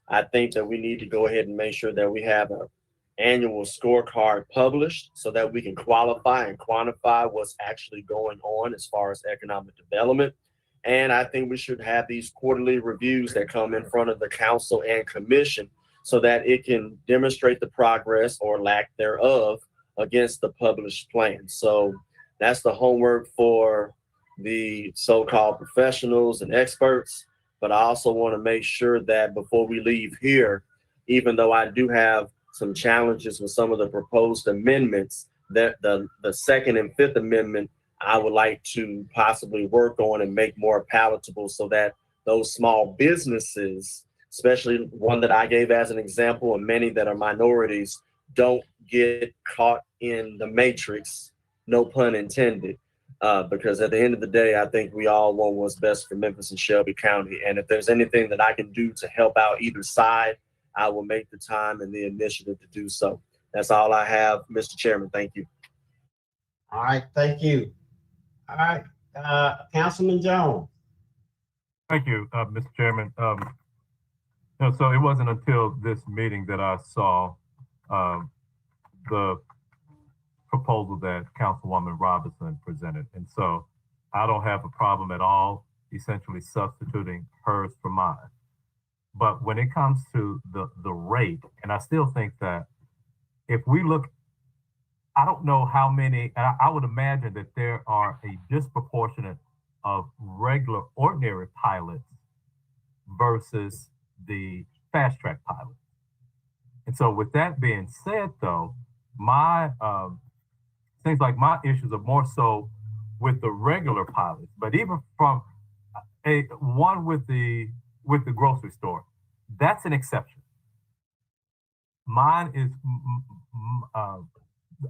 I think that we need to go ahead and make sure that we have annual scorecard published so that we can qualify and quantify what's actually going on as far as economic development. And I think we should have these quarterly reviews that come in front of the council and commission so that it can demonstrate the progress or lack thereof against the published plan. So that's the homework for the so-called professionals and experts. But I also want to make sure that before we leave here, even though I do have some challenges with some of the proposed amendments, that the second and fifth amendment, I would like to possibly work on and make more palatable so that those small businesses, especially one that I gave as an example and many that are minorities, don't get caught in the matrix, no pun intended. Because at the end of the day, I think we all want what's best for Memphis and Shelby County. And if there's anything that I can do to help out either side, I will make the time and the initiative to do so. That's all I have, Mr. Chairman. Thank you. All right, thank you. All right, Councilman Jones. Thank you, Mr. Chairman. So it wasn't until this meeting that I saw the proposal that Councilwoman Robinson presented. And so I don't have a problem at all essentially substituting hers for mine. But when it comes to the rate, and I still think that if we look, I don't know how many, and I would imagine that there are a disproportionate of regular ordinary pilots versus the fast track pilots. And so with that being said though, things like my issues are more so with the regular pilots, but even from one with the grocery store, that's an exception. Mine is,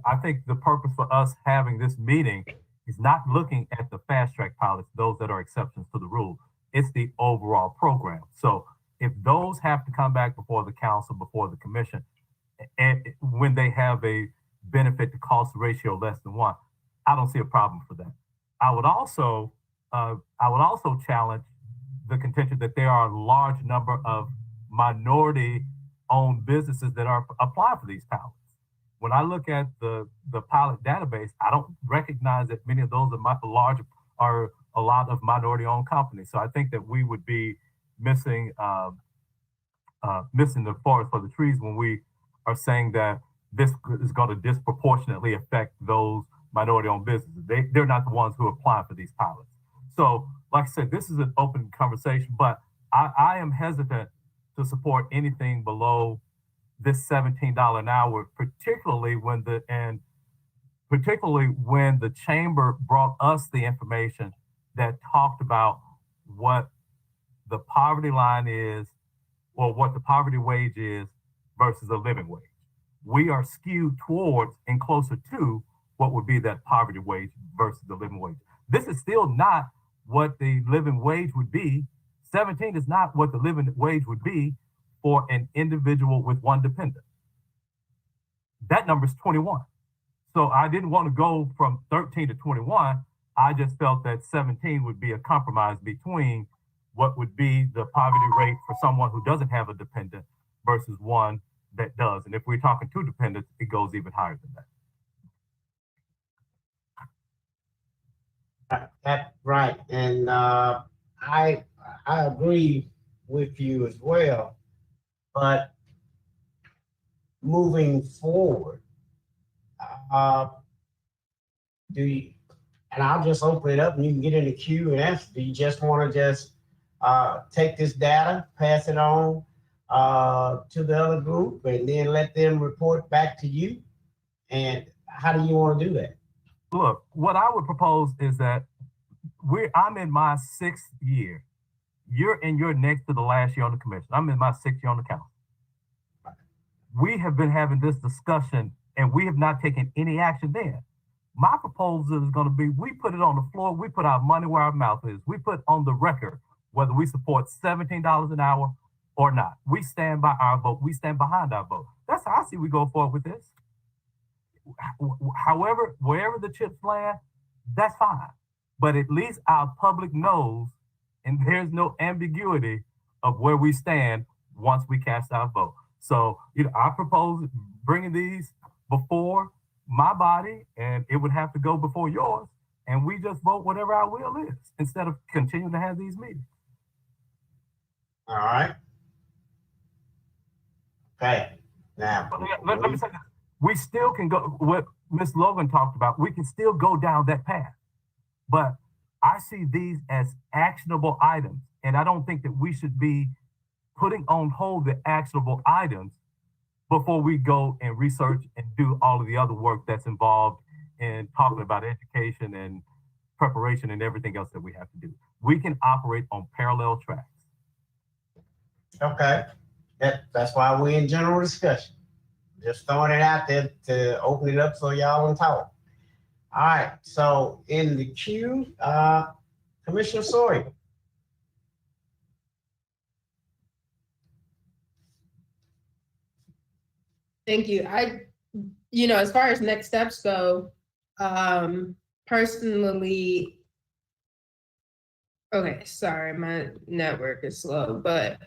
I think the purpose for us having this meeting is not looking at the fast track pilots, those that are exceptions to the rule. It's the overall program. So if those have to come back before the council, before the commission, and when they have a benefit to cost ratio less than 1, I don't see a problem for that. I would also challenge the contention that there are a large number of minority-owned businesses that are apply for these pilots. When I look at the pilot database, I don't recognize that many of those are a lot of minority-owned companies. So I think that we would be missing the forest for the trees when we are saying that this is going to disproportionately affect those minority-owned businesses. They're not the ones who apply for these pilots. So, like I said, this is an open conversation, but I am hesitant to support anything below this $17 an hour, particularly when the chamber brought us the information that talked about what the poverty line is, or what the poverty wage is versus a living wage. We are skewed towards and closer to what would be that poverty wage versus the living wage. This is still not what the living wage would be. 17 is not what the living wage would be for an individual with one dependent. That number is 21. So I didn't want to go from 13 to 21. I just felt that 17 would be a compromise between what would be the poverty rate for someone who doesn't have a dependent versus one that does. And if we're talking 2 dependents, it goes even higher than that. That's right. And I agree with you as well. But moving forward, and I'll just open it up and you can get in the queue and answer. Do you just want to just take this data, pass it on to the other group, and then let them report back to you? And how do you want to do that? Look, what I would propose is that I'm in my 6th year. You're next to the last year on the commission. I'm in my 6th year on the council. We have been having this discussion and we have not taken any action there. My proposal is going to be, we put it on the floor, we put our money where our mouth is. We put on the record whether we support $17 an hour or not. We stand by our vote. We stand behind our vote. That's how I see we go forward with this. However, wherever the chips land, that's fine. But at least our public knows, and there's no ambiguity of where we stand once we cast our vote. So, I propose bringing these before my body, and it would have to go before yours, and we just vote whatever our will is instead of continuing to have these meetings. All right. Okay. Now, let me say this. We still can go, what Ms. Logan talked about, we can still go down that path. But I see these as actionable items, and I don't think that we should be putting on hold the actionable items before we go and research and do all of the other work that's involved in talking about education and preparation and everything else that we have to do. We can operate on parallel tracks. okay. That's why we're in general discussion. Just throwing it out there to open it up so y'all can talk. All right, so in the queue, Commissioner Sawyer. Thank you. As far as next steps go, personally, okay, sorry, my network is slow, but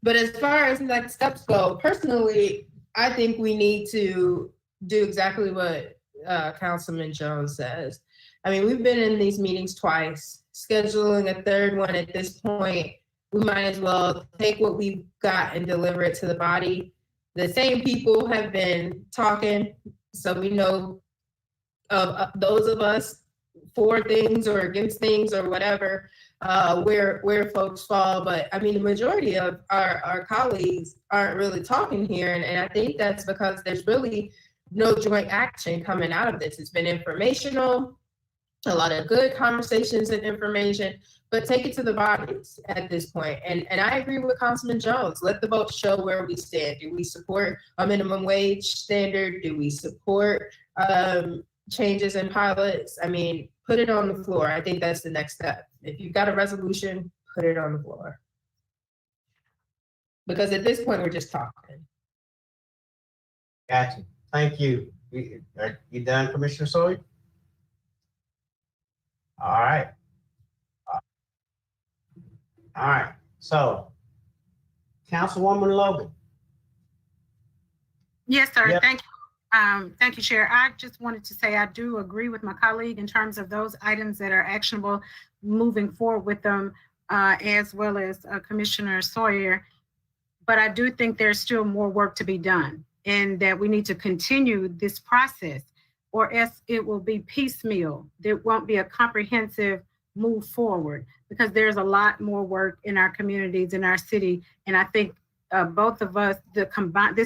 as far as next steps go, personally, I think we need to do exactly what Councilman Jones says. I mean, we've been in these meetings twice, scheduling a third one at this point. We might as well take what we've got and deliver it to the body. The same people have been talking, so we know of those of us for things or against things or whatever, where folks fall. But I mean, the majority of our colleagues aren't really talking here. And I think that's because there's really no joint action coming out of this. It's been informational, a lot of good conversations and information, but take it to the bodies at this point. And I agree with Councilman Jones. Let the vote show where we stand. Do we support a minimum wage standard? Do we support changes in pilots? I mean, put it on the floor. I think that's the next step. If you've got a resolution, put it on the floor. Because at this point, we're just talking. Gotcha. Thank you. Are you done, Commissioner Sawyer? All right. All right. So, Councilwoman Logan. Yes, sir. Yep. Thank you. Thank you, Chair. I just wanted to say I do agree with my colleague in terms of those items that are actionable, moving forward with them, as well as Commissioner Sawyer. But I do think there's still more work to be done, and that we need to continue this process, or else it will be piecemeal. There won't be a comprehensive move forward, because there's a lot more work in our communities, in our city. And I think both of us, this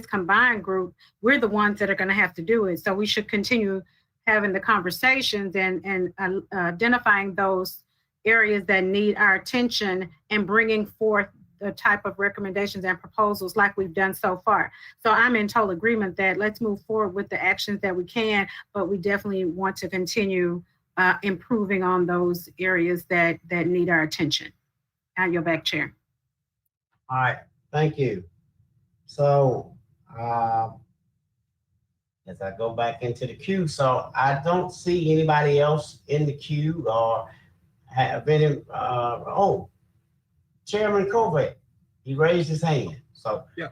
combined group, we're the ones that are going to have to do it. So we should continue having the conversations and identifying those areas that need our attention and bringing forth the type of recommendations and proposals like we've done so far. So I'm in total agreement that let's move forward with the actions that we can, but we definitely want to continue improving on those areas that need our attention. Now you're back, Chair. All right. Thank you. So, as I go back into the queue, so I don't see anybody else in the queue or have any, Chairman Covey, he raised his hand. So yeah,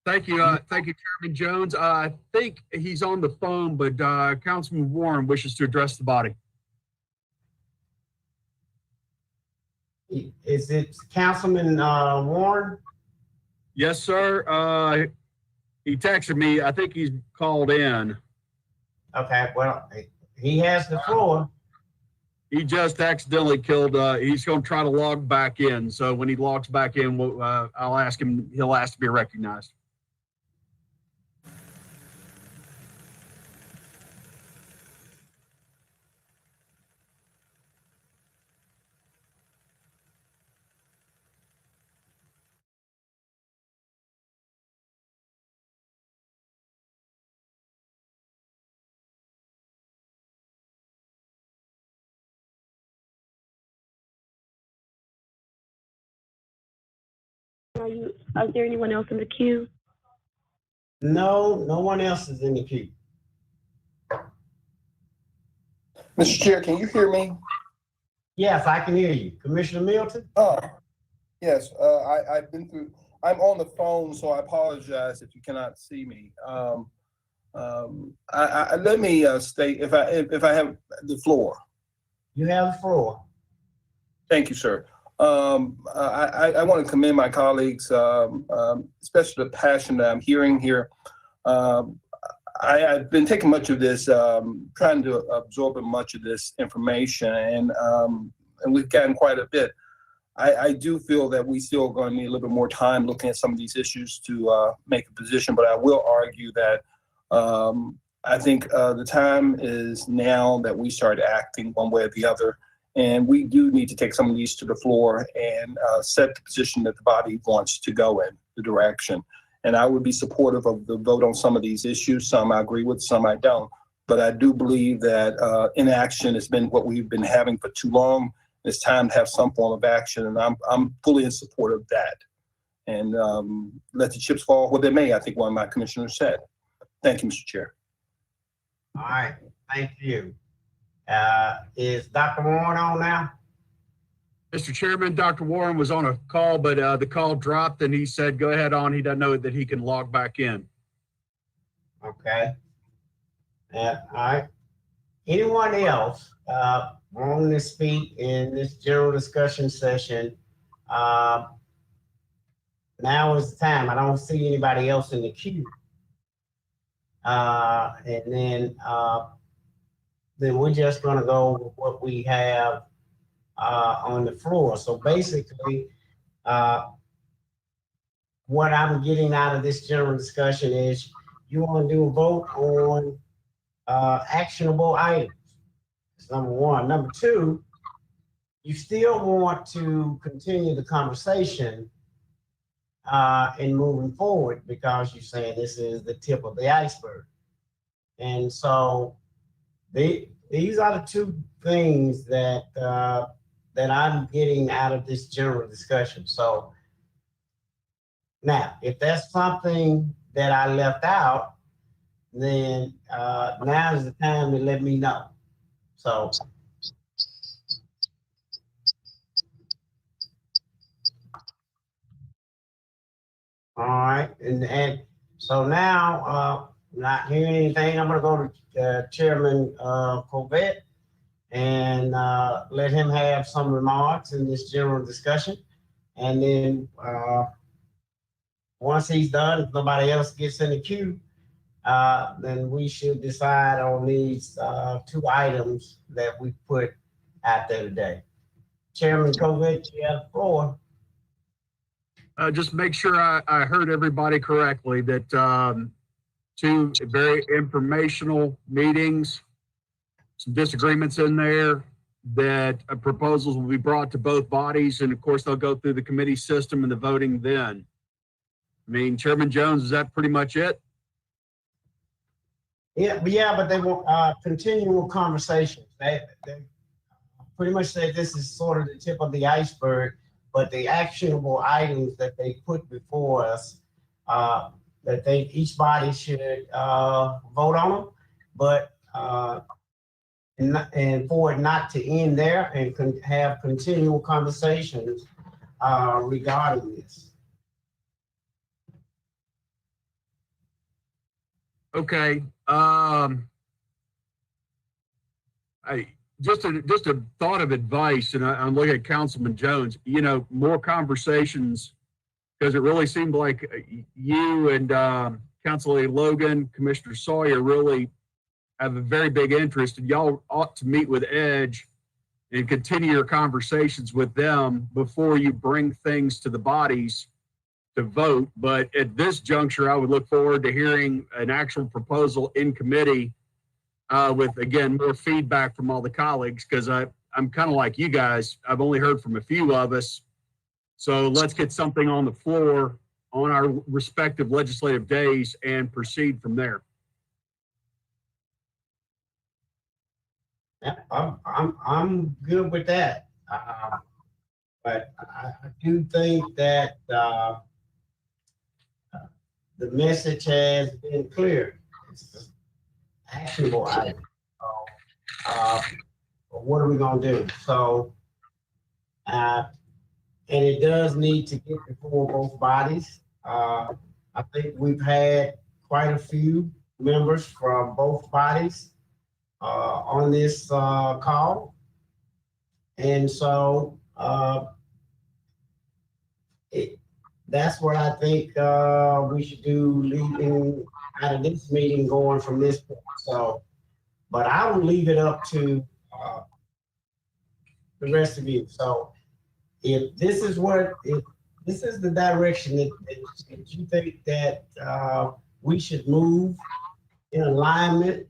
thank you, Chairman Jones. I think he's on the phone, but Councilman Warren wishes to address the body. Is it Councilman Warren? Yes, sir. He texted me. I think he's called in. Okay, well, he has the floor. He just accidentally killed, he's going to try to log back in. So when he logs back in, I'll ask him, he'll ask to be recognized. Is there anyone else in the queue? No, no one else is in the queue. Mr. Chair, can you hear me? Yes, I can hear you. Commissioner Milton? Yes, I've been through, I'm on the phone, so I apologize if you cannot see me. Let me state if I have the floor. You have the floor. Thank you, sir. I want to commend my colleagues, especially the passion that I'm hearing here. I've been taking much of this, trying to absorb much of this information, and we've gotten quite a bit. I do feel that we still going to need a little bit more time looking at some of these issues to make a position, but I will argue that I think the time is now that we start acting one way or the other, and we do need to take some of these to the floor and set the position that the body wants to go in, the direction. And I would be supportive of the vote on some of these issues. Some I agree with, some I don't. But I do believe that inaction has been what we've been having for too long. It's time to have some form of action, and I'm fully in support of that. And let the chips fall where they may, I think one of my commissioners said. Thank you, Mr. Chair. All right, thank you. Is Dr. Warren on now? Mr. Chairman, Dr. Warren was on a call, but the call dropped and he said, go ahead on. He doesn't know that he can log back in. Okay. All right. Anyone else wanting to speak in this general discussion session? Now is the time. I don't see anybody else in the queue. And then we're just going to go with what we have on the floor. So basically, what I'm getting out of this general discussion is you want to do a vote on actionable items. That's number one. Number two, you still want to continue the conversation in moving forward because you're saying this is the tip of the iceberg. And so these are the two things that that I'm getting out of this general discussion. So now, if that's something that I left out, then now is the time to let me know. So all right, and so now not hearing anything, I'm gonna go to Chairman Covet and let him have some remarks in this general discussion. And then once he's done, if nobody else gets in the queue, then we should decide on these two items that we put out there today. Chairman Covet, you have the floor. Just make sure I heard everybody correctly that two very informational meetings, some disagreements in there, that proposals will be brought to both bodies, and of course they'll go through the committee system and the voting then. I mean, Chairman Jones, is that pretty much it? Yeah, but they want continual conversations. They pretty much say this is sort of the tip of the iceberg, but the actionable items that they put before us, that each body should vote on them, but and for it not to end there and have continual conversations regarding this. Okay. Just a thought of advice, and I'm looking at Councilman Jones, you know, more conversations, because it really seemed like you and Councilor Logan, Commissioner Sawyer really have a very big interest, and y'all ought to meet with Edge and continue your conversations with them before you bring things to the bodies to vote. But at this juncture, I would look forward to hearing an actual proposal in committee with, again, more feedback from all the colleagues, because I'm kind of like you guys. I've only heard from a few of us. So let's get something on the floor on our respective legislative days and proceed from there. Yeah, I'm good with that. But I do think that the message has been clear. It's actionable item. What are we gonna do? So, and it does need to get before both bodies. I think we've had quite a few members from both bodies on this call. And so that's what I think we should do leaving out of this meeting going from this point. So, but I will leave it up to the rest of you. So if this is the direction that you think that we should move in alignment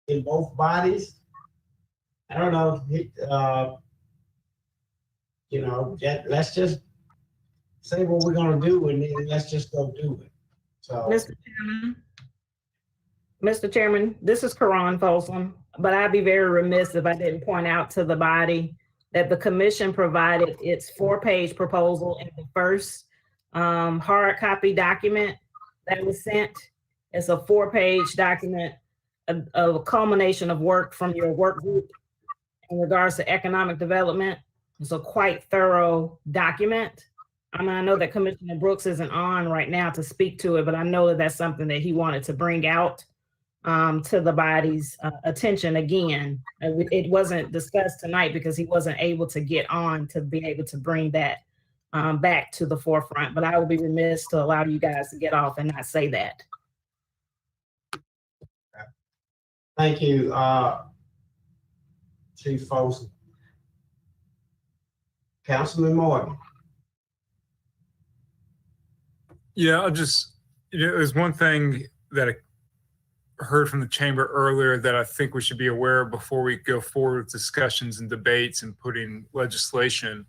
in both bodies, I don't know, let's just say what we're gonna do and then let's just go do it. So, Mr. Chairman, this is Karan Folsom, but I'd be very remiss if I didn't point out to the body that the commission provided its 4-page proposal in the first hard copy document that was sent. It's a 4-page document of a culmination of work from your work group in regards to economic development. It's a quite thorough document. I mean, I know that Commissioner Brooks isn't on right now to speak to it, but I know that that's something that he wanted to bring out to the body's attention again. It wasn't discussed tonight because he wasn't able to get on to be able to bring that back to the forefront, but I will be remiss to allow you guys to get off and not say that. thank you, Chief Folsom. Councilman Morgan. Yeah, there's one thing that I heard from the chamber earlier that I think we should be aware of before we go forward with discussions and debates and putting legislation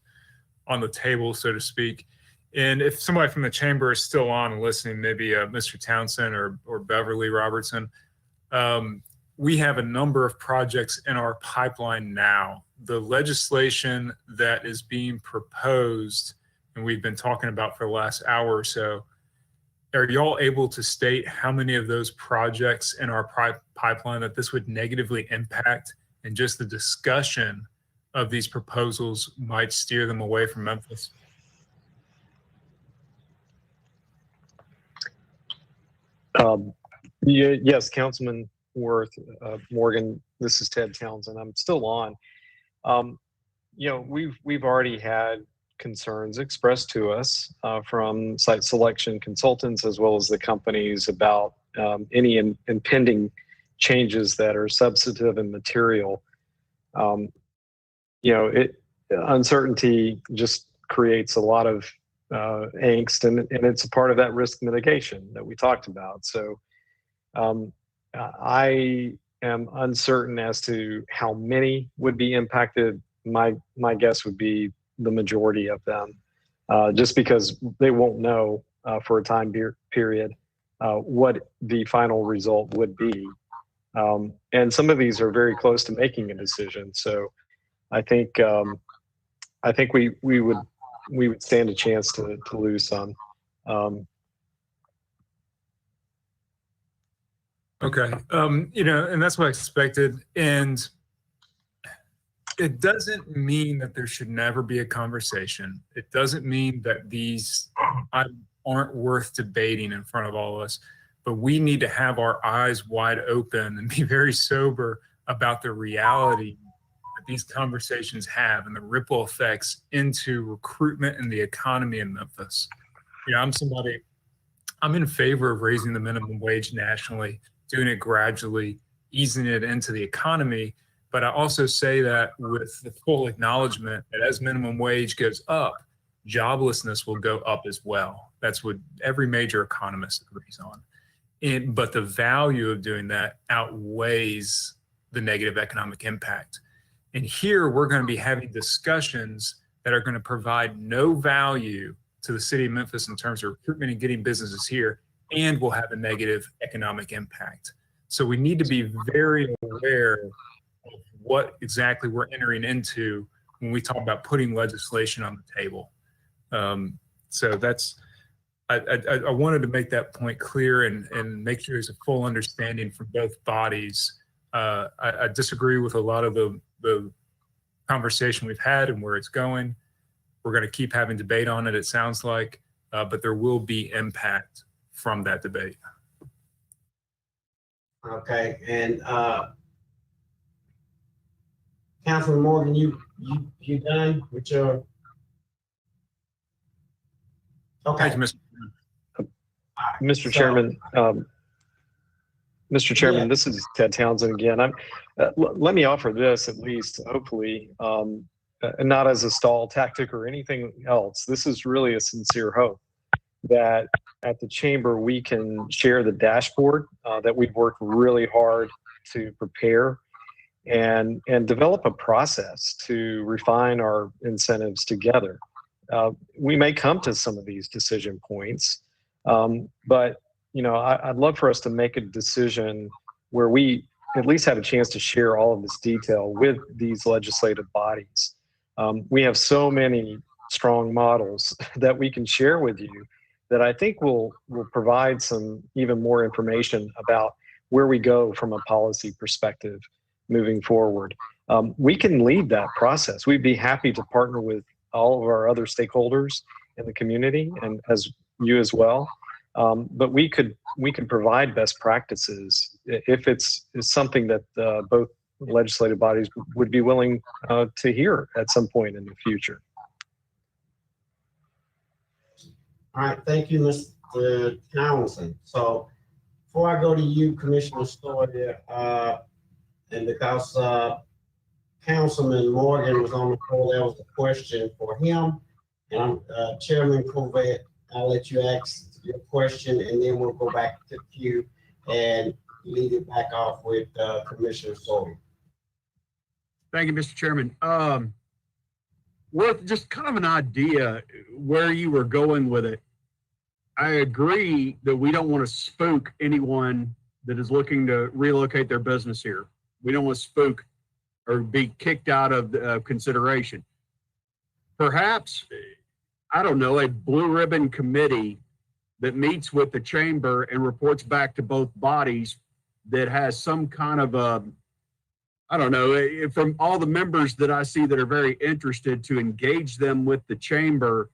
on the table, so to speak. And if somebody from the chamber is still on and listening, maybe Mr. Townsend or Beverly Robertson, we have a number of projects in our pipeline now. The legislation that is being proposed, and we've been talking about for the last hour or so, are y'all able to state how many of those projects in our pipeline that this would negatively impact, and just the discussion of these proposals might steer them away from Memphis? Yes, Councilman Morgan, this is Ted Townsend. I'm still on. We've already had concerns expressed to us from site selection consultants as well as the companies about any impending changes that are substantive and material. Uncertainty just creates a lot of angst, and it's a part of that risk mitigation that we talked about. So I am uncertain as to how many would be impacted. My guess would be the majority of them, just because they won't know for a time period what the final result would be. And some of these are very close to making a decision. So I think we would stand a chance to lose some. Okay, and that's what I expected. And it doesn't mean that there should never be a conversation. It doesn't mean that these aren't worth debating in front of all of us, but we need to have our eyes wide open and be very sober about the reality that these conversations have and the ripple effects into recruitment and the economy in Memphis. I'm in favor of raising the minimum wage nationally, doing it gradually, easing it into the economy. But I also say that with the full acknowledgement that as minimum wage goes up, joblessness will go up as well. That's what every major economist agrees on. But the value of doing that outweighs the negative economic impact. And here we're going to be having discussions that are going to provide no value to the city of Memphis in terms of recruitment and getting businesses here, and will have a negative economic impact. So we need to be very aware of what exactly we're entering into when we talk about putting legislation on the table. So that's, I wanted to make that point clear and make sure there's a full understanding from both bodies. I disagree with a lot of the conversation we've had and where it's going. We're going to keep having debate on it, it sounds like, but there will be impact from that debate. Okay, and Councilman Morgan, you done with your? Okay. Thank you, Mr. Mr. Chairman, Mr. Chairman, this is Ted Townsend again. Let me offer this at least, hopefully, and not as a stall tactic or anything else. This is really a sincere hope that at the chamber we can share the dashboard that we've worked really hard to prepare and develop a process to refine our incentives together. We may come to some of these decision points, but I'd love for us to make a decision where we at least have a chance to share all of this detail with these legislative bodies. We have so many strong models that we can share with you that I think will provide some even more information about where we go from a policy perspective moving forward. We can lead that process. We'd be happy to partner with all of our other stakeholders in the community and as you as well. But we could provide best practices if it's something that both legislative bodies would be willing to hear at some point in the future. All right, thank you, Mr. Townsend. So before I go to you, Commissioner Stoyer, and because Councilman Morgan was on the call, there was a question for him. And Chairman Covet, I'll let you ask your question, and then we'll go back to the queue and lead it back off with Commissioner Stoyer. Thank you, Mr. Chairman. Worth just kind of an idea where you were going with it. I agree that we don't want to spook anyone that is looking to relocate their business here. We don't want to spook or be kicked out of consideration. Perhaps, I don't know, a blue ribbon committee that meets with the chamber and reports back to both bodies that has some kind of a, I don't know, from all the members that I see that are very interested, to engage them with the chamber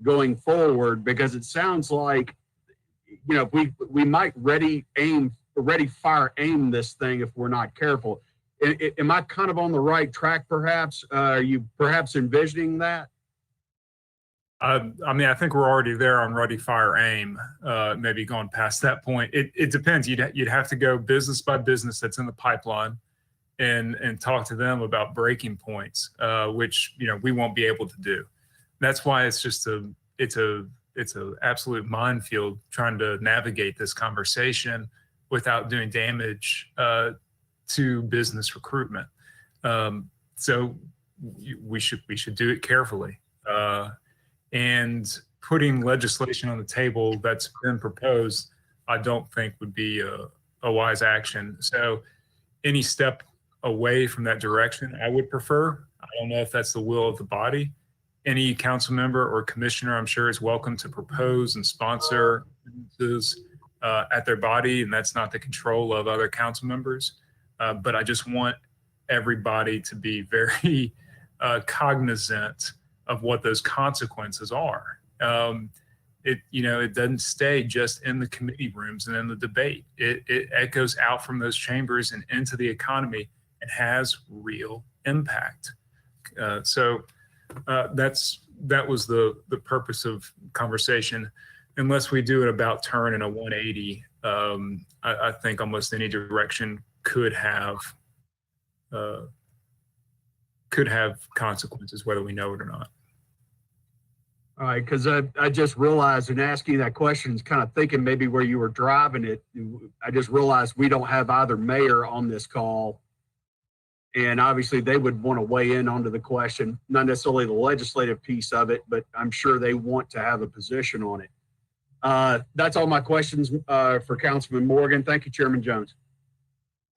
going forward, because it sounds like, we might ready, fire, aim this thing if we're not careful. Am I kind of on the right track, perhaps? Are you perhaps envisioning that? I think we're already there on ready, fire, aim, maybe gone past that point. It depends. You'd have to go business by business that's in the pipeline and talk to them about breaking points, which, we won't be able to do. That's why it's just it's a absolute minefield trying to navigate this conversation without doing damage to business recruitment. So we should do it carefully. And putting legislation on the table that's been proposed, I don't think would be a wise action. So any step away from that direction, I would prefer. I don't know if that's the will of the body. Any council member or commissioner, I'm sure, is welcome to propose and sponsor at their body, and that's not the control of other council members. But I just want everybody to be very cognizant of what those consequences are. It doesn't stay just in the committee rooms and in the debate. It echoes out from those chambers and into the economy and has real impact. So that was the purpose of conversation. Unless we do it about turn in a 180, I think almost any direction could have consequences, whether we know it or not. All right, because I just realized in asking that question, kind of thinking maybe where you were driving it, I just realized we don't have either mayor on this call. And obviously they would want to weigh in onto the question, not necessarily the legislative piece of it, but I'm sure they want to have a position on it. That's all my questions for Councilman Morgan. Thank you, Chairman Jones.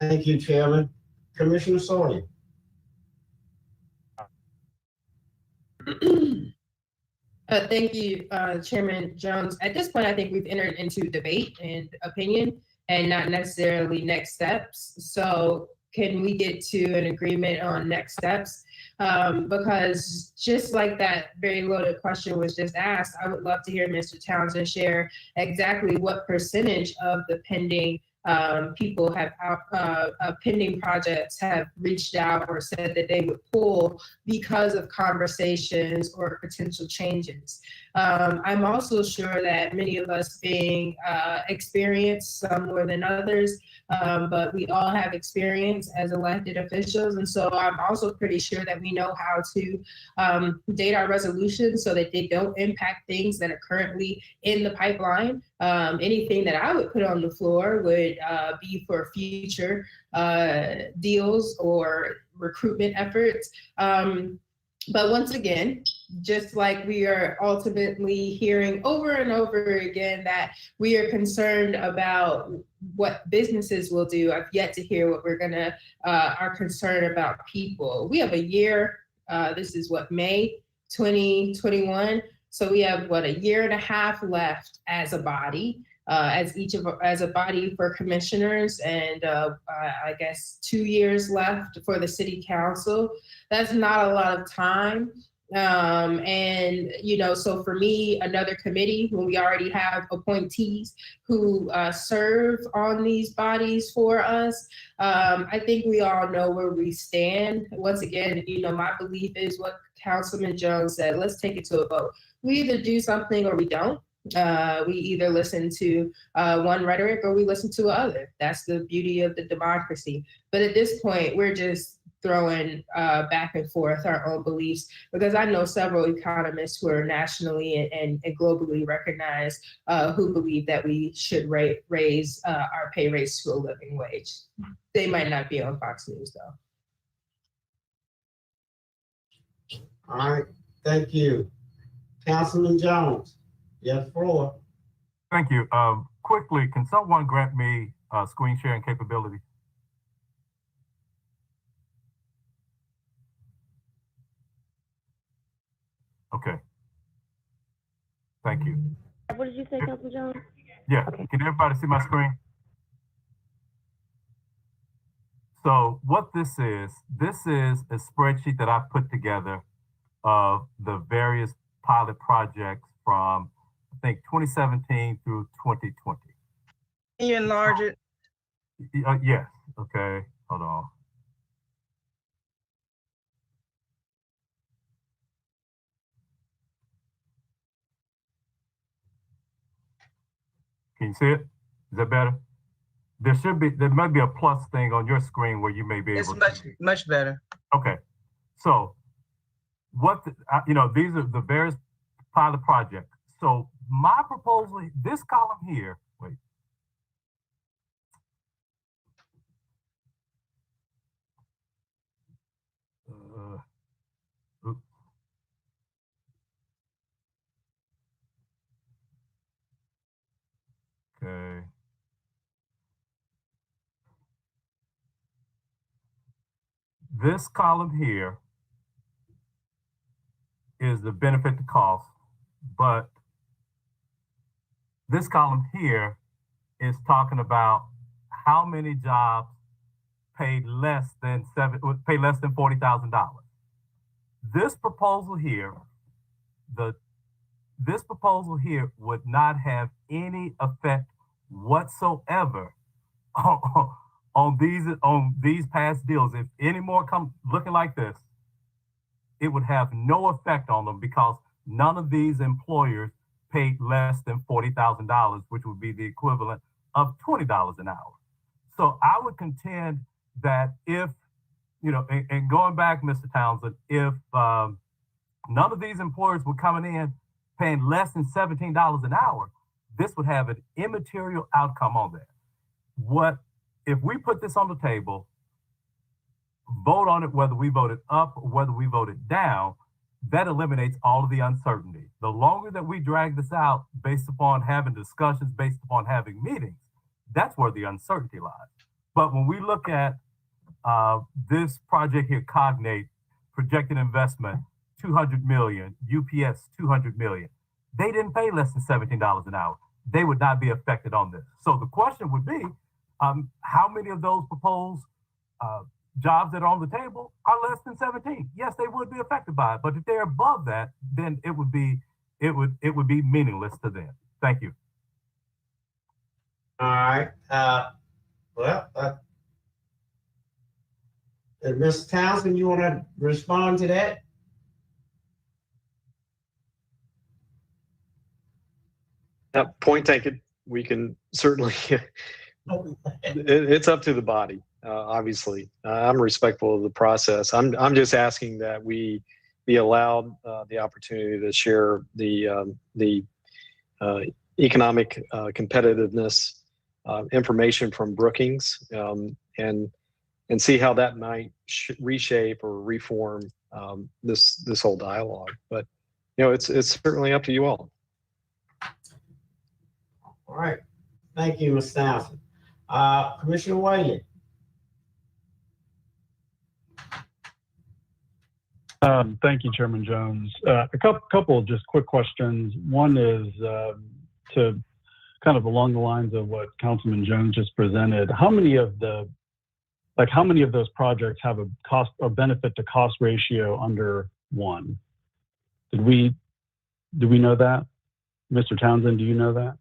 Thank you, Chairman. Commissioner Sawyer. Thank you, Chairman Jones. At this point, I think we've entered into debate and opinion and not necessarily next steps. So can we get to an agreement on next steps? Because just like that very loaded question was just asked, I would love to hear Mr. Townsend share exactly what percentage of the pending people have pending projects have reached out or said that they would pull because of conversations or potential changes. I'm also sure that many of us being experienced, some more than others, but we all have experience as elected officials. And so I'm also pretty sure that we know how to date our resolutions so that they don't impact things that are currently in the pipeline. Anything that I would put on the floor would be for future deals or recruitment efforts. But once again, just like we are ultimately hearing over and over again that we are concerned about what businesses will do, I've yet to hear what we're gonna, are concerned about people. We have a year, this is what, May 2021. So we have what, a year and a half left as a body, as a body for commissioners, and I guess 2 years left for the city council. That's not a lot of time. And, you know, so for me, another committee, when we already have appointees who serve on these bodies for us, I think we all know where we stand. Once again, you know, my belief is what Councilman Jones said, let's take it to a vote. We either do something or we don't. We either listen to one rhetoric or we listen to other. That's the beauty of the democracy. But at this point, we're just throwing back and forth our own beliefs, because I know several economists who are nationally and globally recognized who believe that we should raise our pay rates to a living wage. They might not be on Fox News though. All right, thank you. Councilman Jones, you have the floor. Thank you. Quickly, can someone grant me screen sharing capability? Okay. Thank you. What did you say, Councilman Jones? Yeah, Okay. Can everybody see my screen? So what this is a spreadsheet that I've put together of the various pilot projects from, I think, 2017 through 2020. Can you enlarge it? Yes, okay, hold on. Can you see it? Is that better? There might be a plus thing on your screen where you may be able to. It's much better. Okay, so these are the various pilot projects. So my proposal, this column here, wait. Oops. Okay. This column here is the benefit to cost, but this column here is talking about how many jobs paid less than $40,000. This proposal here, this proposal here would not have any effect whatsoever on these past deals. If any more come looking like this, it would have no effect on them because none of these employers paid less than $40,000, which would be the equivalent of $20 an hour. So I would contend that if, and going back, Mr. Townsend, if none of these employers were coming in paying less than $17 an hour, this would have an immaterial outcome on that. If we put this on the table, vote on it, whether we voted up or whether we voted down, that eliminates all of the uncertainty. The longer that we drag this out based upon having discussions, based upon having meetings, that's where the uncertainty lies. But when we look at this project here, Cognate, projected investment, 200 million, UPS, 200 million, they didn't pay less than $17 an hour. They would not be affected on this. So the question would be, how many of those proposed jobs that are on the table are less than 17? Yes, they would be affected by it, but if they're above that, then it would be meaningless to them. Thank you. All right. Well, Mr. Townsend, you want to respond to that? Point taken. We can certainly, it's up to the body, obviously. I'm respectful of the process. I'm just asking that we be allowed the opportunity to share the economic competitiveness information from Brookings and see how that might reshape or reform this whole dialogue. But it's certainly up to you all. All right. Thank you, Ms. Townsend. Commissioner Whaley. Thank you, Chairman Jones. A couple of just quick questions. One is to kind of along the lines of what Councilman Jones just presented. How many of those projects have a cost or benefit to cost ratio under 1? Do we know that? Mr. Townsend, do you know that?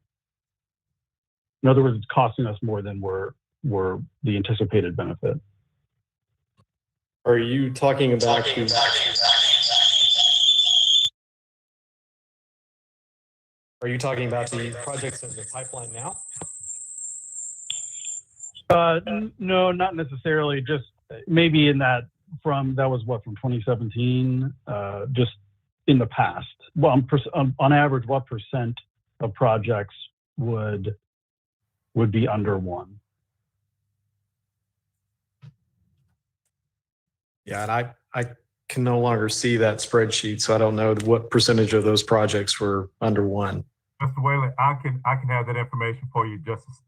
In other words, it's costing us more than we're the anticipated benefit. Are you talking about Are you talking about the projects in the pipeline now? No, not necessarily. Just maybe in that from 2017. Just in the past, well, on average, what percent of projects would be under 1? Yeah, and I can no longer see that spreadsheet, so I don't know what percentage of those projects were under 1. Mr. Whaley, I can have that information for you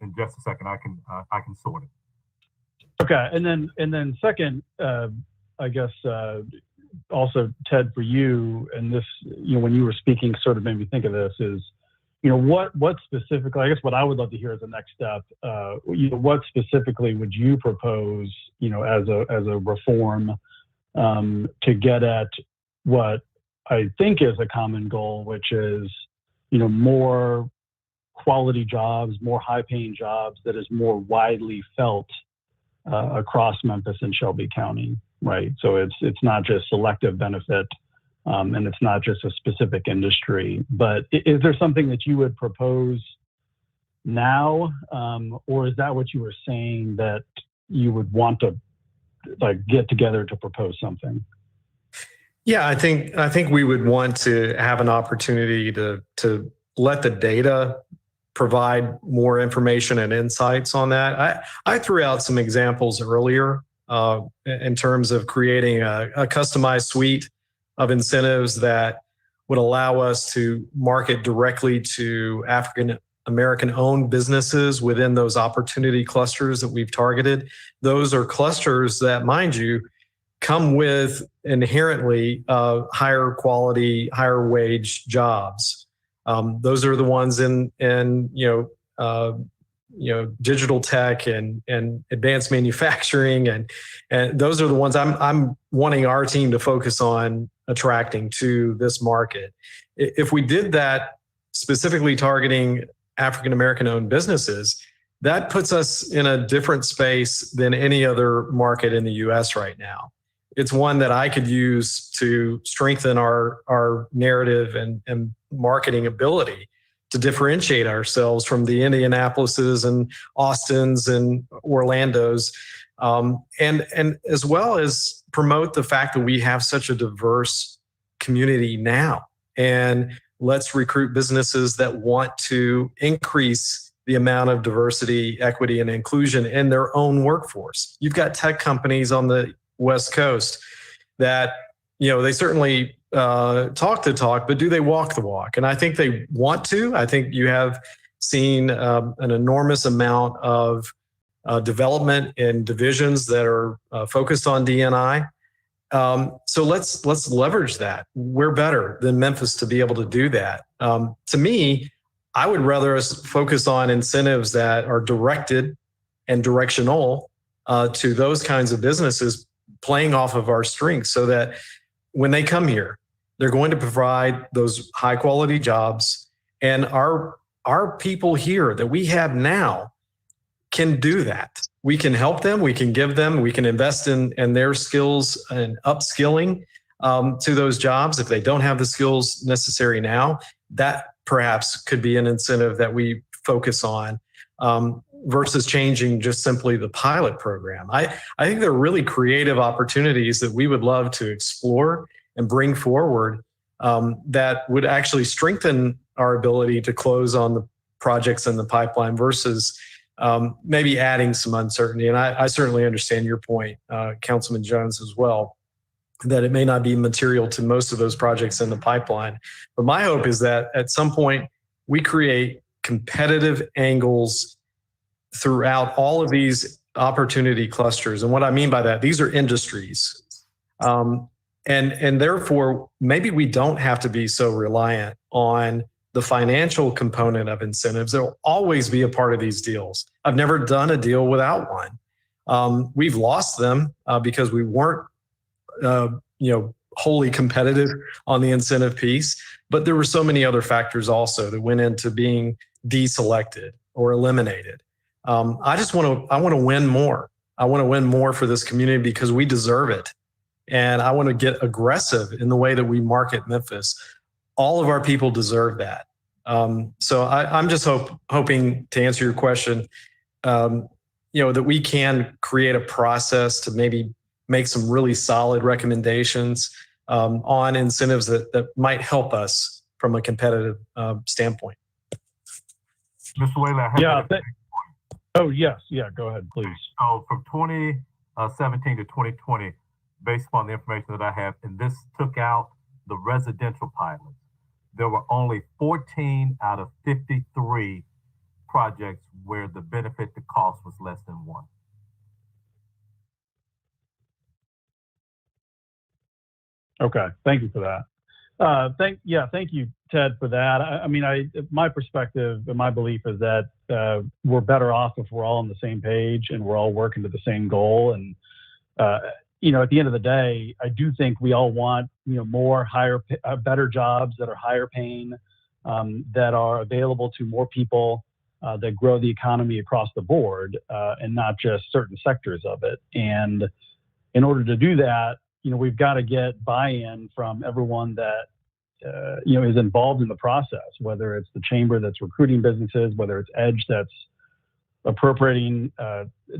in just a second. I can sort it. Okay, and then second, I guess also Ted, for you, and this, when you were speaking, sort of made me think of this is, what specifically, I guess what I would love to hear as a next step, what specifically would you propose, as a reform to get at what I think is a common goal, which is, more quality jobs, more high-paying jobs that is more widely felt across Memphis and Shelby County, right? So it's not just selective benefit, and it's not just a specific industry. But is there something that you would propose now, or is that what you were saying that you would want to get together to propose something? Yeah, I think we would want to have an opportunity to let the data provide more information and insights on that. I threw out some examples earlier in terms of creating a customized suite of incentives that would allow us to market directly to African American owned businesses within those opportunity clusters that we've targeted. Those are clusters that, mind you, come with inherently higher quality, higher wage jobs. Those are the ones in digital tech and advanced manufacturing, and those are the ones I'm wanting our team to focus on attracting to this market. If we did that specifically targeting African American owned businesses, that puts us in a different space than any other market in the U.S. right now. It's one that I could use to strengthen our narrative and marketing ability to differentiate ourselves from the Indianapolises and Austins and Orlandos, and as well as promote the fact that we have such a diverse community now. And let's recruit businesses that want to increase the amount of diversity, equity, and inclusion in their own workforce. You've got tech companies on the West Coast that, they certainly talk the talk, but do they walk the walk? And I think they want to. I think you have seen an enormous amount of development in divisions that are focused on D&I. So let's leverage that. We're better than Memphis to be able to do that. To me, I would rather us focus on incentives that are directed and directional to those kinds of businesses, playing off of our strengths, so that when they come here, they're going to provide those high quality jobs, and our people here that we have now can do that. we can help them, we can give them, we can invest in their skills and upskilling to those jobs. If they don't have the skills necessary now, that perhaps could be an incentive that we focus on versus changing just simply the pilot program. I think there are really creative opportunities that we would love to explore and bring forward that would actually strengthen our ability to close on the projects in the pipeline versus maybe adding some uncertainty. And I certainly understand your point, Councilman Jones, as well, that it may not be material to most of those projects in the pipeline. But my hope is that at some point we create competitive angles throughout all of these opportunity clusters. And what I mean by that, these are industries. And therefore, maybe we don't have to be so reliant on the financial component of incentives. There'll always be a part of these deals. I've never done a deal without one. We've lost them because we weren't, wholly competitive on the incentive piece. But there were so many other factors also that went into being deselected or eliminated. I want to win more. I want to win more for this community because we deserve it. And I want to get aggressive in the way that we market Memphis. All of our people deserve that. So I'm just hoping to answer your question, that we can create a process to maybe make some really solid recommendations on incentives that might help us from a competitive standpoint. Mr. Whaley, I have Oh, yes. Yeah, go ahead, please. So from 2017 to 2020, based upon the information that I have, and this took out the residential pilots, there were only 14 out of 53 projects where the benefit to cost was less than 1. Okay, thank you for that. Thank you, Ted, for that. My perspective and my belief is that we're better off if we're all on the same page and we're all working to the same goal. And at the end of the day, I do think we all want more better jobs that are higher paying, that are available to more people, that grow the economy across the board, and not just certain sectors of it. And in order to do that, we've got to get buy-in from everyone that is involved in the process, whether it's the chamber that's recruiting businesses, whether it's EDGE that's appropriating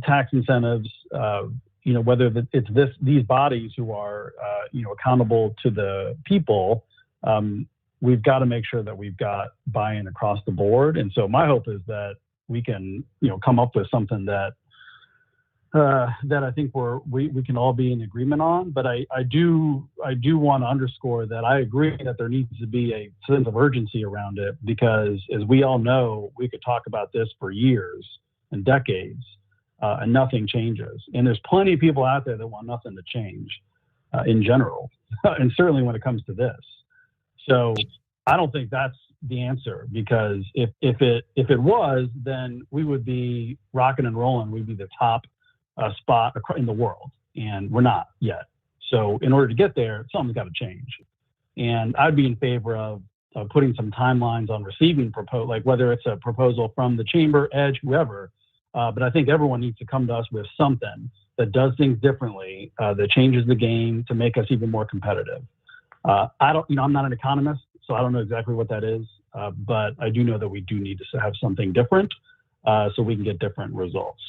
tax incentives, whether it's these bodies who are accountable to the people. We've got to make sure that we've got buy-in across the board. And so my hope is that we can come up with something that I think we can all be in agreement on. But I do want to underscore that I agree that there needs to be a sense of urgency around it, because as we all know, we could talk about this for years and decades, and nothing changes. And there's plenty of people out there that want nothing to change in general, and certainly when it comes to this. So I don't think that's the answer, because if it was, then we would be rocking and rolling. We'd be the top spot in the world, and we're not yet. So in order to get there, something's got to change. And I'd be in favor of putting some timelines on receiving like whether it's a proposal from the chamber, EDGE, whoever. But I think everyone needs to come to us with something that does things differently, that changes the game to make us even more competitive. I'm not an economist, so I don't know exactly what that is. But I do know that we do need to have something different, so we can get different results.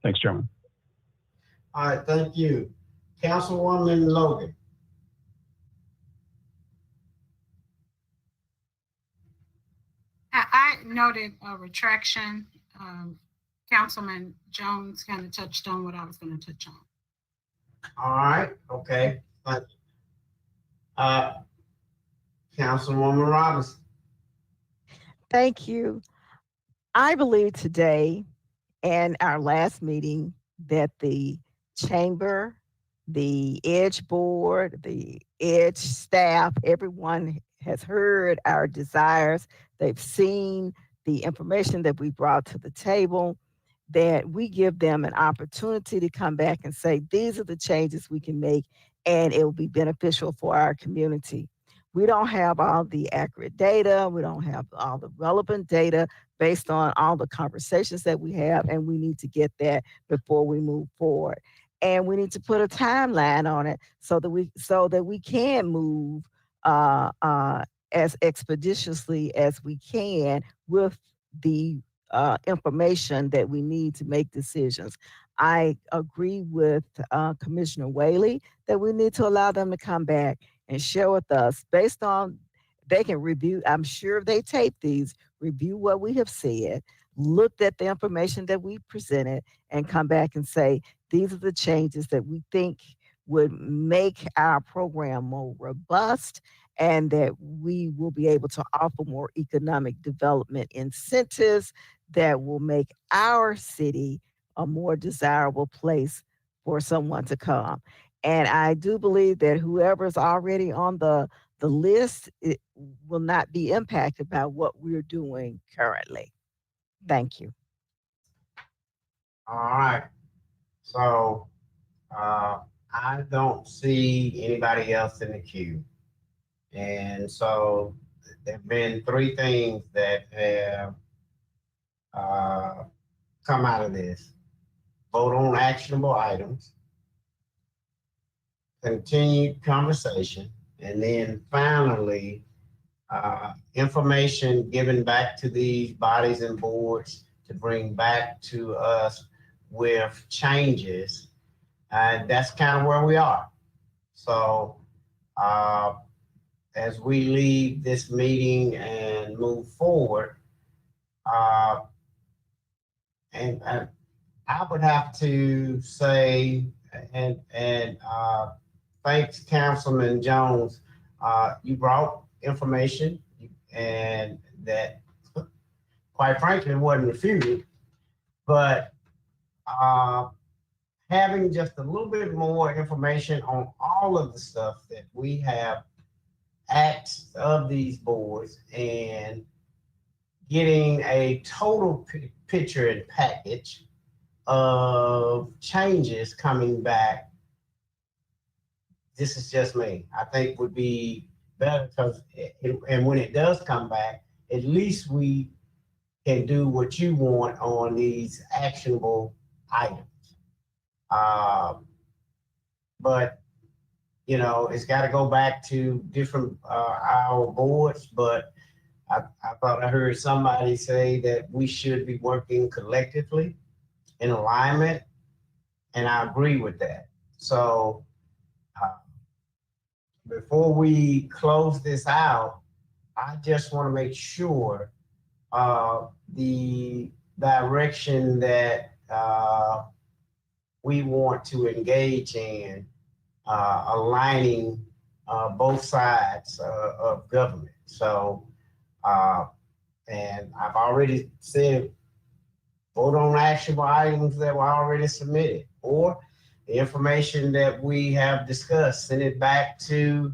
Thanks, Chairman. All right, thank you. Councilwoman Logan. I noted a retraction. Councilman Jones kind of touched on what I was going to touch on. All right, okay. Thank you. Councilwoman Robinson. Thank you. I believe today and our last meeting that the chamber, the EDGE board, the EDGE staff, everyone has heard our desires. They've seen the information that we brought to the table, that we give them an opportunity to come back and say, these are the changes we can make, and it will be beneficial for our community. we don't have all the accurate data. We don't have all the relevant data based on all the conversations that we have, and we need to get that before we move forward. And we need to put a timeline on it so that we can move as expeditiously as we can with the information that we need to make decisions. I agree with Commissioner Whaley that we need to allow them to come back and share with us based on, they can review, I'm sure they tape these, review what we have said, looked at the information that we presented, and come back and say, these are the changes that we think would make our program more robust, and that we will be able to offer more economic development incentives that will make our city a more desirable place for someone to come. And I do believe that whoever's already on the list, it will not be impacted by what we're doing currently. Thank you. All right. So I don't see anybody else in the queue. And so there have been three things that have come out of this. Vote on actionable items, continued conversation, and then finally, information given back to these bodies and boards to bring back to us with changes. And that's kind of where we are. So as we leave this meeting and move forward, and I would have to say, and thanks, Councilman Jones, you brought information, and that, quite frankly, wasn't refuted, but having just a little bit more information on all of the stuff that we have asked of these boards and getting a total picture and package of changes coming back, this is just me, I think would be better, because, and when it does come back, at least we can do what you want on these actionable items. But, you know, it's got to go back to different, our boards, but I thought I heard somebody say that we should be working collectively in alignment, and I agree with that. So before we close this out, I just want to make sure the direction that we want to engage in aligning both sides of government. So, and I've already said, vote on actionable items that were already submitted, or the information that we have discussed, send it back to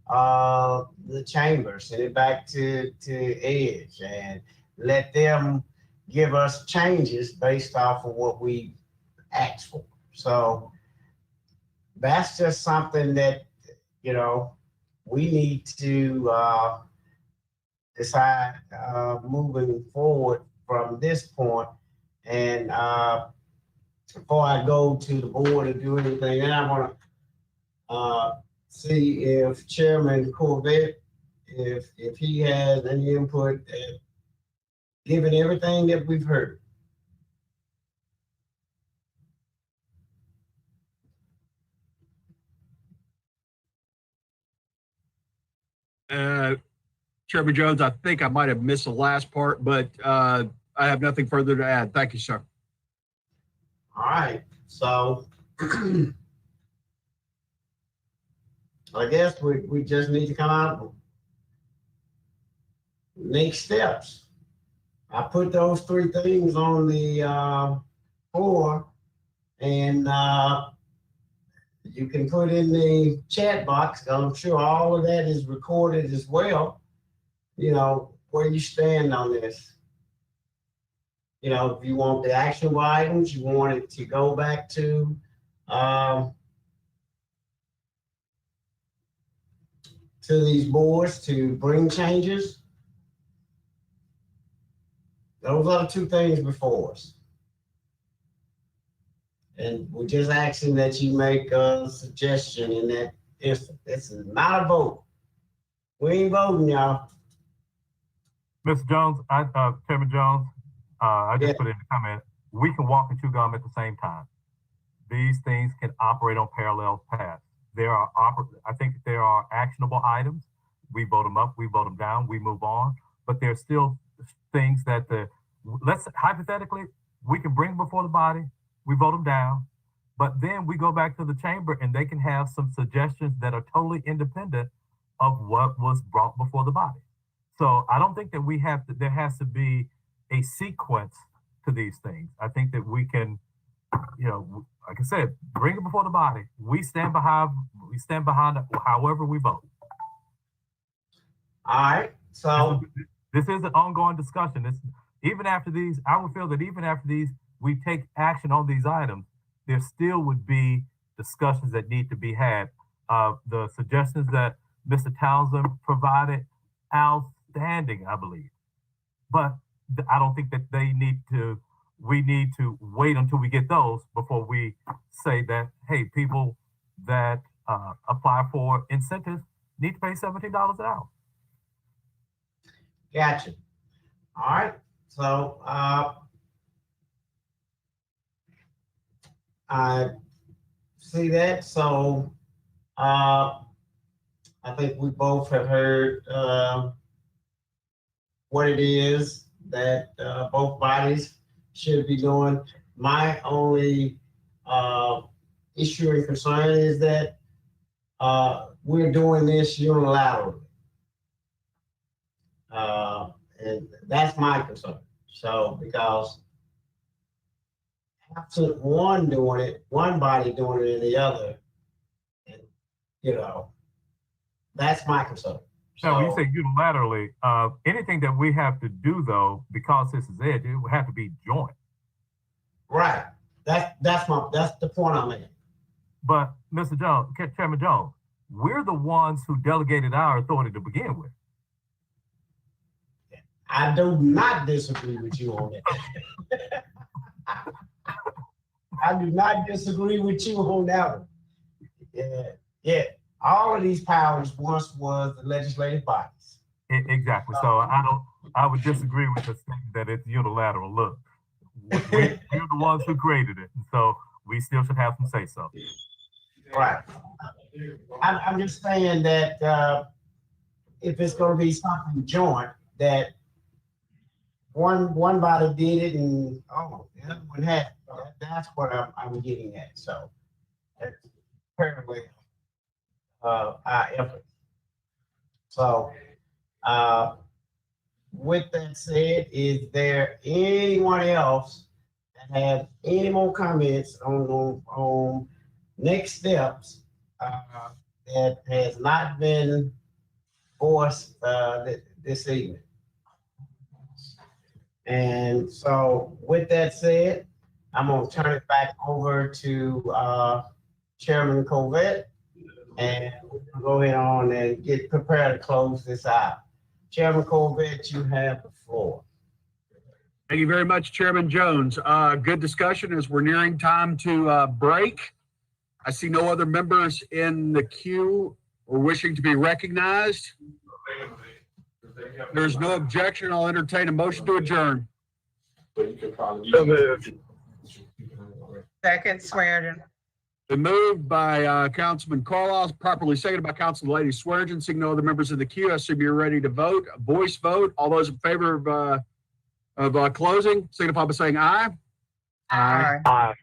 the chamber, send it back to EDGE, and let them give us changes based off of what we asked for. So that's just something that, you know, we need to decide moving forward from this point. And before I go to the board and do anything, and I want to see if Chairman Corvette, if he has any input, given everything that we've heard. Chairman Jones, I think I might have missed the last part, but I have nothing further to add. Thank you, sir. All right, so I guess we just need to come out and make steps. I put those three things on the floor, and you can put in the chat box. I'm sure all of that is recorded as well. You know, where you stand on this. You know, if you want the actionable items, you want it to go back to to these boards to bring changes. Those are the two things before us. And we're just asking that you make a suggestion in that instant. This is not a vote. We ain't voting, y'all. Mr. Jones, Chairman Jones, I just put in the comment, we can walk and chew gum at the same time. These things can operate on parallel paths. I think there are actionable items. We vote them up, we vote them down, we move on. But there's still things that hypothetically, we can bring before the body, we vote them down, but then we go back to the chamber and they can have some suggestions that are totally independent of what was brought before the body. So I don't think that there has to be a sequence to these things. I think that we can, like I said, bring it before the body. We stand behind however we vote. All right. So this is an ongoing discussion. Even after these, I would feel that even after these, we take action on these items, there still would be discussions that need to be had. The suggestions that Mr. Townsend provided, outstanding, I believe. But I don't think that we need to wait until we get those before we say that, hey, people that apply for incentives need to pay $17 an hour. Gotcha. All right. So I see that. So I think we both have heard what it is that both bodies should be doing. My only issue and concern is that we're doing this unilaterally. And that's my concern. So, because absent one doing it, one body doing it and the other, and that's my concern. So when you say unilaterally, anything that we have to do though, because this is it would have to be joint. Right. That's the point I'm making. But Mr. Jones, Chairman Jones, we're the ones who delegated our authority to begin with. I do not disagree with you on that. I do not disagree with you on that one. Yeah. All of these powers once was the legislative bodies. Exactly. So I would disagree with the statement that it's unilateral. Look, we're the ones who created it, and so we still should have some say so. Right. I'm just saying that if it's going to be something joint, that one body did it and the other one had. That's what I'm getting at. So that's apparently our effort. So with that said, is there anyone else that has any more comments on next steps that has not been voiced this evening? And so with that said, I'm going to turn it back over to Chairman Covett, and we'll go ahead on and get prepared to close this out. Chairman Covett, you have the floor. Thank you very much, Chairman Jones. Good discussion as we're nearing time to break. I see no other members in the queue or wishing to be recognized. There's no objection. I'll entertain a motion to adjourn. So moved. Second, Swearingen. Been moved by Councilman Carlisle, properly seconded by Councilwoman Swearingen. Seeing no other members of the queue, I assume you're ready to vote. A voice vote. All those in favor of closing, signify by saying aye. Aye. Aye.